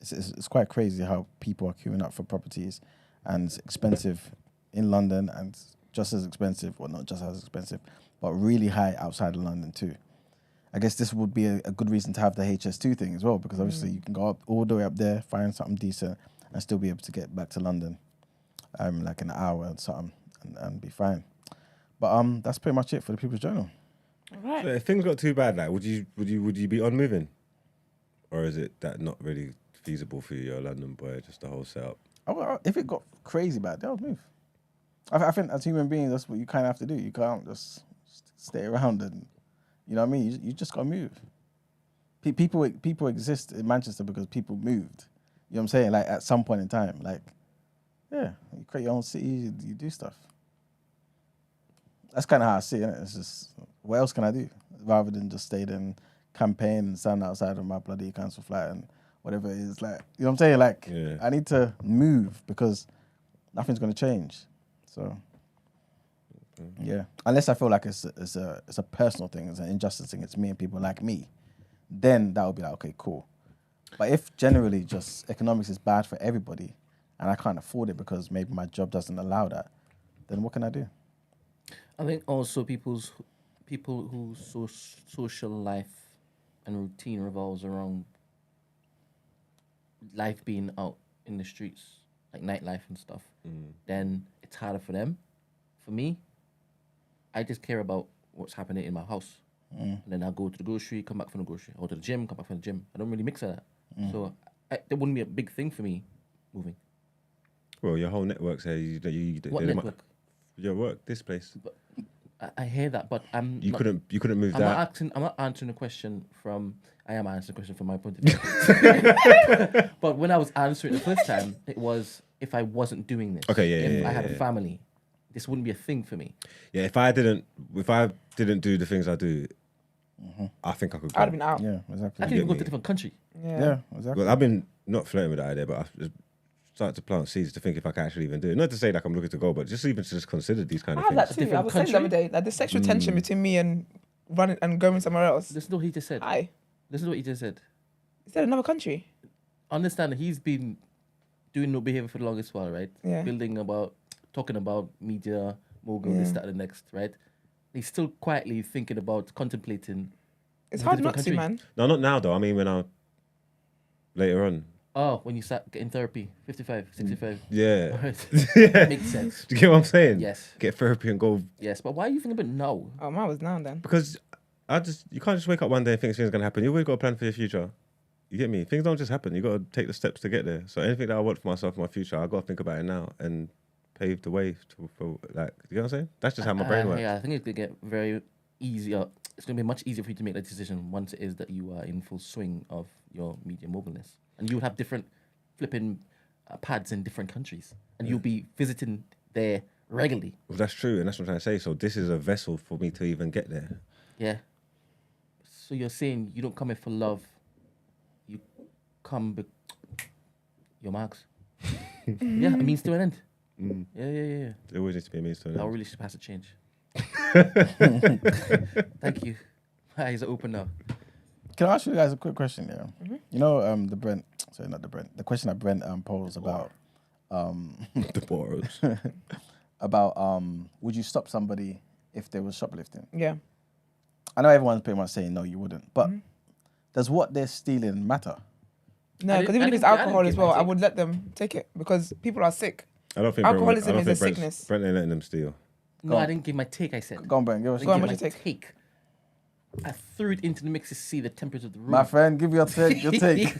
it's quite crazy how people are queuing up for properties, and it's expensive in London and just as expensive, well, not just as expensive, but really high outside of London too. I guess this would be a good reason to have the HS2 thing as well, because obviously you can go up all the way up there, find something decent, and still be able to get back to London, like an hour or something, and be fine. But that's pretty much it for the People's Journal. Right. So if things got too bad, like would you be on moving, or is it that not really feasible for you, you're a London boy, just the whole setup? If it got crazy bad, they'll move. I think as human beings, that's what you kind of have to do. You can't just stay around and, you know what I mean? You just got to move. People exist in Manchester because people moved. You know what I'm saying? Like at some point in time, like, yeah, you create your own city, you do stuff. That's kind of how I see it. It's just, what else can I do rather than just stay and campaign and stand outside of my bloody council flat and whatever it is. Like, you know what I'm saying? Like, Yeah. I need to move because nothing's going to change. So, yeah, unless I feel like it's a personal thing, it's an injustice thing, it's me and people like me, then that would be like, okay, cool. But if generally just economics is bad for everybody and I can't afford it because maybe my job doesn't allow that, then what can I do? I think also people whose social life and routine revolves around life being out in the streets, like nightlife and stuff, then it's harder for them. For me, I just care about what's happening in my house. And then I'll go to the grocery, come back from the grocery. Or to the gym, come back from the gym. I don't really mix with that. So there wouldn't be a big thing for me moving. Well, your whole network's here. What network? Your work, this place. But I hear that, but You couldn't move I'm that. I'm not answering the question from. I am answering the question from my point of view. But when I was answering it the first time, it was if I wasn't doing this. Okay, If I had a family, this wouldn't be a thing for me. Yeah, if I didn't do the things I do, I think I could. I'd have been out. Yeah, exactly. I can even go to a different country. Yeah, exactly. Well, I've been not flirting with that idea, but I've just started to plant seeds to think if I can actually even do it. Not to say like I'm looking to go, but just even to just consider these kind I of have things. that too. I was saying the other day, like the sexual tension between me and running and going somewhere else. Listen to what he just said. Aye. Listen to what he just said. Is that another country? Understand that he's been doing no behavior for the longest while, right? Yeah. Talking about media, mogul, this, that, and the next, right? He's still quietly thinking about contemplating. It's a hard different not to, country. man. No, not now though. I mean, when I later on. Oh, when you start getting therapy, 55, 65. Yeah. Right. Yeah. Makes sense. Do you get what I'm saying? Yes. Get therapy and go. Yes, but why are you thinking about now? Oh, mine was now and then. Because you can't just wake up one day and think things gonna happen. You've always got a plan for your future. You get me? Things don't just happen. You got to take the steps to get there. So anything that I want for myself, my future, I got to think about it now and pave the way for like. You know what I'm saying? That's just how my brain works. Yeah, I think it's gonna get very easier. It's gonna be much easier for you to make that decision once it is that you are in full swing of your media mobileness, and you would have different flipping pads in different countries, and you'll be visiting there regularly. Well, that's true, and that's what I'm trying to say. So this is a vessel for me to even get there. Yeah. So you're saying you don't come here for love. You come your marks. Yeah, a means to an end. Yeah. There always needs to be a means to an That end. really should pass a change. Thank you. My eyes are open now. Can I ask you guys a quick question? Yeah. You know, the question that Brent posed about The borrows. about would you stop somebody if they were shoplifting? Yeah. I know everyone's pretty much saying no, you wouldn't. But does what they're stealing matter? No, because even if it's alcohol as well, I would let them take it because people are sick. I don't think Alcoholism is a Brent's- sickness. Brent ain't letting them steal. No, I didn't give my take, I said. Go on, Brent, give us Go on, your what take. you take? Take. I threw it into the mix to see the temperature of the room. My friend, give your take. Your take.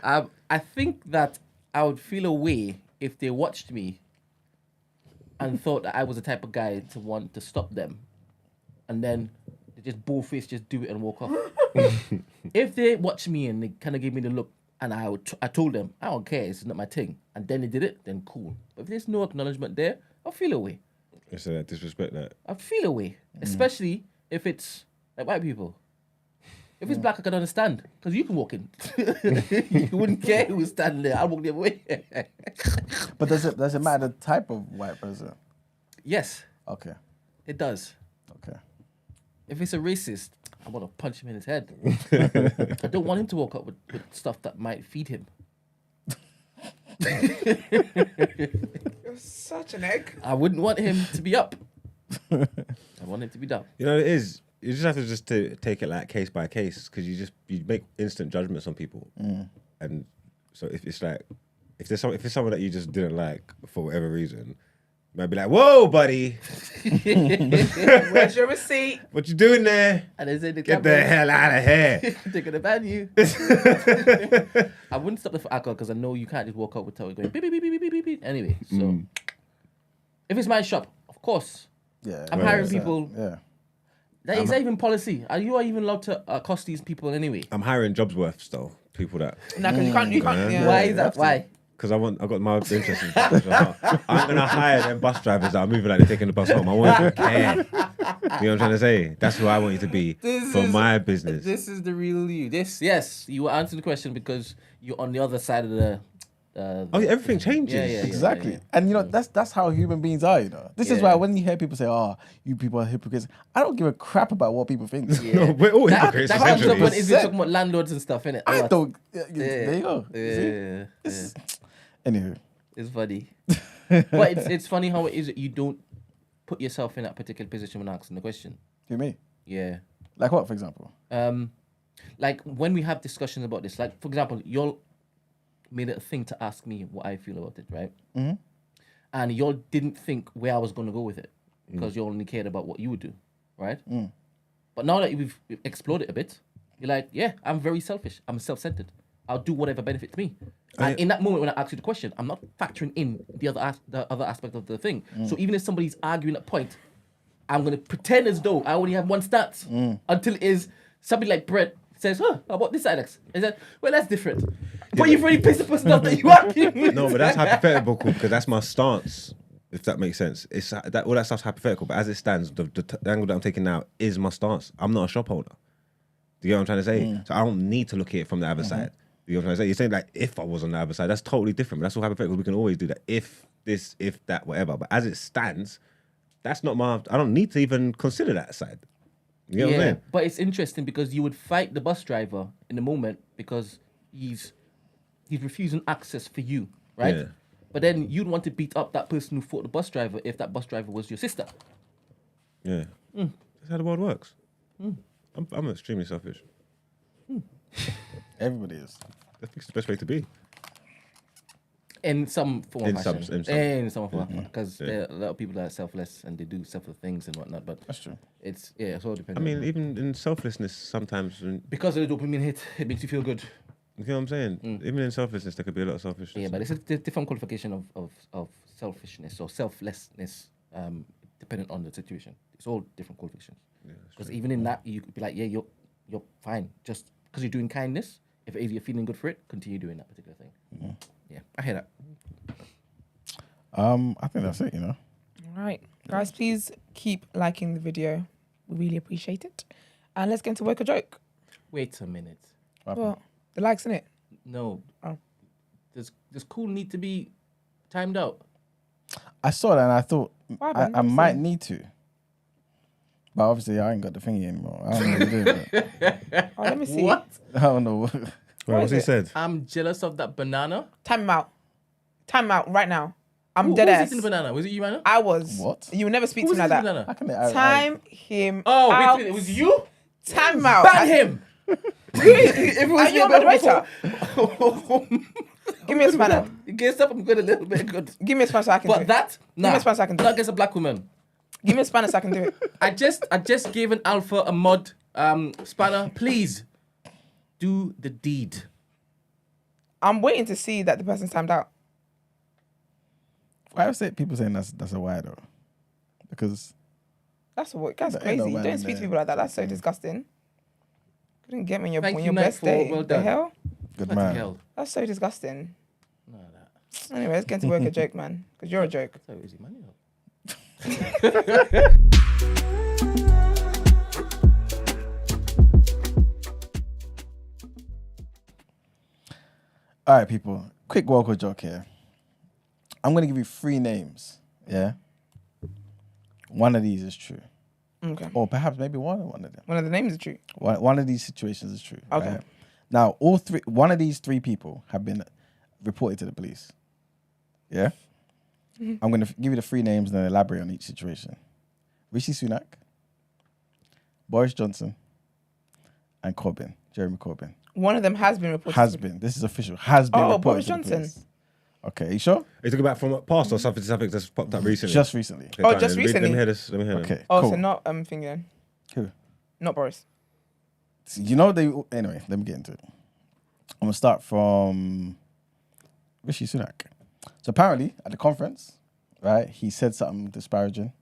I think that I would feel a way if they watched me and thought that I was the type of guy to want to stop them, and then they just bullface, just do it and walk off. If they watch me and they kind of gave me the look, and I told them I don't care, it's not my thing, and then they did it, then cool. But if there's no acknowledgement there, I'll feel a way. It's that disrespect that. I feel a way, especially if it's like white people. If it's black, I can understand because you can walk in. You wouldn't care who was standing there. I'll walk the other way. But does it matter the type of white person? Yes, Okay. it does. Okay. If it's a racist, I want to punch him in his head. I don't want him to walk up with stuff that might feed him. You're such an egg. I wouldn't want him to be up. I want him to be down. You know, it is. You just have to take it like case by case because you make instant judgments on people, and so if it's like if there's someone that you just didn't like for whatever reason, you might be like, "Whoa, buddy, Where's your receipt? what you doing there? And they say the Get the hell out of here!" They're gonna ban you. I wouldn't stop it for alcohol because I know you can't just walk up with going beep, beep, beep, beep, beep, beep, beep. Anyway, so if it's my shop, of course, Yeah. I'm hiring people. Yeah. That is that even policy? Are you even allowed to accost these people anyway? I'm hiring jobs worths though, people that No, because you can't. Yeah. Why is that? Why? because I got my interest in that. I'm gonna hire them bus drivers that are moving like they're taking the bus home. I want you to care. You know what I'm trying to say? That's who I want you to be for my business. This is the real you. Yes, you were answering the question because you're on the other side of the. Oh yeah, everything changes. Yeah. Exactly. And you know, that's how human beings are, you know. This is why when you hear people say, "Oh, you people are hypocrites," I don't give a crap about what people think. No, we're all That hypocrites comes up essentially. when we're talking about landlords and stuff, innit? I don't there you go. Yeah. Anywho. It's funny. But it's funny how it is that you don't put yourself in that particular position when asking the question. You me? Yeah. Like what, for example? Like when we have discussions about this, like for example, you'll made it a thing to ask me what I feel about it, right? Mm-hmm. And y'all didn't think where I was going to go with it because you only cared about what you would do, right? But now that we've explored it a bit, You're like, yeah, I'm very selfish. I'm self-centered. I'll do whatever benefits me. And in that moment when I ask you the question, I'm not factoring in the other aspect of the thing. So even if somebody's arguing a point, I'm going to pretend as though I only have one stance until it is somebody like Brett says, how about this, Alex? I said, well, that's different. But you've already pissed the stuff that you arguing with. No, but that's hypothetical because that's my stance, if that makes sense. It's that all that stuff's hypothetical, but as it stands, the angle that I'm taking now is my stance. I'm not a shop holder. Do you get what I'm trying to say? So I don't need to look at it from the other side. You know what I'm trying to say? You're saying like if I was on the other side, that's totally different. But that's all hypothetical. We can always do that. If this, if that, whatever. But as it stands, that's not my. I don't need to even consider that side. You know what I'm saying? But it's interesting because you would fight the bus driver in the moment because he's refusing access for you, right? Yeah. But then you'd want to beat up that person who fought the bus driver if that bus driver was your sister. Yeah. That's how the world works. I'm extremely selfish. Everybody is. I think it's the best way to be. In some form In of some- fashion. in some. In some form, because there are a lot of people that are selfless and they do selfless things and whatnot. But That's true. it's all depends. I mean, even in selflessness, sometimes, because of the dopamine hit, it makes you feel good. you know what I'm saying? Even in selflessness, there could be a lot of selfishness. Yeah, but it's a different qualification of selfishness or selflessness, depending on the situation. It's all different qualifications. Because even in that, you could be like, yeah, you're fine. Just because you're doing kindness, if you're feeling good for it, continue doing that particular thing. Yeah, I hear that. I think that's it, you know. All right. Guys, please keep liking the video. We really appreciate it. And let's get into work or joke. Wait a minute. What? The likes in it? No. Oh. Does cool need to be timed out? I saw that and I thought What I happened? might need to. But obviously I ain't got the thingy anymore. I don't know what to do. But Oh, let me see. What? I don't know. Well, what's he is it? said? I'm jealous of that banana. Time him out. Time him out right now. I'm Who dead was ass. eating the banana? Was it you, man? I was. What? You would never speak Who was to me like eating the that. How banana? can they? Time him Oh, wait out. a minute. It was you? Time him out. Ban him. If it was Are me, you a I'd moderator? go Give me a spanner. Against up, I'm good, a little bit good. Give me a spanner so I can do But it. that, me a spanner so I can do not it. against a black woman. Give me a spanner so I can do it. I just gave an alpha a mod spanner. Please do the deed. I'm waiting to see that the person's timed out. Why would people saying that's a why though? Because That's There crazy. ain't no You man don't in speak to there. people like that. That's so disgusting. Couldn't get me on your, Thank on you, your Knight, best for day. well The done. hell? good Bloody man. hell. That's so disgusting. No, that. Anyway, let's get to work a joke, man. Because you're a joke. So easy, man. All right, people. Quick Walker joke here. I'm gonna give you 3 names. Yeah. One of these is true, Okay. or perhaps maybe one of them. One of the names are true. One of these situations is true. Okay. Right? Now, one of these 3 people have been reported to the police. Yeah. I'm gonna give you the 3 names and then elaborate on each situation. Rishi Sunak, Boris Johnson, and Jeremy Corbyn. One of them has been reported. Has to the- been. This is official. Has been Oh, reported Boris to the Johnson. police. Okay, you sure? Are you talking about from past or something that's popped up recently? Just recently. Okay, Oh, fine, just let me recently? hear this. Let me hear them. Okay. Oh, cool. so not thingy then. Who? Not Boris. You know they. Anyway, let me get into it. I'm gonna start from Rishi Sunak. So apparently at the conference, right, he said something disparaging,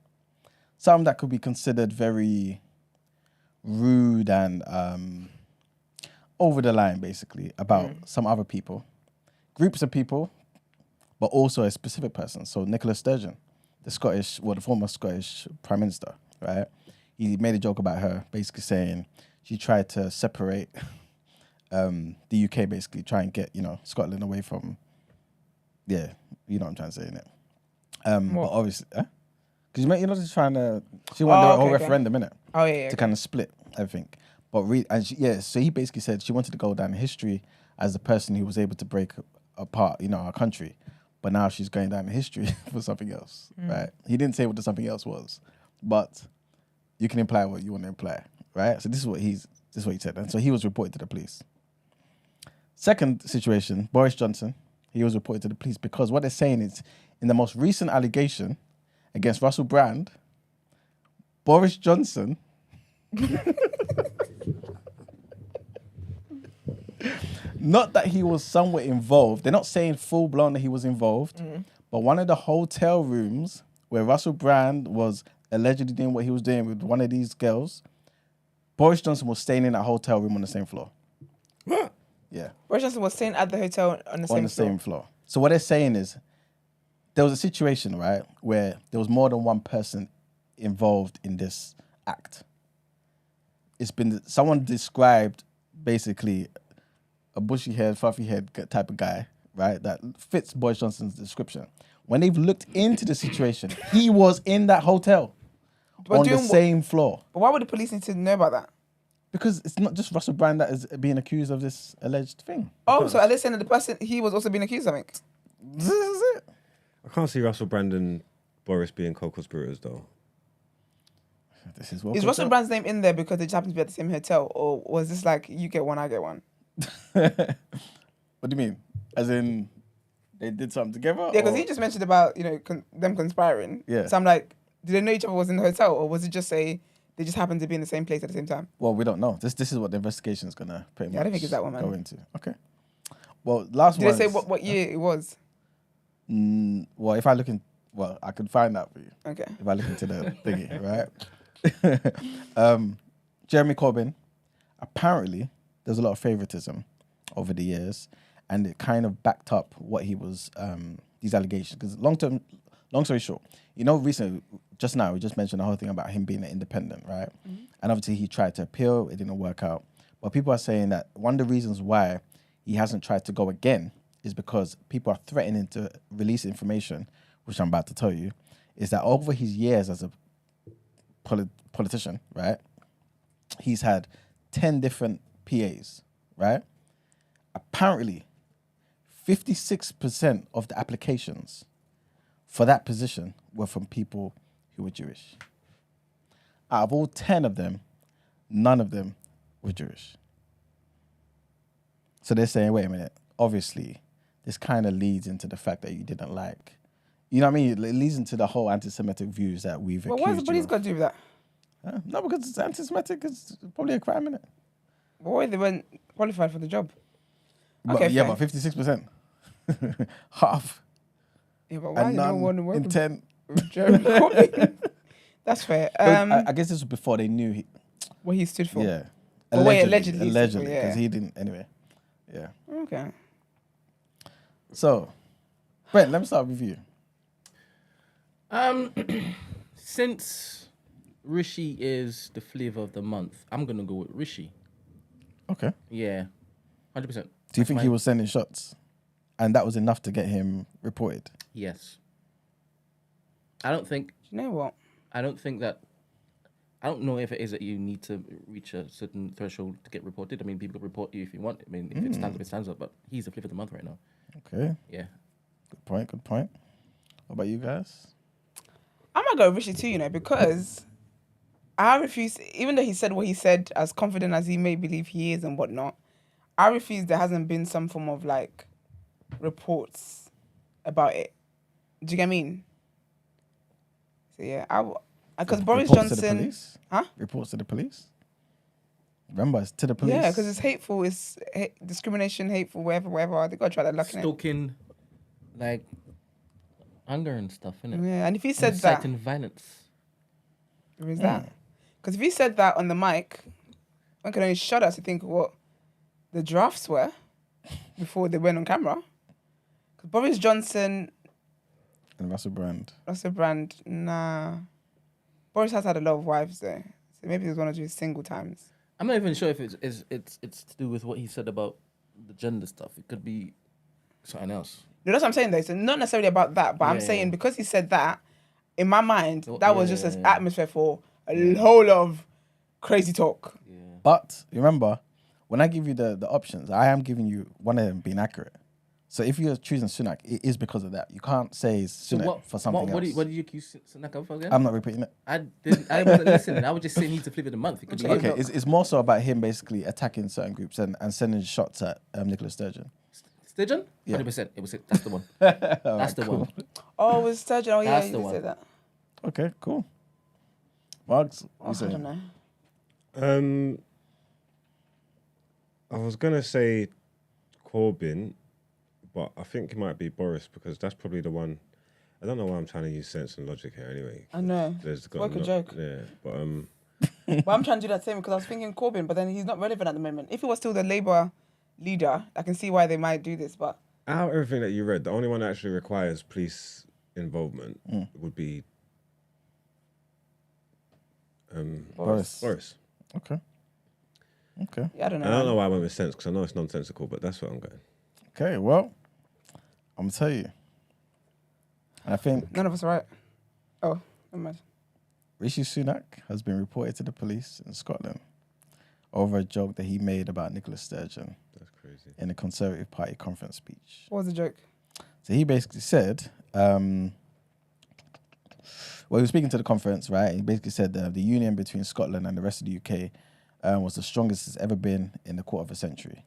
something that could be considered very rude and over the line, basically, about some other people, groups of people, but also a specific person. So Nicola Sturgeon, the former Scottish Prime Minister, right? He made a joke about her, basically saying she tried to separate the UK, basically try and get Scotland away from, you know what I'm trying to say, innit? But obviously, because just trying to, she wanted a whole okay. referendum, innit? Oh, yeah. To kind of split everything. But so he basically said she wanted to go down in history as the person who was able to break apart, our country. But now she's going down in history for something else, right? He didn't say what the something else was, but you can imply what you want to imply, right? So this is what he said, and so he was reported to the police. Second situation, Boris Johnson, he was reported to the police because what they're saying is, in the most recent allegation against Russell Brand, Boris Johnson not that he was somewhat involved. They're not saying full blown that he was involved, but one of the hotel rooms where Russell Brand was allegedly doing what he was doing with one of these girls, Boris Johnson was staying in that hotel room on the same floor. What? Yeah, Boris Johnson was staying at the hotel on the same floor. So what they're saying is there was a situation, right, where there was more than one person involved in this act. Someone described basically a bushy head, fluffy head type of guy, right, that fits Boris Johnson's description. When they've looked into the situation, he was in that hotel on the same floor. But why would the police need to know about that? Because it's not just Russell Brand that is being accused of this alleged thing. Oh, so are they saying that the person, he was also being accused of something? This is it. I can't see Russell Brand and Boris being co-conspirators though. This is Russell Brand's name in there because they just happen to be at the same hotel? Or was this like, you get one, I get one? What do you mean? As in, they did something together? Yeah, because he just mentioned about, them conspiring. Yeah. So I'm like, did they know each other was in the hotel? Or was it just they just happened to be in the same place at the same time? Well, we don't know. This is what the investigation is going to pretty much I don't think it's that one, man. go into. Okay. Well, last one. Did they say what year it was? Well, if I look in... Well, I could find out for you. Okay. If I look into the thingy, right? Jeremy Corbyn, apparently, there's a lot of favoritism over the years, and it kind of backed up what he was, these allegations. Because long story short, recently, just now, we just mentioned the whole thing about him being an independent, right? Mm-hmm. And obviously, he tried to appeal, it didn't work out. But people are saying that one of the reasons why he hasn't tried to go again is because people are threatening to release information, which I'm about to tell you, is that over his years as a politician, right, he's had 10 different PAs, right? Apparently, 56% of the applications for that position were from people who were Jewish. Out of all 10 of them, none of them were Jewish. So they're saying, wait a minute, obviously, this kind of leads into the fact that you didn't like. You know what I mean? It leads into the whole anti-Semitic views that we've accused you of. Why has the police got to do with that? No, because it's anti-Semitic. It's probably a crime, innit? But why they weren't qualified for the job? But, Okay, yeah, fair. but 56%. Half. Yeah, but why And did no none one work in 10. with Jeremy Corbyn? That's fair. I guess this was before they knew What he stood for? Yeah. But wait, allegedly. Allegedly, Yeah. because he didn't, anyway. Yeah. Okay. So, Brent, let me start with you. Since Rishi is the flavour of the month, I'm gonna go with Rishi. Okay. Yeah, 100%. Do you think he was sending shots? And that was enough to get him reported? Yes. I don't think. Do you know what? I don't know if it is that you need to reach a certain threshold to get reported. I mean, people can report you if you want. I mean, if it stands up, it stands up. But he's the flavour of the month right now. Okay. Yeah. Good point. What about you guys? I'm gonna go with Rishi too, because I refuse, even though he said what he said, as confident as he may believe he is and whatnot, I refuse there hasn't been some form of like reports about it. Do you get what I mean? So yeah, because Boris Reports Johnson, to the police? huh? Reports to the police? Remember, it's to the police. Yeah, because it's hateful, it's discrimination, hateful, whatever. They gotta try that luck in it. Stoking, like, anger and stuff, innit? Yeah, and if he said that, Inciting violence. there is that. Because if he said that on the mic, one can only shudder to think what the drafts were before they went on camera. Because Boris Johnson, And Russell Brand. nah. Boris has had a lot of wives there. So maybe he was one of his single times. I'm not even sure if it's to do with what he said about the gender stuff. It could be something else. No, that's what I'm saying though. So not necessarily about that, but I'm saying because he said that, in my mind, that was just an atmosphere for a whole lot of crazy talk. Yeah. But remember, when I give you the options, I am giving you one of them being accurate. So if you're choosing Sunak, it is because of that. You can't say it's Sunak for something else. What did you accuse Sunak of again? I'm not repeating it. I wasn't listening. I was just saying he's the flavour of the month. It could be Okay, him. it's more so about him basically attacking certain groups and sending shots at Nicola Sturgeon. Sturgeon? Yeah. 100%. That's the one. That's the one. Oh, it was Sturgeon. Oh, yeah, That's you the did one. say that. Okay, cool. Marks, I don't know. I was gonna say Corbyn, but I think it might be Boris because that's probably the one. I don't know why I'm trying to use sense and logic here anyway. I know. There's It's like a joke. Yeah, but But I'm trying to do that same because I was thinking Corbyn, but then he's not relevant at the moment. If he was still the Labour leader, I can see why they might do this, but... out of everything that you read, the only one that actually requires police involvement would be Boris. Okay. Yeah, I don't know. I don't know why I went with sense because I know it's nonsensical, but that's where I'm going. Okay, well, I'm going to tell you. And I think None of us are right. Oh, never mind. Rishi Sunak has been reported to the police in Scotland over a joke that he made about Nicola Sturgeon That's crazy. in a Conservative Party conference speech. What was the joke? So he basically said, he was speaking to the conference, right? He basically said the union between Scotland and the rest of the UK was the strongest it's ever been in a quarter of a century.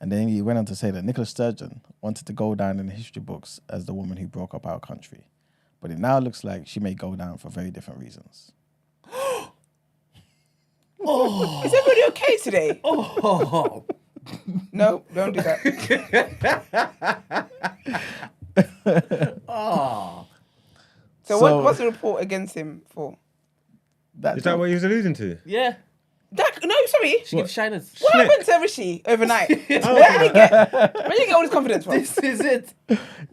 And then he went on to say that Nicola Sturgeon wanted to go down in the history books as the woman who broke up our country. But it now looks like she may go down for very different reasons. Is everybody okay today? Oh, No, don't do that. So what's the report against him for? Is that what he was alluding to? yeah. No, sorry. She gives shiners. What happened to Rishi overnight? Where did he get all this confidence from? This is it.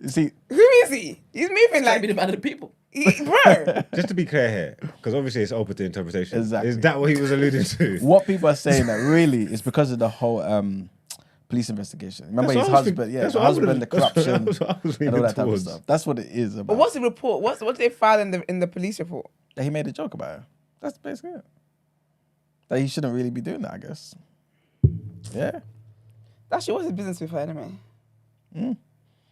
See, Who is he? He's moving Like like... be the man of the people. Bro. Just to be clear here, because obviously it's open to interpretation. Exactly. Is that what he was alluding to? what people are saying that really is because of the whole police investigation. Remember That's his what I was husband, thinking- yeah, that's the what I husband, was- the corruption, that's what I was and all leaning that type of towards. stuff. That's what it is about. But what's the report? What did they file in the police report? That he made a joke about her. That's basically it. That he shouldn't really be doing that, I guess. Yeah. Actually, what's his business with her anyway?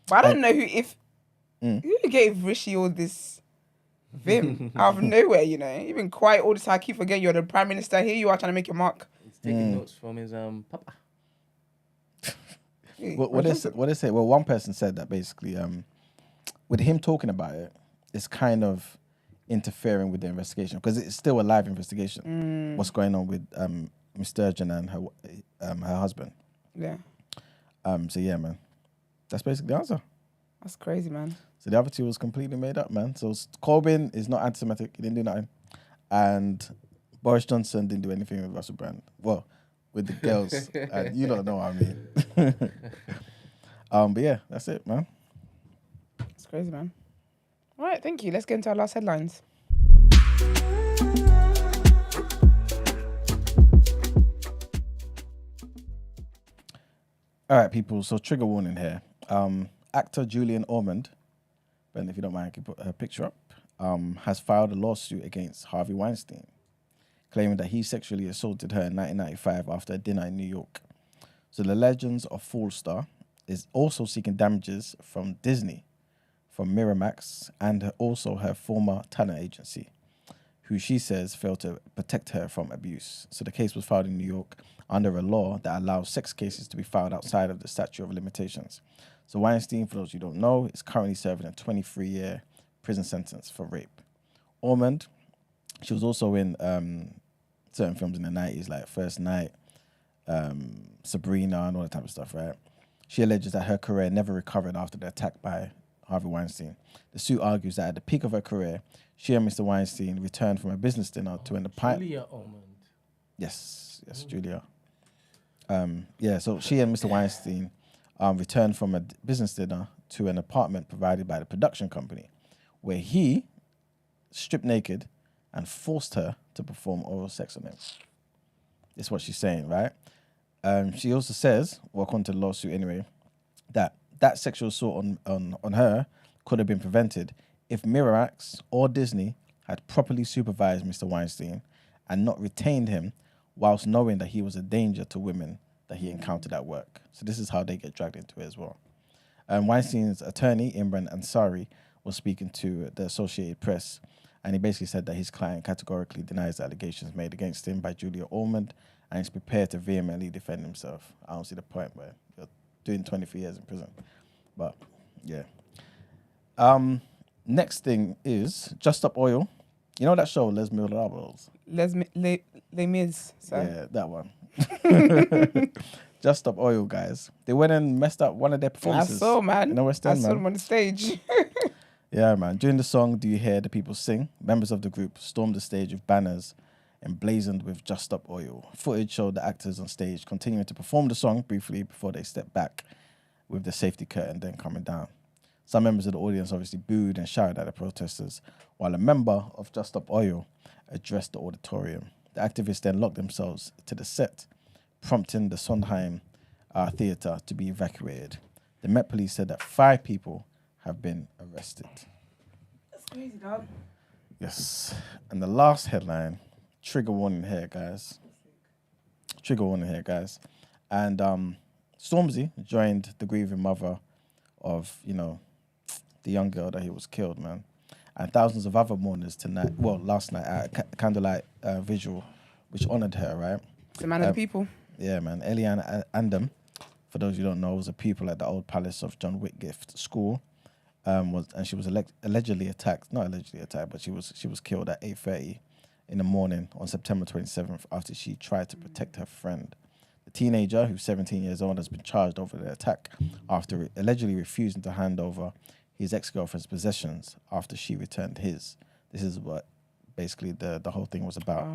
But I don't know who gave Rishi all this vim out of nowhere, you know? You've been quiet all this time. I keep forgetting you're the Prime Minister. Here you are trying to make your mark. He's taking notes from his papa. What they say? Well, one person said that basically, with him talking about it, it's kind of interfering with the investigation because it's still a live investigation. What's going on with Miss Sturgeon and her husband? Yeah. So yeah, man, that's basically the answer. That's crazy, man. So the other two was completely made up, man. So Corbyn is not anti-Semitic; he didn't do nothing, and Boris Johnson didn't do anything with Russell Brand. Well, with the girls, and you don't know what I mean. But yeah, that's it, man. It's crazy, man. All right, thank you. Let's get into our last headlines. All right, people. So trigger warning here. Actor Julia Ormond, Ben, if you don't mind, I can put her picture up, has filed a lawsuit against Harvey Weinstein, claiming that he sexually assaulted her in 1995 after a dinner in New York. So the Legends of Fall Star is also seeking damages from Disney, from Miramax, and also her former talent agency, who she says failed to protect her from abuse. So the case was filed in New York under a law that allows sex cases to be filed outside of the statute of limitations. So Weinstein, for those who don't know, is currently serving a 23-year prison sentence for rape. Ormond, she was also in certain films in the 90s, like First Night, Sabrina, and all that type of stuff, right? She alleges that her career never recovered after the attack by Harvey Weinstein. The suit argues that at the peak of her career, she and Mr. Weinstein returned from a business dinner to an apartment. Julia Ormond. Yes, Julia. So she and Mr. Weinstein returned from a business dinner to an apartment provided by the production company, where he stripped naked and forced her to perform oral sex on him. That's what she's saying, right? She also says, well, according to the lawsuit anyway, that sexual assault on her could have been prevented if Miramax or Disney had properly supervised Mr. Weinstein and not retained him whilst knowing that he was a danger to women that he encountered at work. So this is how they get dragged into it as well. Weinstein's attorney, Imran Ansari, was speaking to the Associated Press, and he basically said that his client categorically denies the allegations made against him by Julia Ormond and is prepared to vehemently defend himself. I don't see the point where you're doing 23 years in prison. But, yeah. Next thing is Just Stop Oil You know that show, Les Miserables? Les Mis, sorry. Yeah, that one. Just Stop Oil, guys. They went and messed up one of their I performances. saw, man. In the West I End, saw man. them on the stage. Yeah, man. During the song, Do You Hear the People Sing? Members of the group stormed the stage with banners emblazoned with Just Stop Oil. Footage showed the actors on stage continuing to perform the song briefly before they stepped back with the safety curtain then coming down. Some members of the audience obviously booed and shouted at the protesters, while a member of Just Stop Oil addressed the auditorium. The activists then locked themselves to the set, prompting the Sondheim Theatre to be evacuated. The Met Police said that 5 people have been arrested. That's crazy, dog. Yes. And the last headline, trigger warning here, guys. Trigger warning here, guys. And Stormzy joined the grieving mother of, the young girl that he was killed, man. And thousands of other mourners last night at a candlelight vigil, which honoured her, right? It's the man of the people. Yeah, man. Elianne Andam, for those who don't know, was a pupil at the old palace of John Whitgift School. She was allegedly attacked, not allegedly attacked, but she was killed at 8:30 in the morning on September 27th after she tried to protect her friend. The teenager, who's 17 years old, has been charged over the attack after allegedly refusing to hand over his ex-girlfriend's possessions after she returned his. This is what basically the whole thing was about.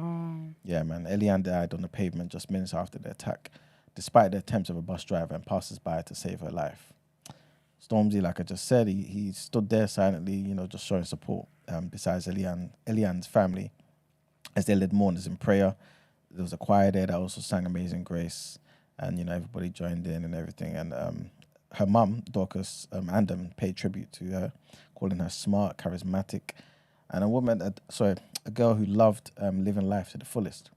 Yeah, man. Elianne died on the pavement just minutes after the attack, despite the attempts of a bus driver and passers-by to save her life. Stormzy, like I just said, he stood there silently, just showing support. Besides Elianne's family, as they led mourners in prayer, there was a choir there that also sang Amazing Grace, and everybody joined in and everything. And her mum, Dorcas Andam, paid tribute to her, calling her smart, charismatic, and a girl who loved living life to the fullest.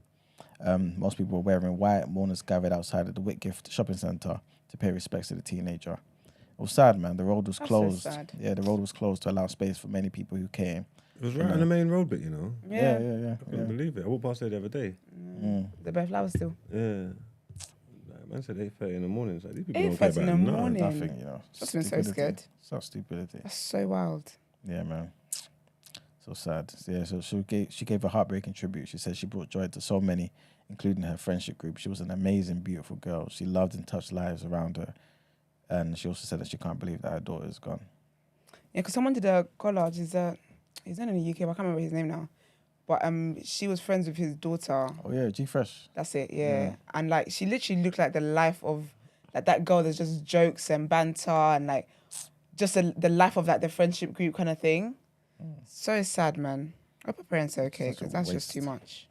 Most people were wearing white. Mourners gathered outside of the Whitgift shopping centre to pay respects to the teenager. It was sad, man. The road was closed. So sad. Yeah, the road was closed to allow space for many people who came. It was right on the main road bit, Yeah. I couldn't believe it. I walked past there the other day. The bare flowers still. Yeah. Man said 8:30 in the morning. It's like, these people don't 8:30 care in about the nothing. morning. Nothing, I've been so scared. Such stupidity. That's so wild. Yeah, man. So sad. Yeah, so she gave a heartbreaking tribute. She said she brought joy to so many, including her friendship group. She was an amazing, beautiful girl. She loved and touched lives around her. And she also said that she can't believe that her daughter is gone. Yeah, because someone did a collage. He's not in the UK, but I can't remember his name now. But she was friends with his daughter. Oh, yeah, G-Fresh. That's it, yeah. And she literally looked like the life of that girl. There's just jokes and banter and just the life of the friendship group kind of thing. So sad, man. I hope her parents are okay, because that's just too much.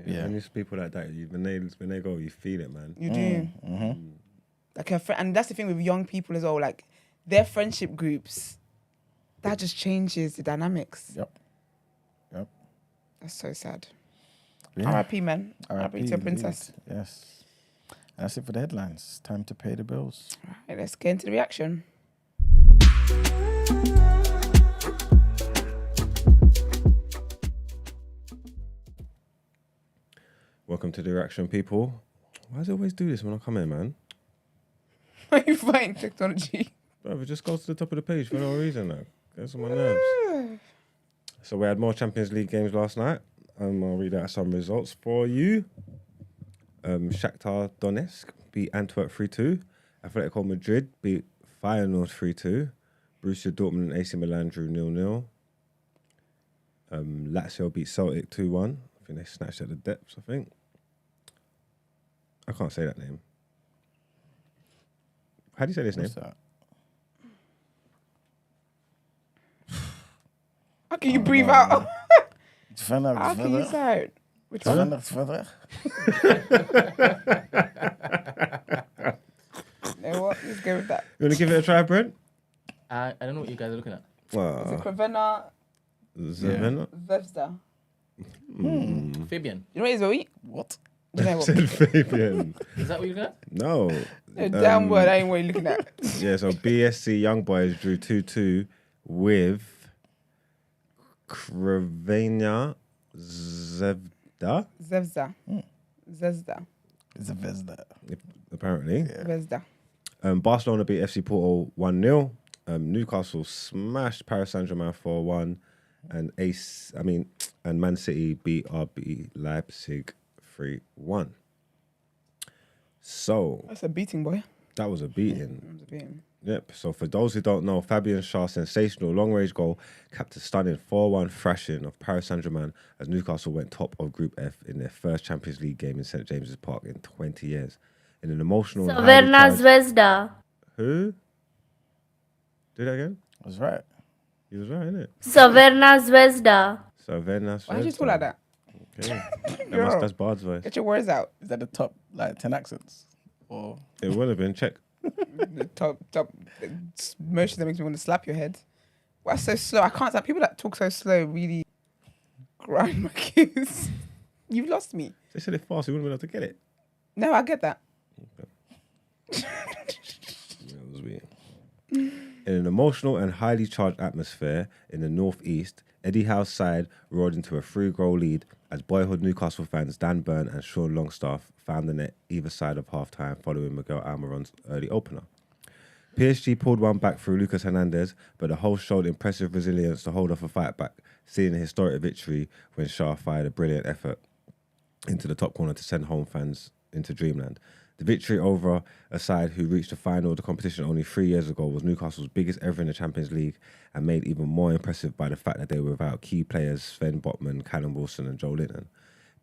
Yeah. When there's people like that, when they go, you feel it, man. You do. Like her friend, and that's the thing with young people as well. Like their friendship groups, that just changes the dynamics. Yep. That's so sad. Yeah. R.I.P. man. R.I.P. R.I.P. to a princess. Indeed. Yes. And that's it for the headlines. Time to pay the bills. Right, let's get into the reaction. Welcome to the reaction, people. Why does it always do this when I come in, man? Are you fighting technology? Bro, it just goes to the top of the page for no reason. Gets on my nerves. So we had more Champions League games last night. I'll read out some results for you. Shakhtar Donetsk beat Antwerp 3-2. Atletico Madrid beat Feyenoord 3-2. Borussia Dortmund and AC Milan drew 0-0. Lazio beat Celtic 2-1. I think they snatched at the depths, I think. I can't say that name. How do you say this What's name? that? How can you breathe out? How can you say it? Which one? You know what? Let's go with that. You want to give it a try, Brent? I don't know what you guys are looking at. Is it Crevena Zavena? Vevsta? Fabian, You know what it is, Zoe? What? You know what? Said Fabian. is that what you're looking at? No. No, damn word, I ain't what you're looking at. Yeah, so BSC Young Boys drew 2-2 with Crevena Zvezda, Zvezda. Zvezda. It's a Vesda. apparently. Zvezda. Barcelona beat FC Porto 1-0. Newcastle smashed Paris Saint-Germain 4-1. and Man City beat RB Leipzig 3-1. So That's a beating, boy. that was a beating. That was a beating. Yep. So for those who don't know, Fabian Schar sensational long-range goal capped a stunning 4-1 thrashing of Paris Saint-Germain as Newcastle went top of Group F in their first Champions League game in St James's Park in 20 years. In an emotional... Crvena zvezda. Who? Do that again? I was right. He was right, innit? Crvena zvezda. Why did you talk like that? Okay. Girl. That's Bard's voice. Get your words out. Is that the top 10 accents? Or It would have been. Check. The top motion that makes me want to slap your head. Why so slow? I can't. Like, people that talk so slow really grind my gears. You've lost me. They said it fast. We wouldn't be able to get it. No, I get that. That was weird. In an emotional and highly charged atmosphere in the northeast, Eddie Howe's side roared into a 3-goal lead as boyhood Newcastle fans Dan Burn and Sean Longstaff found the net either side of half-time following Miguel Almiron's early opener. PSG pulled one back through Lucas Hernandez, but the host showed impressive resilience to hold off a fight back, seeing a historic victory when Schar fired a brilliant effort into the top corner to send home fans into dreamland. The victory over a side who reached the final of the competition only 3 years ago was Newcastle's biggest ever in the Champions League and made even more impressive by the fact that they were without key players Sven Botman, Callum Wilson and Joe Linton.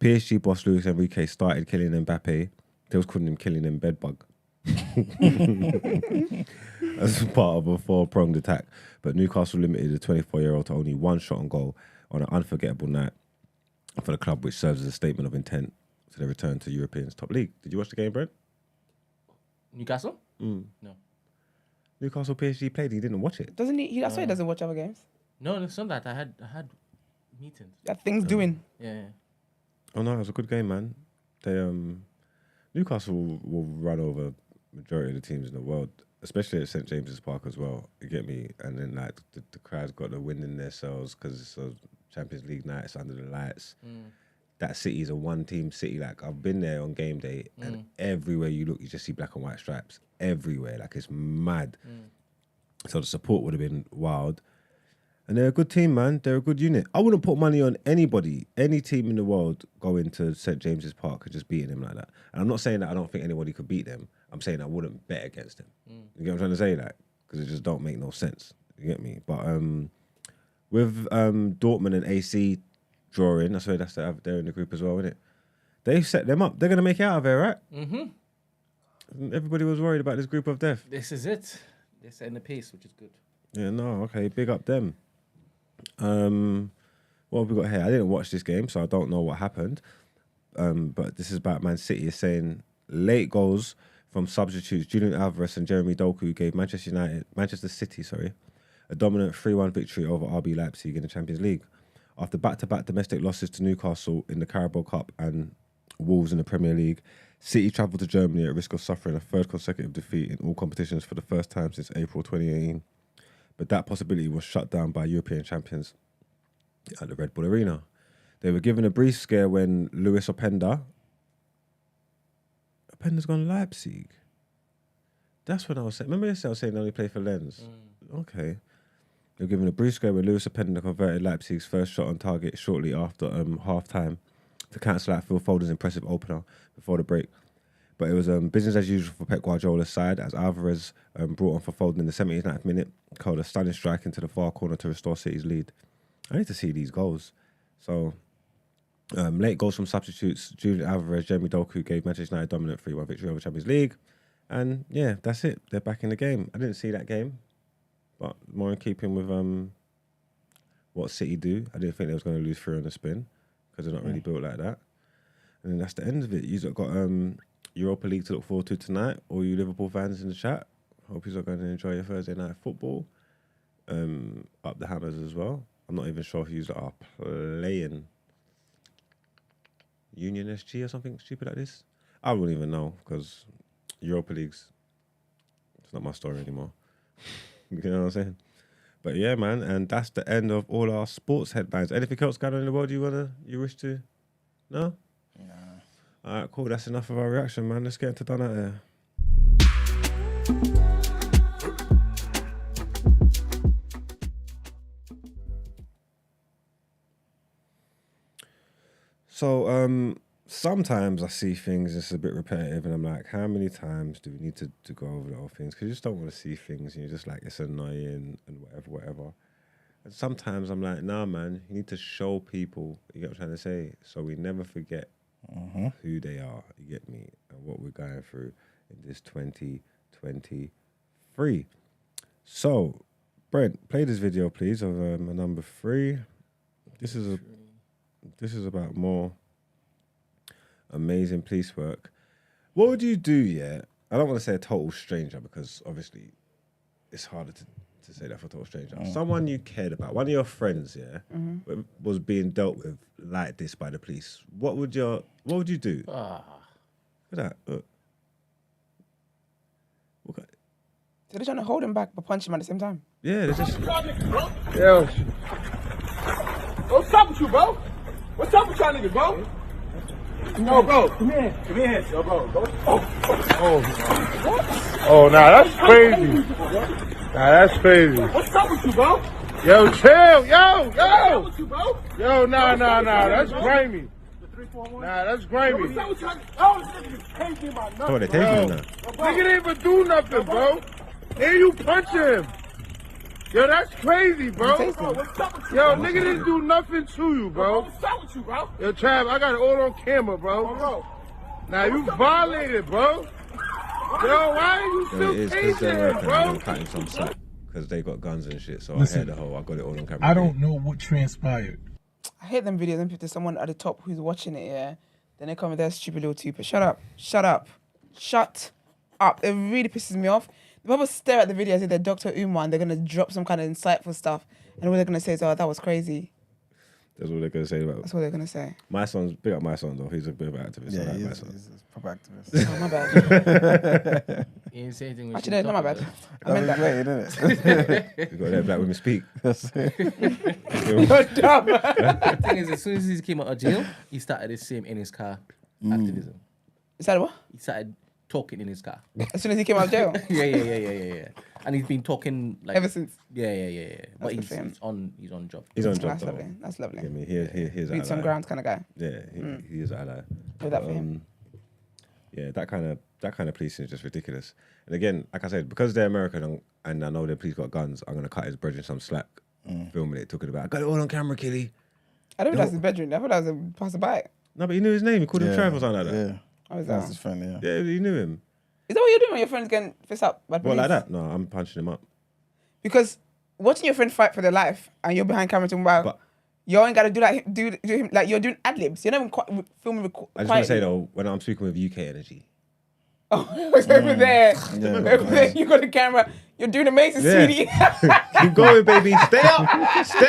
PSG boss Luis Enrique started killing Mbappe. They was calling him killing him bedbug. As part of a 4-pronged attack. But Newcastle limited the 24-year-old to only one shot on goal on an unforgettable night for the club, which serves as a statement of intent to their return to Europeans' top league. Did you watch the game, Brent? Newcastle? No. Newcastle PSG played. He didn't watch it. Doesn't he? That's why he doesn't watch other games. No, it's not that. I had meetings. That thing's doing. Yeah. Oh no, it was a good game, man. They Newcastle will run over majority of the teams in the world, especially at St James's Park as well. You get me? And then like the crowd's got the wind in their sails because it's a Champions League night. It's under the lights. That city's a one-team city. Like, I've been there on game day, and everywhere you look, you just see black and white stripes. Everywhere. Like, it's mad. So the support would have been wild. And they're a good team, man. They're a good unit. I wouldn't put money on anybody, any team in the world going to St. James's Park and just beating them like that. And I'm not saying that I don't think anybody could beat them. I'm saying I wouldn't bet against them. You get what I'm trying to say? Like, because it just don't make no sense. You get me? But with Dortmund and AC drawing, that's why they're in the group as well, isn't it? They set them up. They're going to make it out of there, right? Mm-hmm. Everybody was worried about this group of death. This is it. They're setting the pace, which is good. Yeah, no, okay, big up them. What have we got here? I didn't watch this game, so I don't know what happened. But this is about Man City is saying late goals from substitutes Julian Alvarez and Jeremy Doku gave Manchester City, a dominant 3-1 victory over RB Leipzig in the Champions League. After back-to-back domestic losses to Newcastle in the Carabao Cup and Wolves in the Premier League, City travelled to Germany at risk of suffering a third consecutive defeat in all competitions for the first time since April 2018. But that possibility was shut down by European champions at the Red Bull Arena. They were given a brief scare when Luis Openda's gone Leipzig. That's when I was saying. Remember yesterday I was saying they only play for Lens? Okay. They were given a brief scare when Luis Openda converted Leipzig's first shot on target shortly after half-time to cancel out Phil Foden's impressive opener before the break. But it was business as usual for Pep Guardiola's side as Alvarez brought on for Foden in the 79th minute, called a stunning strike into the far corner to restore City's lead. I need to see these goals. So, late goals from substitutes, Julian Alvarez, Jeremy Doku gave Manchester United dominant 3-1 victory over Champions League. And yeah, that's it. They're back in the game. I didn't see that game, but more in keeping with what City do. I didn't think they was going to lose 3 on the spin because they're not really built like that. And then that's the end of it. You've got Europa League to look forward to tonight. All you Liverpool fans in the chat, hope you're going to enjoy your Thursday night football. Up the Hammers as well. I'm not even sure if you are playing Union SG or something stupid like this. I wouldn't even know because Europa League's it's not my story anymore. You know what I'm saying? But yeah, man, and that's the end of all our sports headlines. Anything else going on in the world you wish to? No? Nah. All right, cool. That's enough of our reaction, man. Let's get into done out there. So sometimes I see things it's a bit repetitive, and I'm like, how many times do we need to go over the whole things? Because you just don't want to see things, and you're just like, it's annoying and whatever. And sometimes I'm like, nah, man, you need to show people. You get what I'm trying to say? So we never forget who they are. You get me? And what we're going through in this 2023. So, Brent, play this video, please, of number 3. This is about more amazing police work. What would you do, yeah? I don't want to say a total stranger because obviously it's harder to say that for a total stranger. Someone you cared about, one of your friends, yeah, was being dealt with like this by the police. What would you do? Look at that. Look. So they're trying to hold him back but punch him at the same time. Yeah, they're just... Yo. What's up with you, bro? What's up with y'all niggas, bro? No, bro. Come here. Come here. Yo, bro. Oh, nah, that's crazy. Nah, that's crazy. What's up with you, bro? Yo, chill. Yo. What's up with you, bro? Yo, nah. That's grimy. Nah, that's grimy. What's up with y'all? Oh, this nigga crazy about nothing. Oh, they're taking him now. Nigga didn't even do nothing, bro. Then you punch him. Yo, that's crazy, bro. Yo, nigga didn't do nothing to you, bro. What's up with you, bro? Yo, Trav, I got it all on camera, bro. Now you violated, bro. Yo, why are you still tasing him, bro? Cutting some slack because they got guns and shit. So listen, I heard the whole. I got it all on camera. I don't know what transpired. I hate them videos. Then there's someone at the top who's watching it. Yeah. Then they come with their stupid little two. Shut up. It really pisses me off. The people stare at the video as if they're Dr. Umar and they're going to drop some kind of insightful stuff. And all they're going to say is, oh, that was crazy. That's what they're going to say about it. That's what they're going to say. My son's, big up my son though. He's a bit of an activist. Yeah, I like my he's son. a proper activist. Oh, my bad. You ain't say anything. Actually, no, not my bad. I meant That'd that. be great, isn't it? You got to let black women speak. You're dumb. The thing is, as soon as he came out of jail, he started the same in his car activism. Is that what? He started talking in his car. As soon as he came out of jail? Yeah. And he's been talking like Ever since? Yeah. But good for him. he's on job. He's on job That's though. lovely. That's lovely. I mean, he's Beat some ground kind of guy. Yeah, he is an ally. Do that for him. Yeah, that kind of policing is just ridiculous. And again, like I said, because they're American and I know their police got guns, I'm gonna cut his brethren some slack, filming it, talking about. I got it all on camera, Killy. I don't know if that's his bedroom. I thought that was a passerby. No, but he knew his name. He called him Trav or something like that. Yeah. Oh, is That's that? his friend, yeah. Yeah, he knew him. Is that what you're doing when your friend's getting fist up by police? What, like that? No, I'm punching him up. Because watching your friend fight for their life and you're behind camera talking about, But you ain't got to do him like you're doing ad libs. You're not even filming. I just want to say though, when I'm speaking with UK Energy, Oh, it's over there. Over there, you got the camera. You're doing amazing, Yeah. sweetie. keep going, baby. Stay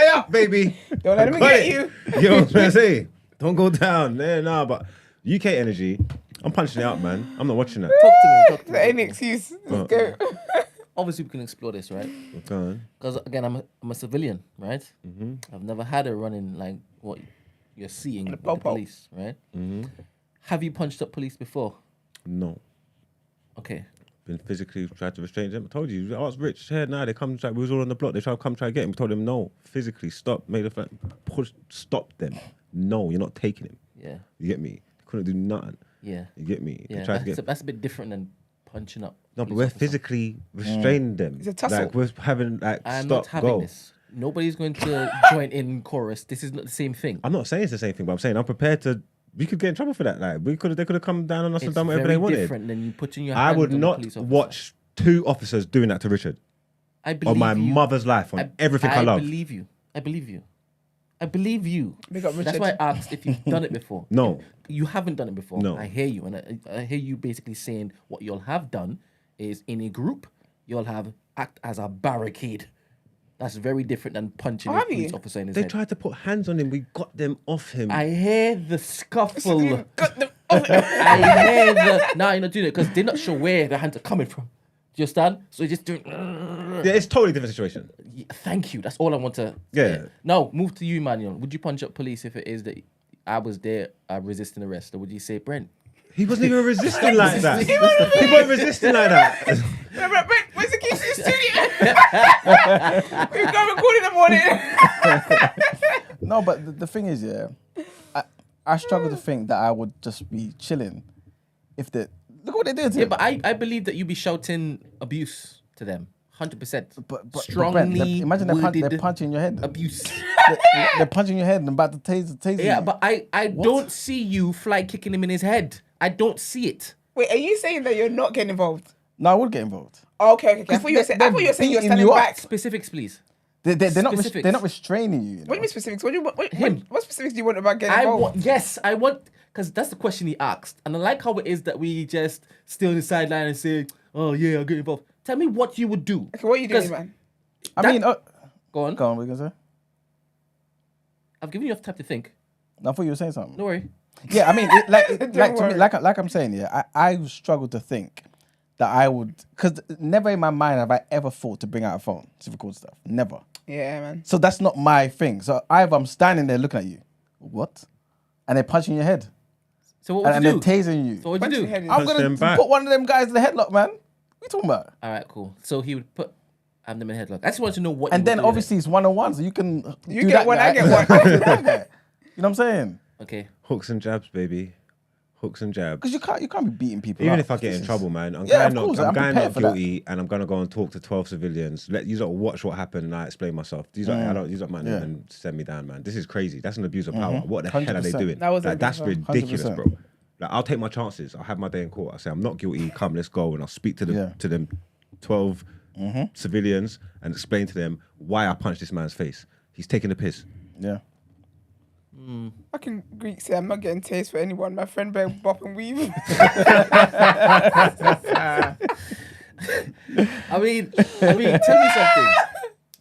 up, baby. Don't let him Got get it. you. You know what I'm trying to say? Don't go down. Yeah, nah, but UK Energy, I'm punching it up, man. I'm not watching that. Talk to me. There ain't any excuse. Let's go. Obviously, we can explore this, right? Go on. Because again, I'm a civilian, right? I've never had a run-in like what you're seeing with the po-po. police, right? Have you punched up police before? No. Okay. Been physically tried to restrain them. I told you, I was rich. Here now they come. We was all on the block. They tried to come try to get him. We told them no. Physically stop. Made a push. Stop them. No, you're not taking him. Yeah. You get me? They couldn't do nothing. Yeah. You get me? They Yeah. tried to get. That's a bit different than punching up. No, but police we're officer. physically restraining them. It's a tussle. Like we're having like I'm stop not having go. this. Nobody's going to join in chorus. This is not the same thing. I'm not saying it's the same thing, but I'm saying I'm prepared to. We could get in trouble for that. Like they could have come down on us and It's done whatever very they wanted. different than you putting your I hand would on a not police officer. watch two officers doing that to Richard I believe on my you. mother's life, on everything I love. believe you. I believe you. I believe you. Big up That's Richard. why I asked if you've done it before. No. You haven't done it before. No. I hear you. And I hear you basically saying what you'll have done is in a group, you'll have act as a barricade. That's very different than punching a have police you? officer in his They head. tried to put hands on him. We got them off him. I hear the scuffle. You got them- I hear the... Nah, you're not doing it because they're not sure where the hands are coming from. Do you understand? So you're just doing... Yeah, it's totally different situation. Yeah, thank you. That's all I want to... Yeah. Now, move to you, Manuel. Would you punch up police if it is that I was there resisting arrest? Or would you say, Brent? He wasn't even resisting like that. He wasn't resisting like that. Wait, where's the keys to the studio? We've got recording in the morning. No, but the thing is, yeah, I struggle to think that I would just be chilling if they look what they did. Yeah, but I believe that you'd be shouting abuse to them. 100%. But strongly Brent, imagine they're worded punching your head. abuse. They're punching your head and about to tase Yeah, you. but I don't see you fly kicking him in his head. I don't see it. Wait, are you saying that you're not getting involved? No, I would get involved. Oh, okay. I thought you were saying you're beating standing you up. back. Specifics, please. They're not Specifics. they're not restraining you. What do you mean specifics? What Him. specifics do you want about getting involved? I want, because that's the question he asked. And I like how it is that we just stay on the sideline and say, oh yeah, I'll get involved. Tell me what you would do. Okay, what are you doing, man? I mean, Go on. go on, what are you gonna say? I've given you enough time to think. I thought you were saying something. Don't worry. Yeah, I mean, worry. like I'm saying, yeah, I struggle to think that I would, because never in my mind have I ever thought to bring out a phone to record stuff. Never. Yeah, man. So that's not my thing. So either I'm standing there looking at you, what? And they're punching your head. So what would And you they're do? tasing you. So what would Punch you your do? head in. I'm Punch going them to back. put one of them guys in the headlock, man. What are you talking about? All right, cool. So he would put them in headlock. I just want to know what. And you then would do obviously it's one-on-one, so you can You do get that one, guy. I get one. Do that guy. You know what I'm saying? then. Okay. Hooks and jabs, baby. Hooks and jabs. Because you can't be beating people Even up. if I get This in is- trouble, man, I'm Yeah, going of course, not, I'm I'm going prepared not for that. guilty, and I'm gonna go and talk to 12 civilians. Let you lot watch what happened, and I explain myself. These are I don't. These are man, Yeah. and send me down, man. This is crazy. That's an abuse of power. What the hell are they 100%. doing? That was like, that's abuse of power. ridiculous, 100%. bro. Like, I'll take my chances. I'll have my day in court. I say I'm not guilty. Come, let's go, and I'll speak to them 12 civilians and explain to them why I punched this man's face. He's taking the piss. Yeah. Fucking Greek say I'm not getting taste for anyone. My friend better bop and weave. I mean, tell me something.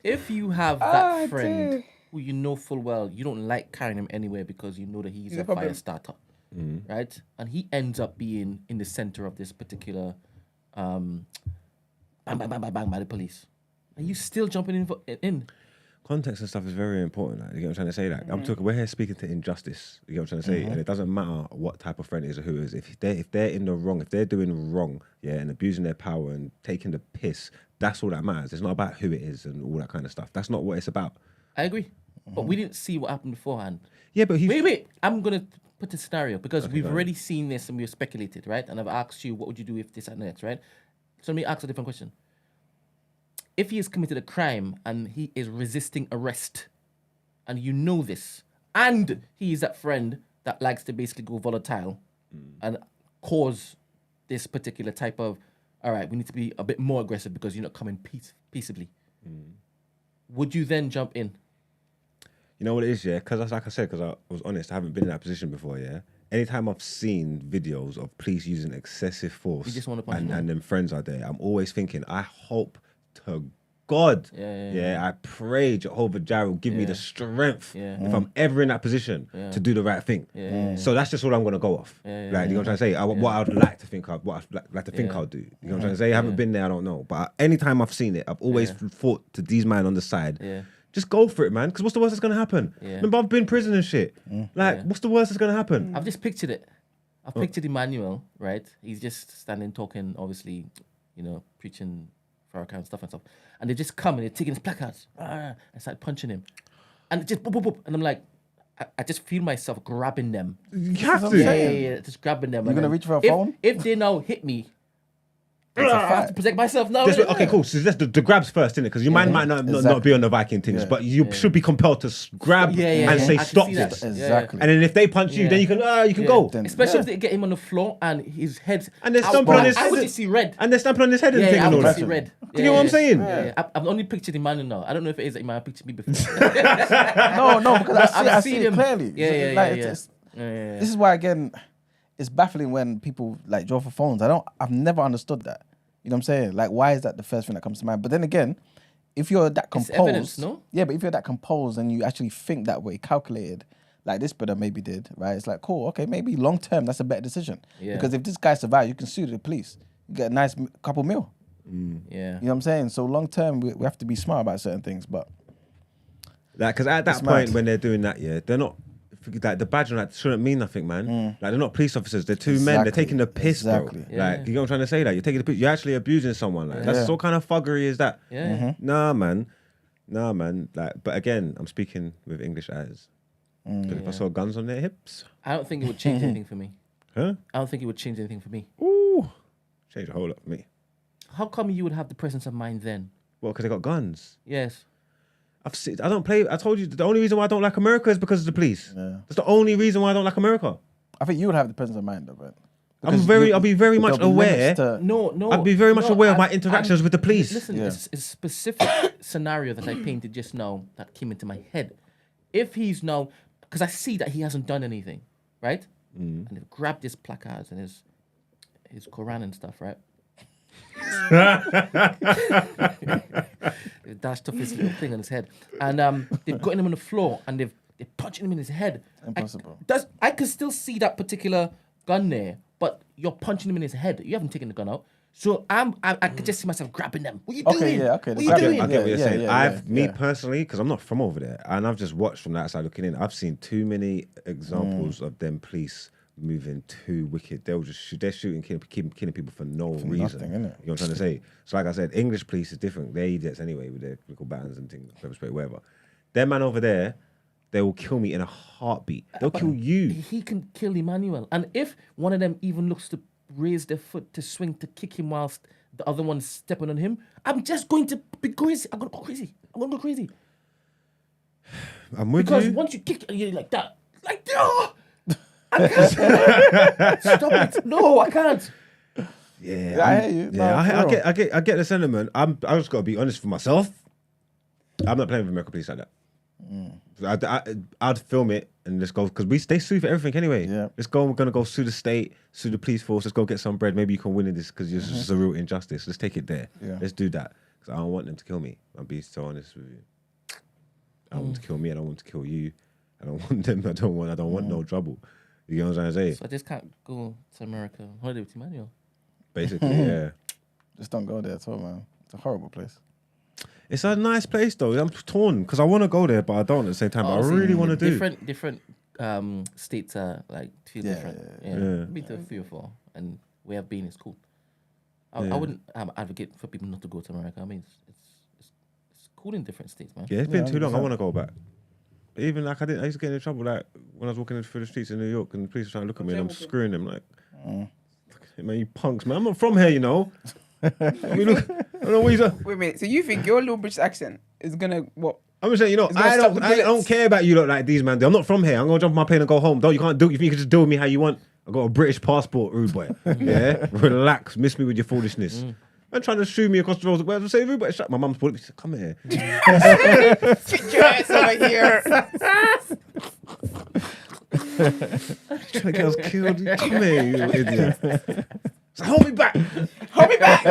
If you have that Oh, friend dear. who you know full well, you don't like carrying him anywhere because you know that he's a problem. fire starter, right? And he ends up being in the center of this particular bang, bang, bang, bang, bang by the police. Are you still jumping in? Context and stuff is very important. Like, you get what I'm trying to say? Like, I'm talking. We're here speaking to injustice. You get what I'm trying to say? And it doesn't matter what type of friend it is or who it is. If they're in the wrong, if they're doing wrong, yeah, and abusing their power and taking the piss, that's all that matters. It's not about who it is and all that kind of stuff. That's not what it's about. I agree. But we didn't see what happened beforehand. Yeah, but Wait. I'm going to put a scenario because we've go ahead. already seen this and we've speculated, right? And I've asked you, what would you do if this and next, right? So let me ask a different question. If he has committed a crime and he is resisting arrest, and you know this, and he is that friend that likes to basically go volatile and cause this particular type of, all right, we need to be a bit more aggressive because you're not coming peaceably. Would you then jump in? You know what it is, yeah? Because like I said, because I was honest, I haven't been in that position before, yeah? Anytime I've seen videos of police using excessive force You just wanna punch them. and then friends are there, I'm always thinking, I hope to God, I pray Jehovah Jireh will give me the strength if I'm ever in that position to do the right thing. So that's just what I'm going to go off. Like, you know what I'm trying to say? What I'd like to think of, what I'd like to think I'll do. You know what I'm trying to say? I haven't been there, I don't know. But anytime I've seen it, I've always thought to these men on the side, just go for it, man. Because what's the worst that's going to happen? Remember, I've been in prison and shit. Like, what's the worst that's going to happen? I've just pictured it. I've pictured Emmanuel, right? He's just standing talking, obviously, preaching Farrakhan and stuff. And they just come and they're taking his placards and start punching him. And just boop, boop, boop. And I'm like, I just feel myself grabbing them. You have to. Yeah, just grabbing them. You're And gonna then reach for a phone? If they now hit me, I have to protect myself now. Okay, cool. So that's the grabs first, innit? Because your man might not be on the Viking things, but you should be compelled to grab and say I can stop see that. this. Exactly. And then if they punch you, then you can go. Then- Especially if they get him on the floor and his head. And they're stamping on his I head. would just see red. And they're stamping on his head and Yeah, thing I and all would that. see red. You know what I'm saying? Yeah. I've only pictured Emmanuel now. I don't know if it is that Emmanuel pictured me before. No, because I see it him clearly. Yeah. Like, This is why, again, it's baffling when people like draw for phones. I've never understood that. You know what I'm saying? Like, why is that the first thing that comes to mind? But then again, if you're that composed, evidence, no? Yeah, but if you're that composed and you actually think that way, calculated, like this brother maybe did, right? It's like, cool, okay, maybe long term that's a better decision. Yeah. Because if this guy survives, you can sue the police, you get a nice couple mil. Yeah. You know what I'm saying? So long term, we have to be smart about certain things. But Like, because at that It's point mad. when they're doing that, they're not. Like the badge on that shouldn't mean nothing, man. Like they're not police officers. They're two men. They're Exactly. taking the piss, Exactly. bro. Like you know what I'm trying to say? Like you're taking the piss. You're actually abusing someone. Like that's what kind of fuggery is that? Yeah. Nah, man. Like, but again, I'm speaking with English eyes. If I saw guns on their hips, I don't think it would change anything for me. huh? I don't think it would change anything for me. Ooh, change a whole lot for me. How come you would have the presence of mind then? Well, because they got guns. Yes. I don't play. I told you the only reason why I don't like America is because of the police. Yeah. That's the only reason why I don't like America. I think you would have the presence of mind, though, but I'll be very much aware. No. I'd be very much aware of my interactions with the police. Listen, Yeah. it's a specific scenario that I painted just now that came into my head. If he's now, because I see that he hasn't done anything, right? And they've grabbed his placards and his Quran and stuff, right? They dashed off his little thing on his head, and they've gotten him on the floor and they're punching him in his head. Impossible. I can still see that particular gun there, but you're punching him in his head. You haven't taken the gun out. So I could just see myself grabbing them. What are you doing? Okay. What are you doing? I get what you're saying. Yeah. Personally, because I'm not from over there, and I've just watched from that side looking in. I've seen too many examples of them police moving too wicked. They'll just shoot. They're shooting, killing people for no reason. nothing, innit? You know what I'm trying to say? So, like I said, English police is different. They're idiots anyway with their little batons and things, pepper spray, whatever. Their man over there, they will kill me in a heartbeat. They'll kill you. He can kill Emmanuel, and if one of them even looks to raise their foot to swing to kick him whilst the other one's stepping on him, I'm just going to be crazy. I'm going to go crazy. I'm with Because you. once you kick, you're like that. I can't. Stop it. No, I can't. Yeah, I hear you. No, for real. I get the sentiment. I just gotta be honest for myself. I'm not playing with American police like that. I'd film it and let's go because they sue for everything anyway. Yeah. Let's go. We're gonna go sue the state, sue the police force. Let's go get some bread. Maybe you can win in this because it's just a real injustice. Let's take it there. Yeah. Let's do that because I don't want them to kill me. I'll be so honest with you. I don't want to kill me. I don't want to kill you. I don't want them. I don't want no trouble. You know what I'm trying to say? So I just can't go to America on holiday with Emmanuel. Basically, yeah. Just don't go there at all, man. It's a horrible place. It's a nice place though. I'm torn because I want to go there, but I don't at the same time. But I really want to do. Different states are like feel different. Yeah. Been to 3 or 4, and where I've been is cool. I wouldn't advocate for people not to go to America. I mean, it's cool in different states, man. Yeah, it's been too long. I 100%. want to go back. But even like I used to get in trouble like when I was walking through the streets in New York and the police were trying to look at me and I'm screwing them like, man, you punks, man. I'm not from here, you know. I mean, look, I don't know what you're. Wait a minute. So you think your little British accent is gonna what? I'm just saying, you know, It's gonna I stop the don't bullets. care about you lot like these man. I'm not from here. I'm gonna jump on my plane and go home. Don't you can't do it. You think you can just deal with me how you want? I got a British passport, rude boy. Yeah, relax. Miss me with your foolishness. Man trying to shoo me across the road. Where say rude boy? Shut. My mum's put it. She said, come here. Sit your ass over here. Trying to get us killed. Come here, you little idiot. So hold me back. Hold me back.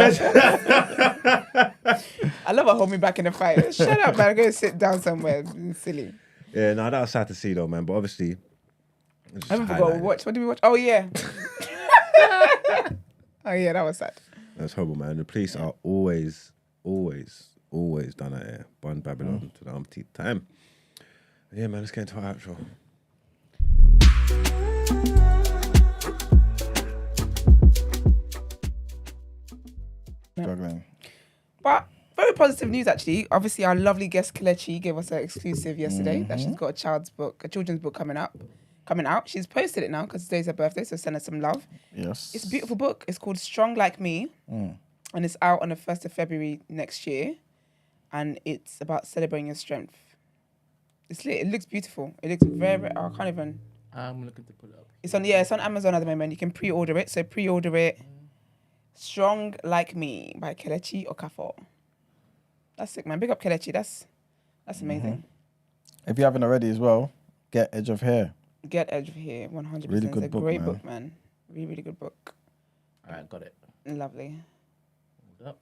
I love a hold me back in a fight. Shut up, man. I'm going to sit down somewhere. It's silly. Yeah, no, that was sad to see though, man. But obviously, I haven't forgot what we watched. What did we watch? Oh, yeah. Oh, yeah, that was sad. That's horrible, man. The police are always done at here. Bun Babylon to the umpteenth time. Yeah, man, let's get into our outro. Struggling. But very positive news, actually. Obviously, our lovely guest Kelechi gave us an exclusive yesterday that she's got a children's book coming out. She's posted it now because today's her birthday, so send her some love. Yes. It's a beautiful book. It's called Strong Like Me, and it's out on the 1st of February next year, and it's about celebrating your strength. It's lit. It looks beautiful. It looks very. I can't even. I'm looking to pull it up. It's on Amazon at the moment. You can pre-order it. So pre-order it. Strong Like Me by Kelechi Okafor. That's sick, man. Big up Kelechi. That's amazing. If you haven't already as well, get Edge of Hair. Get Edge of Here, 100%. Really good it's a book, great man. book, man. Really, really good book. All right, got it. Lovely. Hold up.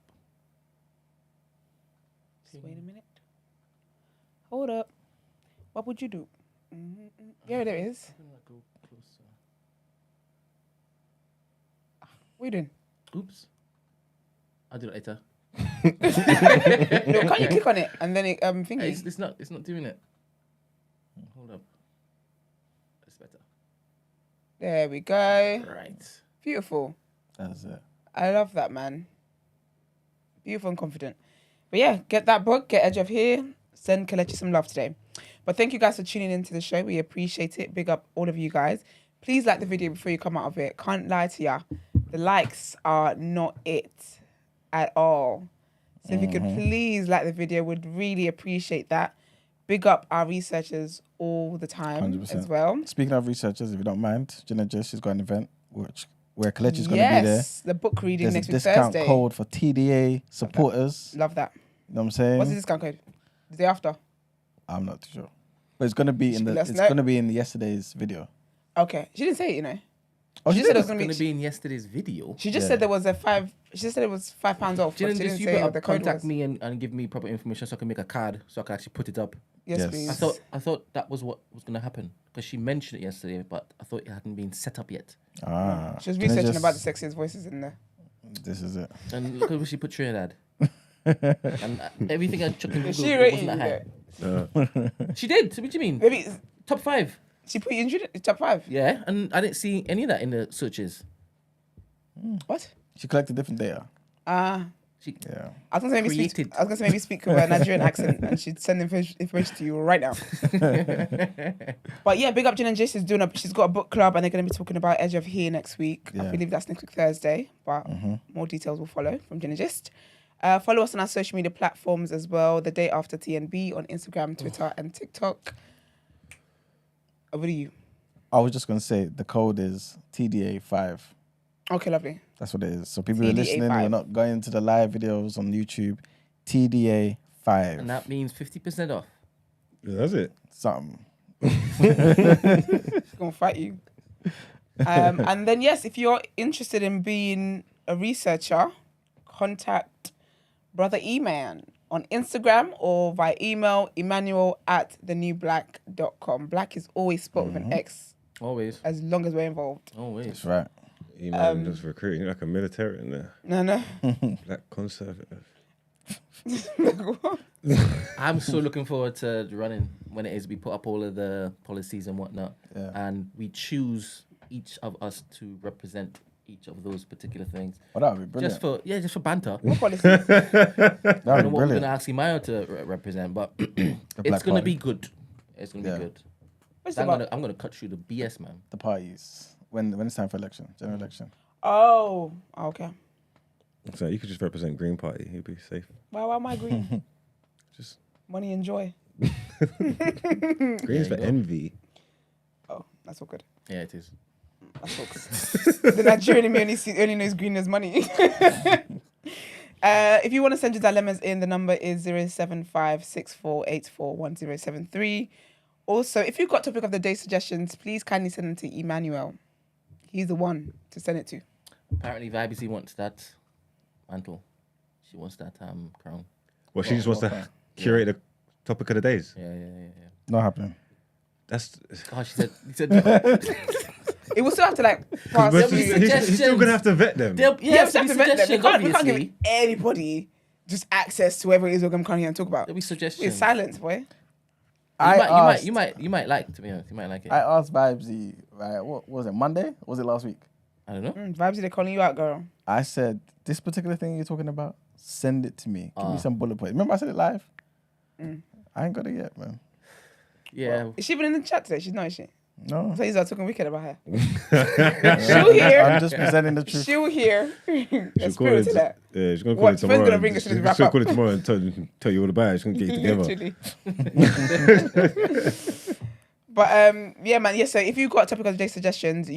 Just wait a minute. Hold up. What would you do? Yeah, there it is. I'm gonna go closer. What are you doing? Oops. I'll do it later. No, can't you click on it and then it thingy? Hey, it's not doing it. Hold up. That's better. There we go. Right. Beautiful. That's it. I love that, man. Beautiful and confident. But yeah, get that book, get Edge of Here, send Kelechi some love today. But thank you guys for tuning into the show. We appreciate it. Big up all of you guys. Please like the video before you come out of it. Can't lie to ya. The likes are not it at all. So if you could please like the video, we'd really appreciate that. Big up our researchers all the time 100%. as well. Speaking of researchers, if you don't mind, Gina Jess has got an event where Kelechi's going to be there. Yes, the book reading There's next a week discount Thursday. code for TDA supporters. Love that. You know what I'm saying? What's the discount code? The day after? I'm not too sure. But it's going to be Let us know. going to be in yesterday's video. Okay. She didn't say it, you know. Oh, She she said did? it was It's going to be... in yesterday's video. She just said there was a £5... She just said it was £5 off. But Didn't she just didn't you say better what the code contact was. me and give me proper information so I can make a card so I can actually put it up. Yes, Yes. please. I thought that was what was gonna happen because she mentioned it yesterday, but I thought it hadn't been set up yet. Ah. She was Can I researching just- about the sexiest voices in there. This is it. And look at where she put Trinidad. And everything I chucked in Google She rated wasn't you that there. high. She did. So what do you mean? Maybe Top 5. she put you in top 5. Yeah, and I didn't see any of that in the searches. What? She collected different data. She Yeah. I was gonna say maybe speak. Created. I was gonna say maybe speak with a Nigerian accent, and she'd send information to you right now. But yeah, big up Jen and Jess is doing she's got a book club, and they're gonna be talking about Edge of Here next week. I Yeah. believe that's next week Thursday, but more details will follow from Jen and Jess. Follow us on our social media platforms as well. The Day After TNB on Instagram, Twitter, and TikTok. Over to you. I was just going to say the code is TDA5. Okay, lovely. That's what it is. So people who are listening, TDA5. we're not going to the live videos on YouTube. TDA5. and that means 50% off. Yeah, that's it. Something. She's gonna fight you. And then yes, if you're interested in being a researcher, contact Brother E-Man on Instagram or via email, Emmanuel@thenewblack.com. Black is always spelled with an X Always. as long as we're involved. Always. That's right. You man just recruiting you like a military in there. No. Black conservative. I'm so looking forward to running when it is. We put up all of the policies and whatnot, Yeah. and we choose each of us to represent each of those particular things. Well, that would be brilliant. Just for banter. What policy? That I would don't be know what we're brilliant. gonna ask Imayo to represent, but it's Black gonna Party. be good. It's gonna Yeah. be good. What's I'm about? gonna cut through the BS, man. The parties. When it's time for election, general election. Oh, okay. So you could just represent Green Party. You'd be safe. Why am I green? Just Money and joy. green's for envy. Oh, that's all good. Yeah, it is. That's all good. The Nigerian in me only knows green as money. If you want to send your dilemmas in, the number is 07564841073. Also, if you've got topic of the day suggestions, please kindly send them to Emmanuel. He's the one to send it to. Apparently, Vibesy wants that mantle. She wants that crown. Well, she just wants to curate the topic of the days. Yeah. Not happening. That's. Oh, she said. It will still have to pass. But through- he's still gonna have to vet them. Yeah, we have to vet them. We suggestions, can't give obviously. anybody just access to whatever it is we're going to come here and talk about. There'll be It's suggestions. silence, boy. You might like, to be honest. You might like it. I asked Vibesy, right, what was it, Monday? Or was it last week? I don't know. Vibes, they're calling you out, girl. I said, this particular thing you're talking about, send it to me. Give me Ah. some bullet points. Remember I said it live? I ain't got it yet, man. Yeah. Is she even in the chat today? She's not, is she? No. So he's talking wicked about her. She'll hear. I'm just presenting the truth. She'll hear. She'll Let's call spirit it. to that. Yeah, she's gonna call What, it Friend's tomorrow. gonna bring us to the wrap She'll up. call it tomorrow and tell you all about it. She's gonna get you together. Literally. But yeah, man. Yeah. So if you've got topic of the day suggestions,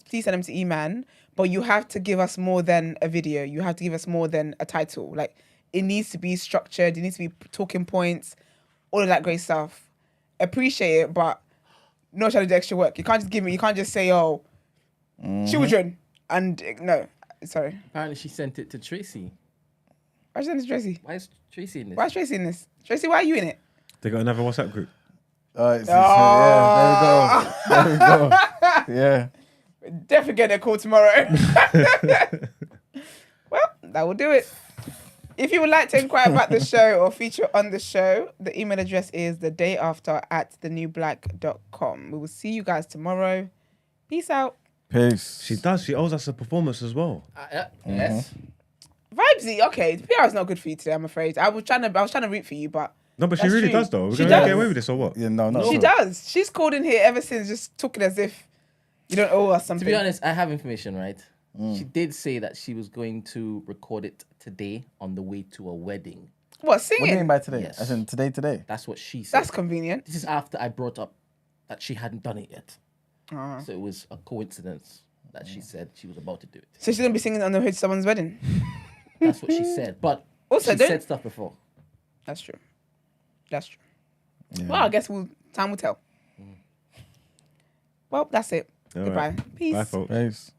please send them to E-Man. But you have to give us more than a video. You have to give us more than a title. Like it needs to be structured. It needs to be talking points, all of that great stuff. Appreciate it, but no trying to do extra work. You can't just give me. You can't just say, "Oh, children," and no. Sorry. Apparently, she sent it to Tracy. Why is this Tracy? Why is Tracy in this? Why is Tracy in this? Tracy, why are you in it? They got another WhatsApp group. Yeah, there we go. Yeah. Definitely get a call tomorrow. Well, that will do it. If you would like to inquire about the show or feature on the show, the email address is thedayafter@thenewblack.com. We will see you guys tomorrow. Peace out. Peace. She does. She owes us a performance as well. Yes. Vibesy, okay, the PR is not good for you today, I'm afraid. I was trying to root for you, but No, but she That's really true. does though. We're She gonna does. get away with this or what? Yeah, no, no. She does. She's called in here ever since, just talking as if you don't owe us To something. be honest, I have information, right? She did say that she was going to record it today on the way to a wedding. What, What do you mean singing? by today? Yes. As in today? That's what she said. That's convenient. This is after I brought up that she hadn't done it yet. Uh-huh. So it was a coincidence that she said she was about to do it. So she's going to be singing on the way to someone's wedding. That's what she said. But Also, she don't- said stuff before. That's true. That's true. Yeah. Well, I guess time will tell. Well, that's it. All Goodbye. right. Peace. Bye, folks. Peace.